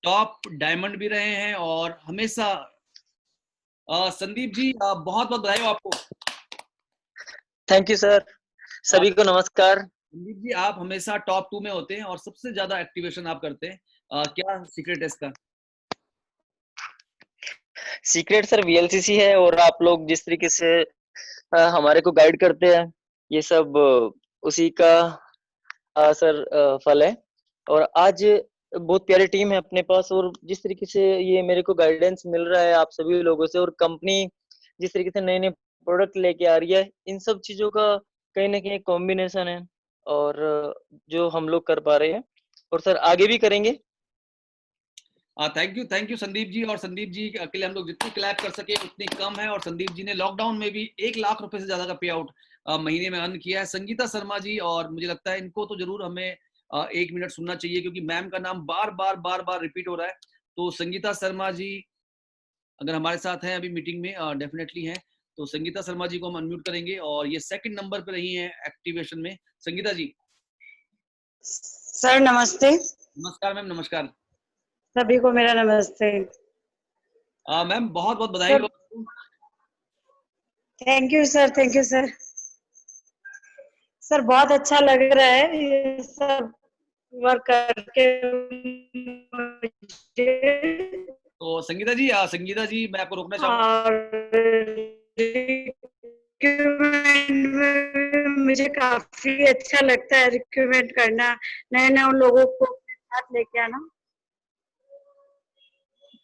टॉप डायमंड भी रहे हैं, और हमेशा संदीप जी बहुत बहुत बधाई हो आपको। थैंक यू सर, सभी को नमस्कार। संदीप जी आप हमेशा टॉप 2 में होते हैं और सबसे ज्यादा एक्टिवेशन आप करते हैं, क्या सीक्रेट है इसका? सीक्रेट सर वीएलसीसी है, और आप लोग जिस तरीके से हमारे को गाइड करते हैं, ये सब उसी का सर फल है। और आज बहुत प्यारी टीम है अपने पास, और जिस तरीके से ये मेरे को गाइडेंस मिल रहा है आप सभी लोगों से, और कंपनी जिस तरीके से नए नए प्रोडक्ट लेके आ रही है, इन सब चीजों का कहीं ना कहीं कॉम्बिनेशन है, और जो हम लोग कर पा रहे हैं, और सर आगे भी करेंगे। Thank you Sandeep ji. और संदीप जी के लिए हम लोग जितनी क्लैप कर सके उतनी कम है। और संदीप जी ने लॉकडाउन में भी 1 लाख रुपए से ज्यादा का पे आउट महीने में अर्न किया है। संगीता शर्मा जी, और मुझे लगता है इनको तो जरूर हमें 1 मिनट सुनना चाहिए, क्योंकि मैम का नाम बार बार रिपीट हो रहा है। तो संगीता शर्मा जी अगर हमारे साथ हैं अभी मीटिंग में, डेफिनेटली हैं, तो संगीता शर्मा जी को हम अनम्यूट करेंगे, और ये 2nd नंबर पे रही हैं एक्टिवेशन में। संगीता जी। सर नमस्ते। नमस्कार मैम, नमस्कार। सभी को मेरा नमस्ते। मैम बहुत बहुत बधाई हो। Thank you sir, thank you sir. Sir बहुत अच्छा लग रहा है ये सब वर्क करके मुझे। तो संगीता जी मैं आपको रोकना चाहूंगा। मुझे काफी अच्छा लगता है रिक्रूटमेंट करना, नए नए लोगों को साथ लेके आना।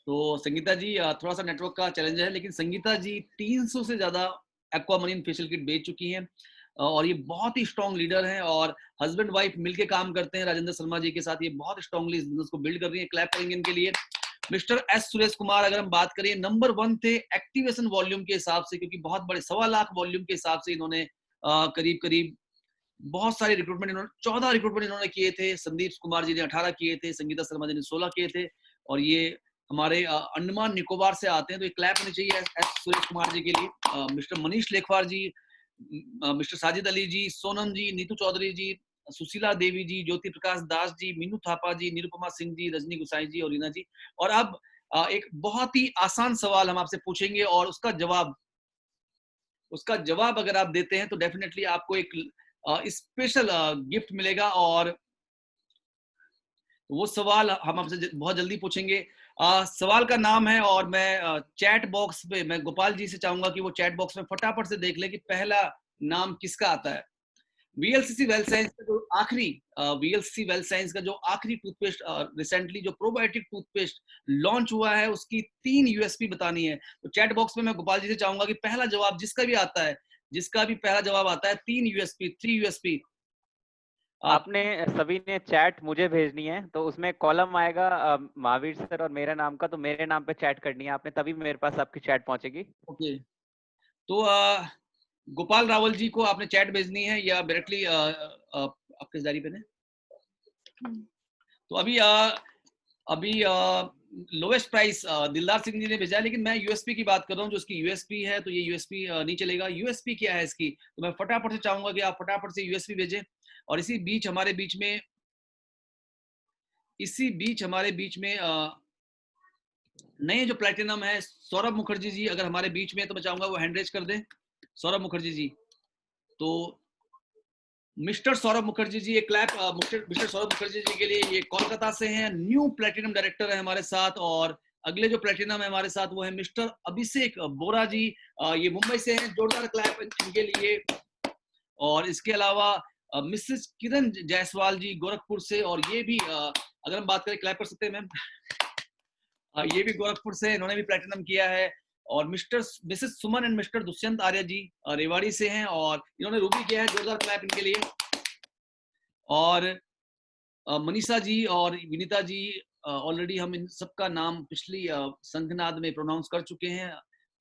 तो संगीता जी थोड़ा सा नेटवर्क का चैलेंज है, लेकिन संगीता जी 300 से ज्यादा एक्वामरीन फेशियल किट बेच चुकी हैं, और ये बहुत ही स्ट्रॉन्ग लीडर हैं, और हस्बैंड वाइफ मिलके काम करते हैं राजेंद्र शर्मा जी के साथ। ये बहुत स्ट्रांगली इस बिजनेस को बिल्ड कर रही है। क्लैप करेंगे इनके लिए। मिस्टर एस सुरेश कुमार अगर हम बात करें, नंबर 1 थे एक्टिवेशन वॉल्यूम के हिसाब से, क्योंकि बहुत बड़े 1.25 लाख वॉल्यूम के हिसाब से इन्होंने करीब बहुत सारे रिक्रूटमेंट, इन्होंने 14 रिक्रूटमेंट इन्होंने किए थे। संदीप कुमार जी ने 18 किए थे, संगीता शर्मा जी ने 16 किए थे, और ये हमारे अंडमान निकोबार से आते हैं। तो एक क्लैप होनी चाहिए एस सुरेश कुमार जी के लिए। मिस्टर मनीष लेखवार जी, मिस्टर साजिद अली जी, सोनम जी, नीतू चौधरी जी, सुशीला देवी जी, ज्योति प्रकाश दास जी, मीनू थापा जी, निरुपमा सिंह जी, रजनी गुसाई जी और रीना जी। और अब एक बहुत ही आसान सवाल हम आपसे पूछेंगे, और उसका जवाब अगर आप देते हैं तो डेफिनेटली आपको एक स्पेशल गिफ्ट मिलेगा। और वो सवाल हम आपसे बहुत जल्दी पूछेंगे। सवाल का नाम है, और मैं चैट बॉक्स पे मैं गोपाल जी से चाहूंगा कि वो चैट बॉक्स में फटाफट से देख ले कि पहला नाम किसका आता है। वीएलसीसी वेल साइंस का जो आखिरी वीएलसीसी वेल साइंस का जो आखिरी टूथपेस्ट रिसेंटली जो प्रोबायोटिक टूथपेस्ट लॉन्च हुआ है, उसकी 3 यूएसपी बतानी है। तो चैट बॉक्स में मैं गोपाल जी से चाहूंगा कि पहला जवाब जिसका भी पहला जवाब आता है 3 यूएसपी आपने सभी ने चैट मुझे भेजनी है, तो उसमें कॉलम आएगा महावीर सर और मेरे नाम का, तो मेरे नाम पे चैट करनी है आपने, तभी मेरे पास आपकी चैट पहुंचेगी। ओके, तो गोपाल रावल जी को आपने चैट भेजनी है या डायरेक्टली आपके जारी पे ने? तो अभी लोवेस्ट प्राइस दिलदार सिंह जी ने भेजा है, लेकिन मैं यूएसपी की बात कर रहा हूँ। जो इसकी यूएसपी है तो ये यूएसपी नहीं चलेगा। यूएसपी क्या है इसकी, तो मैं फटाफट से चाहूंगा कि आप फटाफट से यूएसपी भेजें। और इसी बीच हमारे बीच में नए जो प्लेटिनम है सौरभ मुखर्जी जी अगर हमारे बीच में, तो मैं चाहूंगा वो हैंड रेज कर दें। सौरभ मुखर्जी जी, तो मिस्टर सौरभ मुखर्जी जी, एक क्लैप मिस्टर सौरभ मुखर्जी जी के लिए। ये कोलकाता से हैं, न्यू प्लेटिनम डायरेक्टर है हमारे साथ। और अगले जो प्लेटिनम है हमारे साथ वो है मिस्टर अभिषेक बोरा जी, ये मुंबई से हैं। जोरदार क्लैप इनके लिए। और इसके अलावा मिसेस किरण जायसवाल जी गोरखपुर से, और ये भी अगर हम बात करें, क्लैप कर सकते हैं मैम, ये भी गोरखपुर से, इन्होंने भी प्लेटिनम किया है। और Mrs Suman and mister Dushyant Arya ji Rewari से हैं, और इन्होंने रूबी किया है। जोरदार क्लैप इनके लिए। और मनीषा जी और विनीता जी, ऑलरेडी हम इन सबका नाम पिछली संघनाद में प्रोनाउंस कर चुके हैं।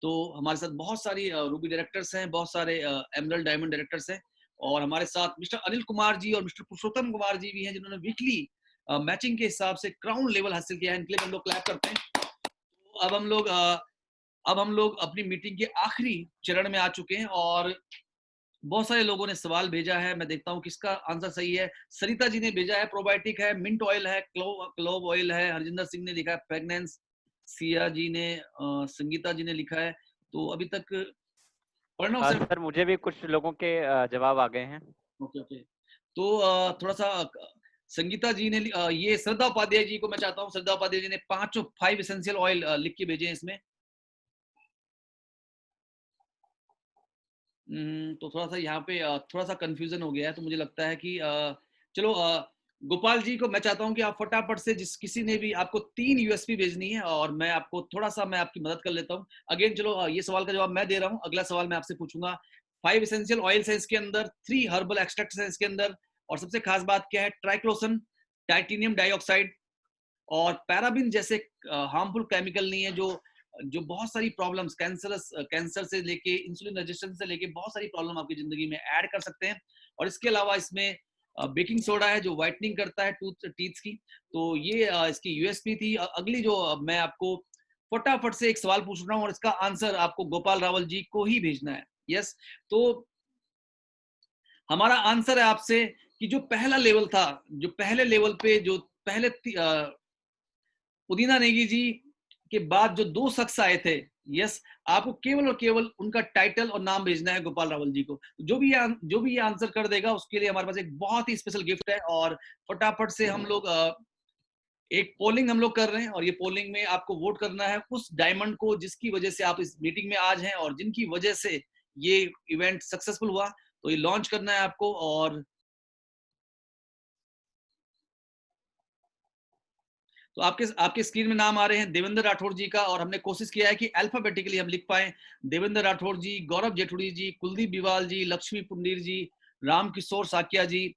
तो हमारे साथ बहुत सारी रूबी डायरेक्टर्स हैं, बहुत सारे एमरल्ड डायमंड डायरेक्टर्स हैं। और हमारे साथ मिस्टर अनिल कुमार जी और मिस्टर पुरुषोत्तम कुमार जी भी हैं, जिन्होंने वीकली मैचिंग के हिसाब से क्राउन लेवल हासिल किया है। इनके लिए हम लोग क्लैप करते हैं। तो अब हम लोग अपनी मीटिंग के आखिरी चरण में आ चुके हैं, और बहुत सारे लोगों ने सवाल भेजा है। मैं देखता हूँ किसका आंसर सही है। सरिता जी ने भेजा है प्रोबायोटिक है, मिंट ऑयल है, क्लोव ऑयल है। हरजिंदर सिंह ने लिखा है प्रेग्नेंस। सिया जी ने, संगीता जी ने लिखा है। तो अभी तक प्रणव सर मुझे भी कुछ लोगों के जवाब आ गए हैं। ओके। तो थोड़ा सा संगीता जी ने, ये श्रद्धा उपाध्याय जी को मैं चाहता हूँ, श्रद्धा उपाध्याय जी ने 5 एसेंशियल ऑयल लिख के भेजे हैं इसमें। तो थोड़ा सा यहाँ पे थोड़ा सा कंफ्यूजन हो गया है। तो मुझे लगता है कि चलो गोपाल जी को मैं चाहता हूँ कि आप फटाफट से, किसी ने भी आपको 3 यूएसपी भेजनी है, और मैं आपको थोड़ा सा मैं आपकी मदद कर लेता हूँ। अगेन चलो, ये सवाल का जवाब मैं दे रहा हूँ। अगला सवाल मैं आपसे पूछूंगा। 5 एसेंशियल ऑयल्स है इसके अंदर, 3 हर्बल एक्सट्रैक्ट्स है इसके अंदर, और सबसे खास बात क्या है, ट्राइक्लोसन, टाइटेनियम डाइऑक्साइड और पैराबिन जैसे हार्मफुल केमिकल नहीं है, जो बहुत सारी प्रॉब्लम्स, कैंसर से लेके इंसुलिन रेजिस्टेंस से लेके बहुत सारी प्रॉब्लम आपकी जिंदगी में ऐड कर सकते हैं। और इसके अलावा इसमें बेकिंग सोडा है जो व्हाइटनिंग करता है टीथ की। तो ये इसकी यूएसपी थी। अगली जो मैं आपको फटाफट से एक सवाल पूछ रहा हूँ, और इसका आंसर आपको गोपाल रावल जी को ही भेजना है। यस, तो हमारा आंसर है आपसे कि जो पहला लेवल था, जो पहले लेवल पे जो पहले उदीना नेगी जी के बाद जो 2 शख्स आए थे, यस, आपको केवल और केवल उनका टाइटल और नाम भेजना है गोपाल रावल जी को। जो भी ये आंसर कर देगा उसके लिए हमारे पास एक बहुत ही स्पेशल गिफ्ट है। और फटाफट से हम लोग एक पोलिंग हम लोग कर रहे हैं, और ये पोलिंग में आपको वोट करना है उस डायमंड को जिसकी वजह से आप इस मीटिंग में आज हैं, और जिनकी वजह से ये इवेंट सक्सेसफुल हुआ। तो ये लॉन्च करना है आपको। और तो आपके स्क्रीन में नाम आ रहे हैं देवेंद्र राठौड़ जी का, और हमने कोशिश किया है कि अल्फाबेटिकली हम लिख पाए। देवेंद्र राठौड़ जी, गौरव जेठुड़ी जी, कुलदीप बिवाल जी, लक्ष्मी पुंडीर जी, राम किशोर साकिया जी,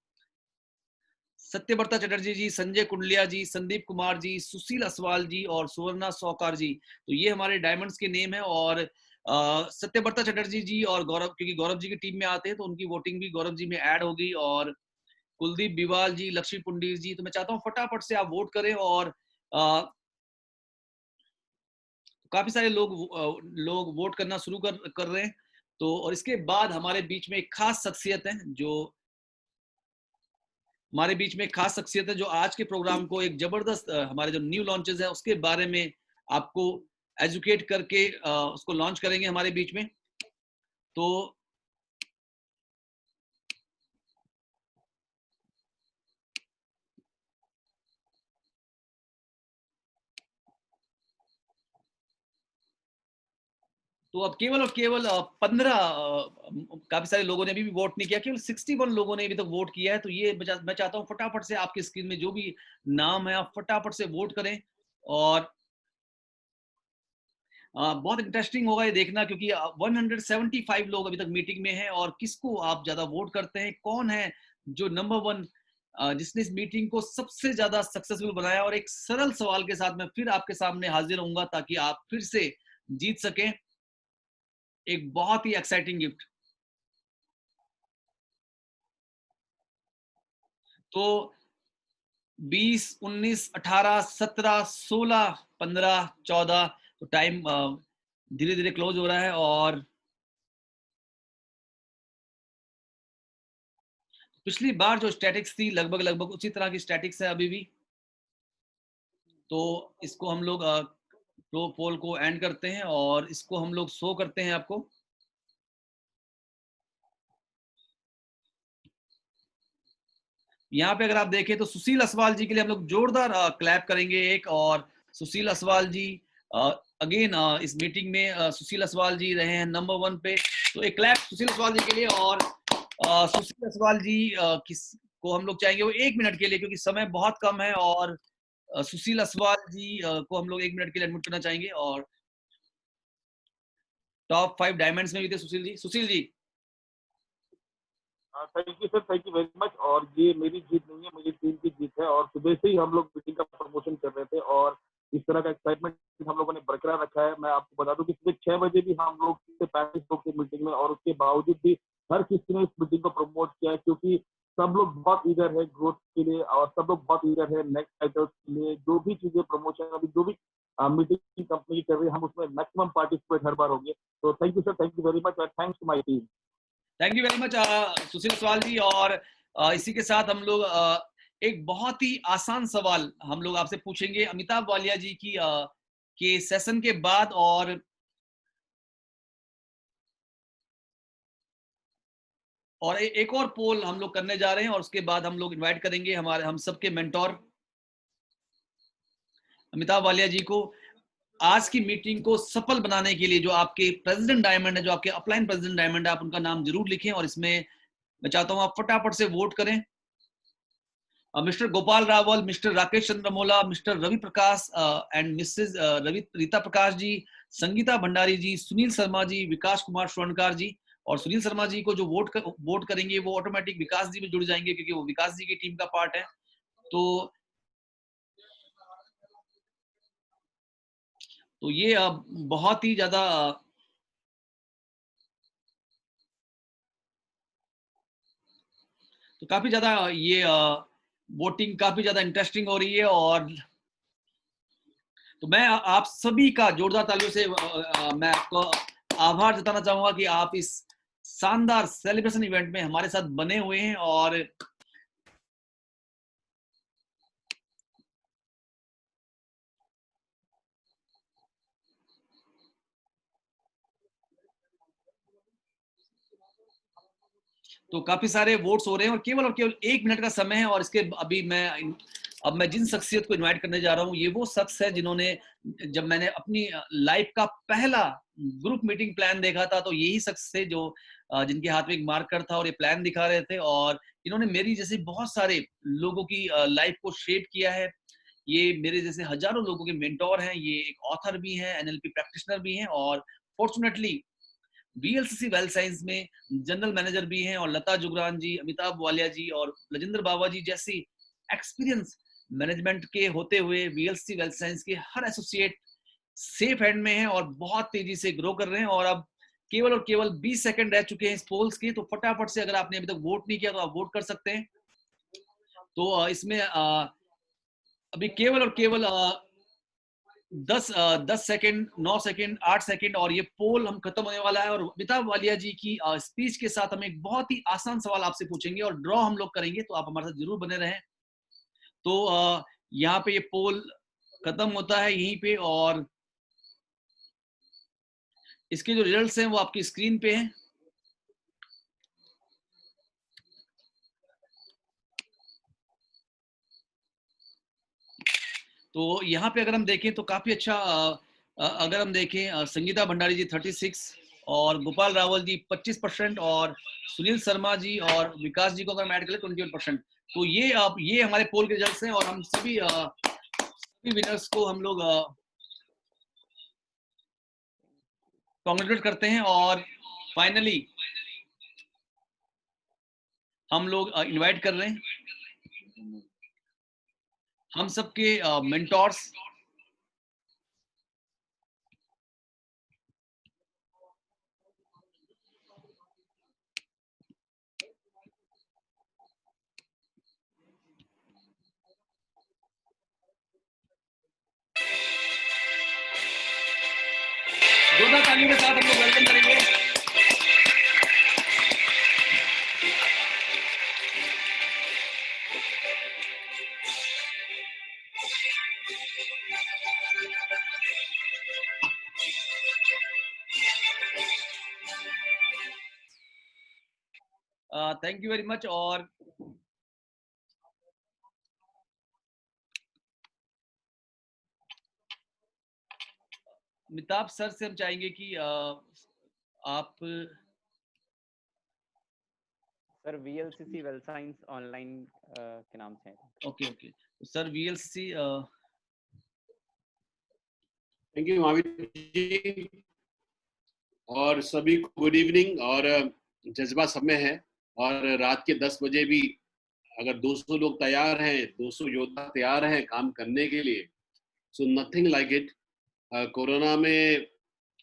सत्यव्रता चटर्जी जी, संजय कुंडलिया जी, संदीप कुमार जी, सुशील असवाल जी और सुवर्णा सौकार जी। तो ये हमारे डायमंड्स के नेम है। और सत्यव्रता चटर्जी जी और गौरव, क्योंकि गौरव जी की टीम में आते हैं तो उनकी वोटिंग भी गौरव जी में ऐड होगी। और कुलदीप बिवाल जी, लक्ष्मी पुंडीर जी, तो मैं चाहता हूँ फटाफट से आप वोट करें। और काफी सारे लोग वोट करना शुरू कर रहे हैं। तो और इसके बाद हमारे बीच में एक खास शख्सियत है जो आज के प्रोग्राम को एक जबरदस्त, हमारे जो न्यू लॉन्चेस है उसके बारे में आपको एजुकेट करके उसको लॉन्च करेंगे हमारे बीच में। तो अब केवल और केवल 15, काफी सारे लोगों ने अभी भी वोट नहीं किया, केवल 61 लोगों ने अभी तक वोट किया है। तो ये मैं चाहता हूँ फटाफट से आपकी स्क्रीन में जो भी नाम है आप फटाफट से वोट करें। और बहुत इंटरेस्टिंग होगा ये देखना, क्योंकि 175 लोग अभी तक मीटिंग में हैं, और किसको आप ज्यादा वोट करते हैं, कौन है जो नंबर 1 जिसने इस मीटिंग को सबसे ज्यादा सक्सेसफुल बनाया। और एक सरल सवाल के साथ मैं फिर आपके सामने हाजिर होऊंगा ताकि आप फिर से जीत सकें एक बहुत ही एक्साइटिंग गिफ्ट। तो 20, 19, 18, 17, 16, 15, 14 तो टाइम धीरे धीरे क्लोज हो रहा है। और पिछली बार जो स्टैटिक्स थी लगभग उसी तरह की स्टैटिक्स है अभी भी। तो इसको हम लोग पोल को एंड करते हैं और इसको हम लोग शो करते हैं आपको। यहाँ पे अगर आप देखें तो सुशील असवाल जी के लिए हम लोग जोरदार क्लैप करेंगे एक। और सुशील असवाल जी अगेन इस मीटिंग में सुशील असवाल जी रहे हैं नंबर 1 पे। तो एक क्लैप सुशील असवाल जी के लिए। और सुशील असवाल जी को हम लोग चाहेंगे वो 1 मिनट के लिए, क्योंकि समय बहुत कम है। और सुशील असवाल जी को हम लोग 1 मिनट के लिए एडमिट करना चाहेंगे। और टॉप 5 डायमंड्स में भी थे Sushil ji. Sushil ji thank you sir, thank you very much. और ये मेरी जीत नहीं है, मेरी टीम की जीत है। और सुबह से ही हम लोग मीटिंग का प्रमोशन कर रहे थे और इस तरह का एक्साइटमेंट हम लोगों ने बरकरार रखा है। मैं आपको बता दूं कि सुबह 6 बजे भी हम लोग 35 लोग थे मीटिंग में, और उसके बावजूद भी हर किसी ने इस मीटिंग को प्रमोट किया है, क्योंकि सब लोग बहुत ईगर है ग्रोथ के लिए और सब लोग बहुत ईगर है नेक्स्ट टाइटल्स के लिए। जो भी चीजें प्रमोशन अभी जो भी मीटिंग कंपनी की कर रही है, हम उसमें मैक्सिमम पार्टिसिपेट हर बार होंगे। तो thank you sir, thank you very much and thanks to my team. Thank you very much Sushil Sawal ji. और इसी के साथ हम लोग एक बहुत ही आसान सवाल हम लोग आपसे पूछेंगे अमिताभ वालिया जी की के सेशन के बाद। और एक और पोल हम लोग करने जा रहे हैं और उसके बाद हम लोग इनवाइट करेंगे हम सबके मेंटोर अमिताभ वालिया जी को आज की मीटिंग को सफल बनाने के लिए। जो आपके प्रेसिडेंट डायमंड है, जो आपके अपलाइन प्रेसिडेंट डायमंड है, आप उनका नाम जरूर लिखें। और इसमें मैं चाहता हूं आप फटाफट से वोट करें। Mister Gopal Rawal, mister Rakesh Chandramola, mister Ravi Prakash and Mrs Rita Prakash ji, Sangeeta Bhandari ji, Sunil Sharma ji, Vikas Kumar Swarnkar ji. और सुनील शर्मा जी को जो वोट करेंगे वो ऑटोमेटिक विकास जी में जुड़ जाएंगे, क्योंकि वो विकास जी की टीम का पार्ट है। तो ये बहुत ही ज्यादा तो काफी ज्यादा ये वोटिंग काफी ज्यादा इंटरेस्टिंग हो रही है। और तो मैं आप सभी का जोरदार तालियों से मैं आपको आभार जताना चाहूंगा कि आप इस शानदार सेलिब्रेशन इवेंट में हमारे साथ बने हुए हैं। और तो काफी सारे वोट्स हो रहे हैं और केवल 1 मिनट का समय है। और इसके अब मैं जिन शख्सियत को इनवाइट करने जा रहा हूँ ये वो शख्स है जिन्होंने, जब मैंने अपनी लाइफ का पहला ग्रुप मीटिंग प्लान देखा था तो यही शख्स थे जो जिनके हाथ में एक मार्कर था और ये प्लान दिखा रहे थे। और इन्होंने मेरी जैसे बहुत सारे लोगों की लाइफ को शेप किया है। ये मेरे जैसे हजारों लोगों के मेंटोर हैं। ये एक ऑथर भी हैं, एनएलपी प्रैक्टिशनर भी हैं, और फॉर्चुनेटली वीएलसीसी वेल्थ साइंस में जनरल मैनेजर भी हैं। और लता जुगरान जी, अमिताभ वालिया जी और राजेंद्र बाबा जी जैसी एक्सपीरियंस मैनेजमेंट के होते हुए वीएलसीसी वेल्थ साइंस के हर एसोसिएट सेफ हैंड में हैं और बहुत तेजी से ग्रो कर रहे हैं। और अब केवल 20 सेकंड रह चुके हैं इस पोल्स के। तो फटाफट से अगर आपने अभी तक वोट नहीं किया तो आप वोट कर सकते हैं। तो इसमें अभी केवल 10 सेकंड, 9 सेकंड, 8 सेकंड और ये पोल हम खत्म होने वाला है। और अमिताभ वालिया जी की स्पीच के साथ हम एक बहुत ही आसान सवाल आपसे पूछेंगे और ड्रॉ हम लोग करेंगे। तो आप हमारे साथ जरूर बने रहें। तो यहाँ पे ये पोल खत्म होता है यहीं पे, और इसके जो रिजल्ट्स हैं वो आपकी स्क्रीन पे हैं। तो यहाँ पे अगर हम देखें तो काफी अच्छा अगर हम देखें संगीता भंडारी जी 36 और गोपाल रावल जी 25% और सुनील शर्मा जी और विकास जी को अगर हम ऐड करें 28%। तो ये हमारे पोल के रिजल्ट्स हैं और हम सभी विनर्स को हम लोग कांग्रेचुलेट करते हैं। और फाइनली हम लोग इनवाइट कर रहे हैं हम सबके मेंटोर्स जोरदार तालियों के साथ हम लोग वेलकम करेंगे। Thank you very much. और अमिताभ सर से हम चाहेंगे कि आप sir VLCC well science online के नाम से है। Okay okay sir VLCC। Thank you Mahavir ji और सभी को गुड इवनिंग। और जज्बा सब में है और रात के 10 बजे भी अगर 200 लोग तैयार हैं, 200 योद्धा तैयार हैं काम करने के लिए, so nothing like it. Corona में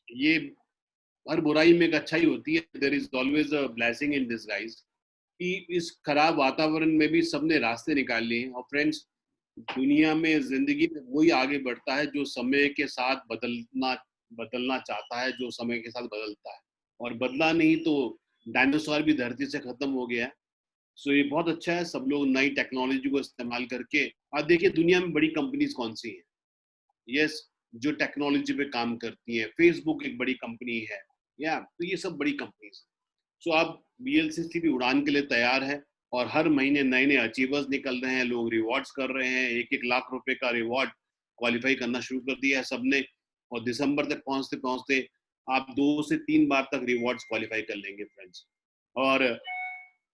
ये हर बुराई में एक अच्छाई होती है। There is always a blessing in disguise कि इस खराब वातावरण में भी सबने रास्ते निकाल लिए हैं। और फ्रेंड्स, दुनिया में जिंदगी में वही आगे बढ़ता है जो समय के साथ बदलना चाहता है, जो समय के साथ बदलता है। और बदला नहीं तो डायनासोर भी धरती से खत्म हो गया है। सो ये बहुत अच्छा है, सब लोग नई टेक्नोलॉजी को इस्तेमाल करके। आप देखिए दुनिया में बड़ी कंपनीज कौन सी हैं? यस, जो टेक्नोलॉजी पे काम करती हैं। फेसबुक एक बड़ी कंपनी है, या तो ये सब बड़ी कंपनीज। सो अब VLCC भी उड़ान के लिए तैयार है और हर महीने नए नए अचीवर्स निकल रहे हैं, लोग रिवॉर्ड्स कर रहे हैं। 1-1 लाख रुपए का रिवॉर्ड क्वालिफाई करना शुरू कर दिया है सबने। और दिसंबर तक पहुंचते पहुंचते आप 2 से 3 बार तक रिवॉर्ड्स क्वालिफाई कर लेंगे फ्रेंड्स। और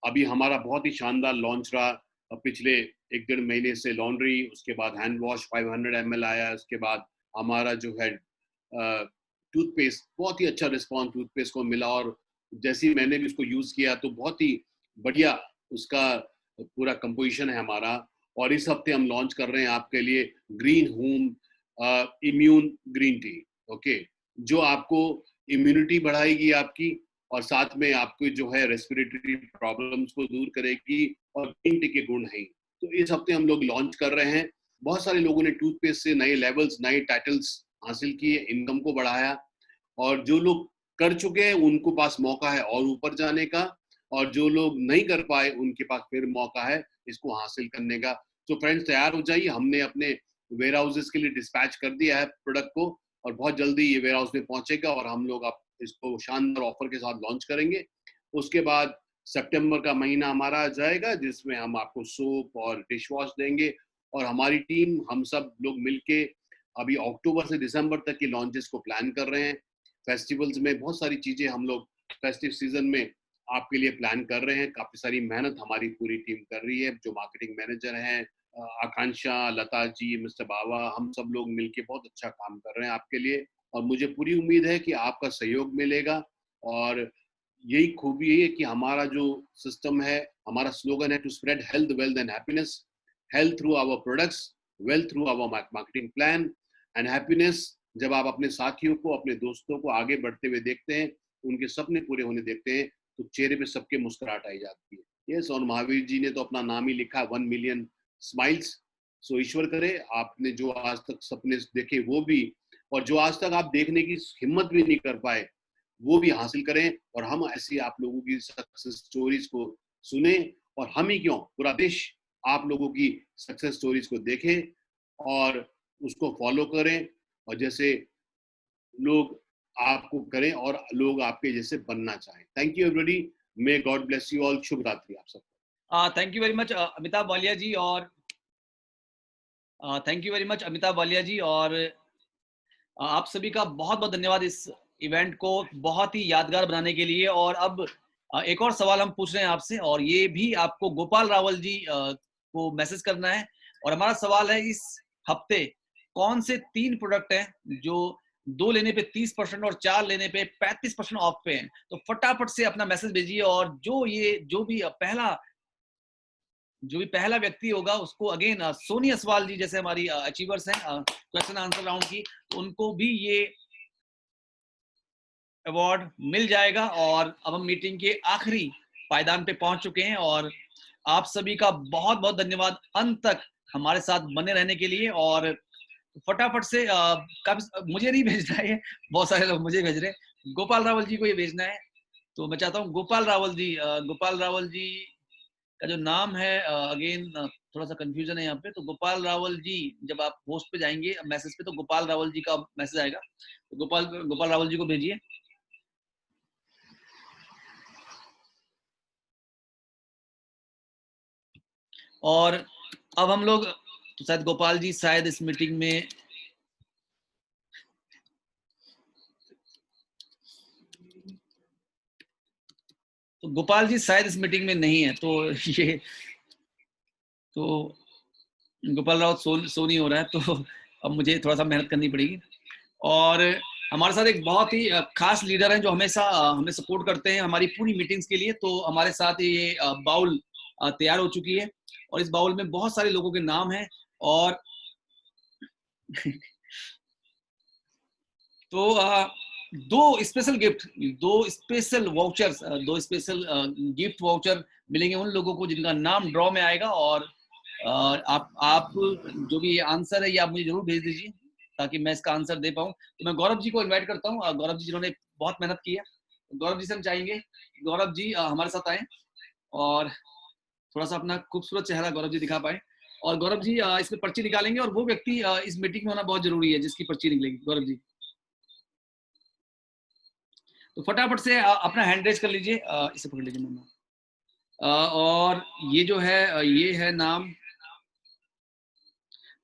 अभी हमारा बहुत ही शानदार लॉन्च रहा पिछले 1-1.5 महीने से। लॉन्ड्री, उसके बाद हैंड वॉश 500 ml आया, उसके बाद हमारा जो है टूथपेस्ट, बहुत ही अच्छा रिस्पॉन्स टूथपेस्ट को मिला। और जैसे ही मैंने भी उसको यूज किया तो बहुत ही बढ़िया उसका पूरा कंपोजिशन है हमारा। और इस हफ्ते हम लॉन्च कर रहे हैं आपके लिए green home immune green tea, okay, जो आपको इम्यूनिटी बढ़ाएगी आपकी और साथ में आपको जो है रेस्पिरेटरी प्रॉब्लम्स को दूर करेगी। और ग्रीन टी के गुण हैं। तो इस हफ्ते हम लोग लॉन्च कर रहे हैं। बहुत सारे लोगों ने टूथपेस्ट से नए लेवल्स, नए टाइटल्स हासिल किए, इनकम को बढ़ाया। और जो लोग कर चुके हैं उनको पास मौका है और ऊपर जाने का, और जो लोग नहीं कर पाए उनके पास फिर मौका है इसको हासिल करने का। तो फ्रेंड्स तैयार हो जाइए, हमने अपने वेयर हाउसेस के लिए डिस्पैच कर दिया है प्रोडक्ट को और बहुत जल्दी ये वेयर हाउस में पहुंचेगा और हम लोग आप इसको शानदार ऑफर के साथ लॉन्च करेंगे। उसके बाद सितंबर का महीना हमारा आ जाएगा जिसमें हम आपको सोप और डिश वॉश देंगे। और हमारी टीम, हम सब लोग मिलके अभी अक्टूबर से दिसंबर तक की लॉन्चेस को प्लान कर रहे हैं। फेस्टिवल्स में बहुत सारी चीजें हम लोग फेस्टिव सीजन में आपके लिए प्लान कर रहे हैं। काफी सारी मेहनत हमारी पूरी टीम कर रही है, जो मार्केटिंग मैनेजर हैं, आकांक्षा, लता जी, मिस्टर बाबा, हम सब लोग मिलके बहुत अच्छा काम कर रहे हैं आपके लिए। और मुझे पूरी उम्मीद है कि आपका सहयोग मिलेगा। और यही खूबी है कि हमारा जो सिस्टम है, हमारा स्लोगन है to spread health, wealth and happiness. Health through our products, wealth through our marketing plan and happiness. जब आप अपने साथियों को, अपने दोस्तों को आगे बढ़ते हुए देखते हैं, उनके सपने पूरे होने देखते हैं, तो चेहरे पे सबके मुस्कुराहट आई जाती है। यस, और महावीर जी ने तो अपना नाम ही लिखा 1 मिलियन स्माइल्स। सो ईश्वर करे आपने जो आज तक सपने देखे वो भी, और जो आज तक आप देखने की हिम्मत भी नहीं कर पाए वो भी हासिल करें। और हम ऐसी आप लोगों की सक्सेस स्टोरीज को सुने, और हम ही क्यों, पूरा देश आप लोगों की सक्सेस स्टोरीज को देखे और उसको फॉलो करें, और जैसे लोग आपको करें और लोग आपके जैसे बनना चाहें। Thank you everybody, may God bless you all. शुभ रात्रि आप सबको। Thank you very much Amitabh Walia ji. और thank you very much Amitabh Walia ji. और आप सभी का बहुत बहुत धन्यवाद इस इवेंट को बहुत ही यादगार बनाने के लिए। और अब एक और सवाल हम पूछ रहे हैं आपसे, और ये भी आपको गोपाल रावल जी को मैसेज करना है। और हमारा सवाल है, इस हफ्ते कौन से 3 प्रोडक्ट हैं जो 2 लेने पे 30% और 4 लेने पे 35% ऑफ पे हैं? तो फटाफट से अपना मैसेज भेजिए। और जो भी पहला जो भी पहला व्यक्ति होगा उसको अगेन सोनी असवाल जी जैसे हमारी अचीवर्स हैं क्वेश्चन आंसर राउंड की, तो उनको भी ये अवार्ड मिल जाएगा। और अब हम मीटिंग के आखिरी पायदान पे पहुंच चुके हैं और आप सभी का बहुत बहुत धन्यवाद अंत तक हमारे साथ बने रहने के लिए। और फटाफट से मुझे नहीं भेजना है, बहुत सारे लोग मुझे भेज रहे हैं, गोपाल रावल जी को ये भेजना है। तो मैं चाहता हूँ गोपाल रावल जी का जो नाम है, अगेन थोड़ा सा कंफ्यूजन है यहाँ पे, तो गोपाल रावल जी जब आप पोस्ट पे जाएंगे मैसेज पे तो गोपाल रावल जी का मैसेज आएगा, तो गोपाल रावल जी को भेजिए। और अब हम लोग, तो शायद गोपाल जी शायद इस मीटिंग में गोपाल जी शायद इस मीटिंग में नहीं है, तो ये तो गोपाल राव सोनी हो रहा है, तो अब मुझे थोड़ा सा मेहनत करनी पड़ेगी। और हमारे साथ एक बहुत ही खास लीडर हैं जो हमेशा हमें सपोर्ट करते हैं हमारी पूरी मीटिंग्स के लिए। तो हमारे साथ ये बाउल तैयार हो चुकी है और इस बाउल में बहुत सारे लोगों के नाम हैं और तो दो स्पेशल गिफ्ट वाउचर मिलेंगे उन लोगों को जिनका नाम ड्रॉ में आएगा। और आप जो भी आंसर है ये आप मुझे जरूर भेज दीजिए ताकि मैं इसका आंसर दे पाऊं। तो मैं गौरव जी को इनवाइट करता हूं, गौरव जी जिन्होंने बहुत मेहनत की है। गौरव जी से हम चाहेंगे गौरव जी हमारे साथ आए और थोड़ा सा अपना खूबसूरत चेहरा गौरव जी दिखा पाए। और गौरव जी इसमें पर्ची निकालेंगे और वो व्यक्ति इस मीटिंग में होना बहुत जरूरी है जिसकी पर्ची निकलेगी। गौरव जी तो फटाफट से अपना हैंड रेज कर लीजिए, इसे पकड़ लीजिए मम्मा। और ये जो है ये है नाम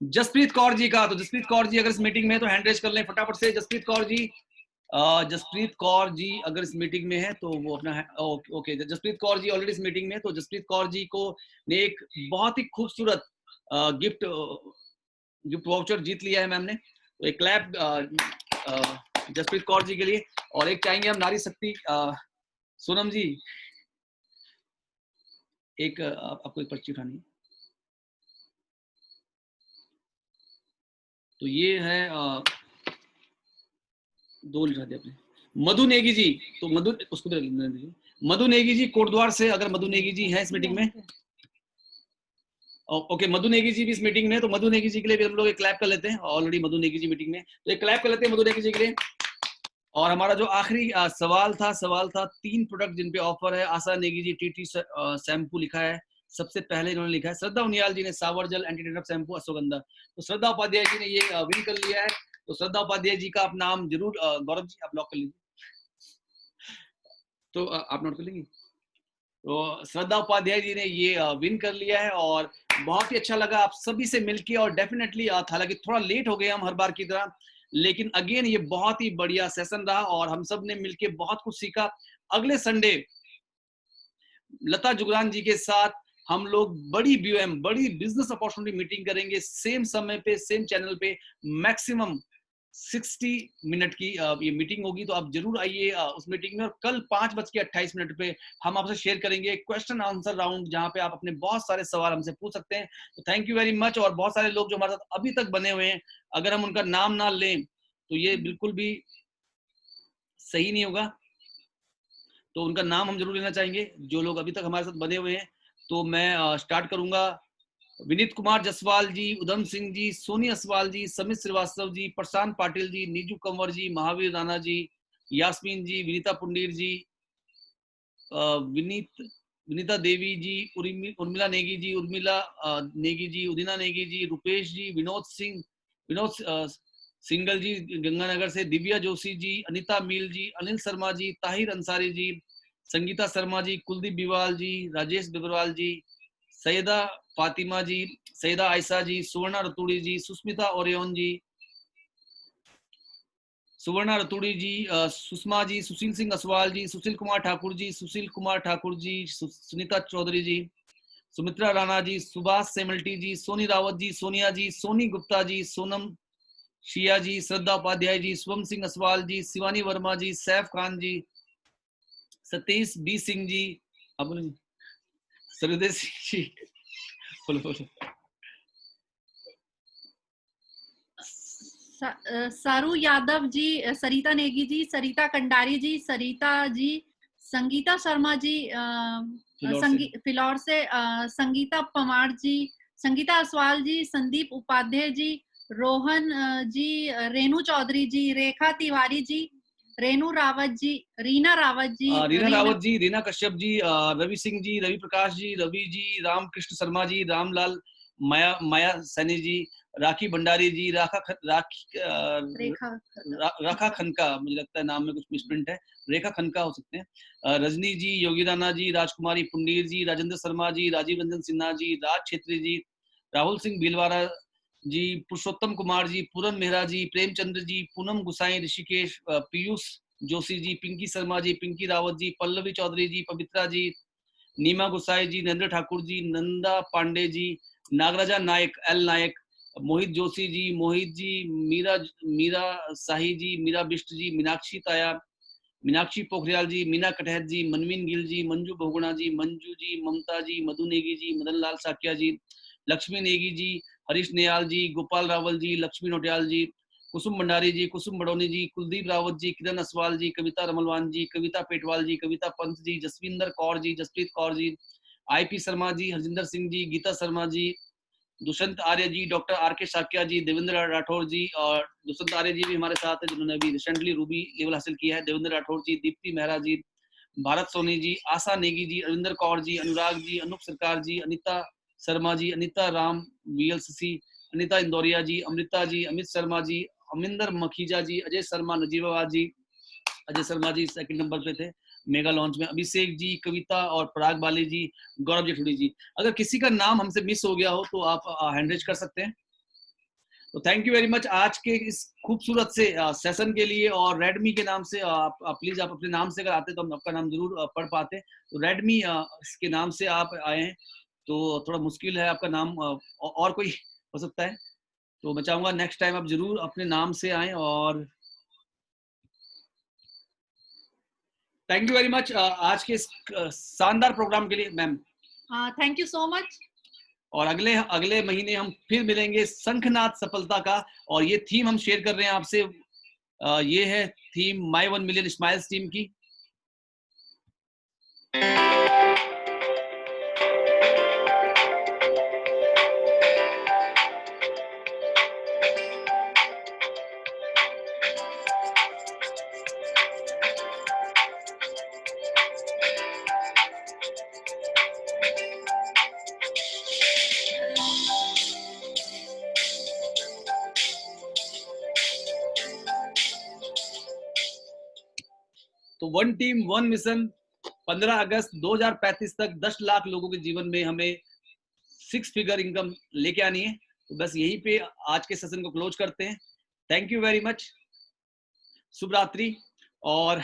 जसप्रीत कौर जी का। तो जसप्रीत कौर जी अगर इस मीटिंग में है तो हैंड रेज कर लें फटाफट से। जसप्रीत कौर जी अगर इस मीटिंग में है तो वो अपना ओके जसप्रीत कौर जी ऑलरेडी इस मीटिंग में है। तो जसप्रीत कौर जी को ने एक बहुत ही खूबसूरत गिफ्ट वाउचर जीत लिया है मैम ने। तो एक क्लैप जसप्रीत कौर जी के लिए। और एक चाहेंगे हम नारी शक्ति सोनम जी, एक आपको एक पर्ची उठानी है। तो ये है दो लिखा दिया आपने, मधु नेगी जी। तो मधु उसको मधु नेगी जी कोटद्वार से, अगर मधु नेगी जी है इस मीटिंग में, ओके मधु नेगी जी भी इस मीटिंग में, तो मधु नेगी जी के लिए भी हम लोग एक क्लैप कर लेते हैं। ऑलरेडी मधु नेगी जी मीटिंग में, तो एक क्लैप कर लेते हैं मधु नेगी जी के लिए। और हमारा जो आखिरी सवाल था 3 प्रोडक्ट जिन पे ऑफर है। आशा नेगी जी टीटी शैम्पू लिखा है, सबसे पहले इन्होंने लिखा है। श्रद्धा उनियाल जी ने सावर जल एंटी डैंड्रफ शैम्पू अश्वगंधा। तो श्रद्धा उपाध्याय जी ने ये विन कर लिया है। तो श्रद्धा उपाध्याय जी का आप नाम जरूर गौरव जी आप लॉक कर लीजिए, तो आप नोट कर लेंगे। तो श्रद्धा उपाध्याय जी ने ये विन कर लिया है और बहुत ही अच्छा लगा आप सभी से मिलके। और डेफिनेटली हालांकि थोड़ा लेट हो गए हम हर बार की तरह, लेकिन अगेन ये बहुत ही बढ़िया सेशन रहा और हम सब ने मिलके बहुत कुछ सीखा। अगले संडे लता जुगरान जी के साथ हम लोग बड़ी बिजनेस अपॉर्चुनिटी मीटिंग करेंगे, सेम समय पे सेम चैनल पे। मैक्सिमम 60 मिनट की ये मीटिंग होगी, तो आप जरूर आइए उस मीटिंग में। और कल 5:28 पे हम आपसे शेयर करेंगे क्वेश्चन आंसर राउंड, जहां पे आप अपने बहुत सारे सवाल हमसे पूछ सकते हैं। तो थैंक यू वेरी मच। और बहुत सारे लोग जो हमारे साथ अभी तक बने हुए हैं, अगर हम उनका नाम ना लें तो ये बिल्कुल भी सही नहीं होगा, तो उनका नाम हम जरूर लेना चाहेंगे जो लोग अभी तक हमारे साथ बने हुए हैं। तो मैं स्टार्ट करूंगा। विनीत कुमार जसवाल जी, उधम सिंह जी, सोनी असवाल जी, समित श्रीवास्तव जी, प्रशांत पाटिल जी, नीजू कंवर जी, महावीर राणा जी, यास्मीन जी, विनीता पुंडीर जी, विनीता देवी जी, उर्मिला नेगी जी, नेगी जी, उदिना नेगी जी, रुपेश जी, विनोद सिंगल जी गंगानगर से, दिव्या जोशी जी, अनिता मील जी, अनिल शर्मा जी, ताहिर अंसारी जी, संगीता शर्मा जी, कुलदीप बिवाल जी, राजेश बिबरवाल जी, सैयदा फातिमा जी, सैयदा आयशा जी, सुवर्णा रतूड़ी जी, सुस्मिता ओरियन जी, सुवर्णा रतूड़ी जी, सुषमा जी, सुशील सिंह असवाल जी, सुशील कुमार ठाकुर जी, सुनीता चौधरी जी, सुमित्रा राणा जी, सुभाष सेमल्टी जी, सोनी रावत जी, सोनिया जी, सोनी गुप्ता जी, सोनम शिया जी, श्रद्धा उपाध्याय जी, शुभम सिंह असवाल जी, शिवानी वर्मा जी, सैफ खान जी, सतीश बी सिंह जी, सरदेव सिंह जी, बोलो। सारू यादव जी, सरिता नेगी जी, सरिता कंडारी जी, सरिता जी, संगीता शर्मा जी फिलौर से, संगीता पवार जी, संगीता असवाल जी, संदीप उपाध्याय जी, रोहन जी, रेणु चौधरी जी, रेखा तिवारी जी, रेणु रावत जी, रीना रावत जी, रीना कश्यप जी, रवि सिंह जी, रवि प्रकाश जी, रवि जी, रामकृष्ण शर्मा जी, रामलाल, माया सैनी जी, राखी भंडारी जी, रेखा खनका, मुझे लगता है नाम में कुछ मिसप्रिंट है, रेखा खनका हो सकते हैं, रजनी जी, योगी राणा जी, राजकुमारी पुंडीर जी, राजेंद्र शर्मा जी, राजीव रंजन सिन्हा जी, राज छेत्री जी, राहुल सिंह भीलवाड़ा जी, पुरुषोत्तम कुमार जी, पूरन मेहरा जी, प्रेमचंद्र जी, पूनम गुसाई, ऋषिकेश, पीयूष जोशी जी, पिंकी शर्मा जी, पिंकी रावत जी, पल्लवी चौधरी जी, पवित्रा जी, नीमा गुसाई जी, नरेंद्र ठाकुर जी, नंदा पांडे जी, नागराजा नायक, एल नायक, मोहित जोशी जी, मोहित जी, मीरा शाही जी, मीरा बिष्ट जी, मीनाक्षी ताया, मीनाक्षी पोखरियाल जी, मीना कटहत जी, मनवीन गिल जी, मंजू बहुगुणा जी, मंजू जी, ममता जी, मधु नेगी जी, मदन लाल साकिया जी, लक्ष्मी नेगी जी, हरीश नेयाल जी, गोपाल रावल जी, लक्ष्मी नोटियाल जी, कुसुम भंडारी जी, कुसुम बड़ौनी जी, कुलदीप रावत जी, किरण असवाल जी, कविता रमलवान जी, कविता पेटवाल जी, कविता पंत जी, जसविंदर कौर जी, जसप्रीत कौर जी, आईपी शर्मा जी, हरजिंदर सिंह जी, गीता शर्मा जी, दुष्यंत आर्य जी, डॉक्टर आर के साकिया जी, देवेंद्र राठौर जी, और दुष्यंत आर्य जी भी हमारे साथ है जिन्होंने अभी रिसेंटली रूबी लेवल हासिल किया है, देवेंद्र राठौर जी, दीप्ति मेहरा जी, भारत सोनी जी, आशा नेगी जी, अरविंदर कौर जी, अनुराग जी, अनूप सरकार जी, अनिता शर्मा जी, अनिता राम, VLCC, अनिता इंदौरिया जी, अमृता जी, अमित शर्मा जी, अमिंदर मखीजा जी, अजय शर्मा, नजीबाबाद जी, अजय शर्मा जी सेकंड नंबर पे थे मेगा लॉन्च में, अभिषेक जी, कविता और पराग बाली जी, गौरव जेठुड़ी जी। अगर किसी का नाम हमसे मिस हो गया हो तो आप हैंड रेज कर सकते हैं। तो थैंक यू वेरी मच आज के इस खूबसूरत से सेशन के लिए। और रेडमी के नाम से आप प्लीज आप अपने नाम से अगर आते तो हम आपका नाम जरूर पढ़ पाते। तो रेडमी के नाम से आप आए हैं तो थोड़ा मुश्किल है आपका नाम, और कोई हो सकता है, तो मैं चाहूंगा नेक्स्ट टाइम आप जरूर अपने नाम से आए। और थैंक यू वेरी मच आज के इस शानदार प्रोग्राम के लिए ma'am. Thank you so much. और अगले महीने हम फिर मिलेंगे शंखनाद सफलता का, और ये थीम हम शेयर कर रहे हैं आपसे, ये है theme my 1 million smiles team की। तो 1 टीम 1 मिशन 15 अगस्त 2035 तक 10 लाख लोगों के जीवन में हमें 6 फिगर इनकम लेके आनी है। तो बस यहीं पे आज के सेशन को क्लोज करते हैं। थैंक यू वेरी मच, शुभ रात्रि, और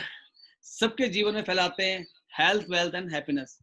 सबके जीवन में फैलाते हैं हेल्थ, वेल्थ एंड हैप्पीनेस।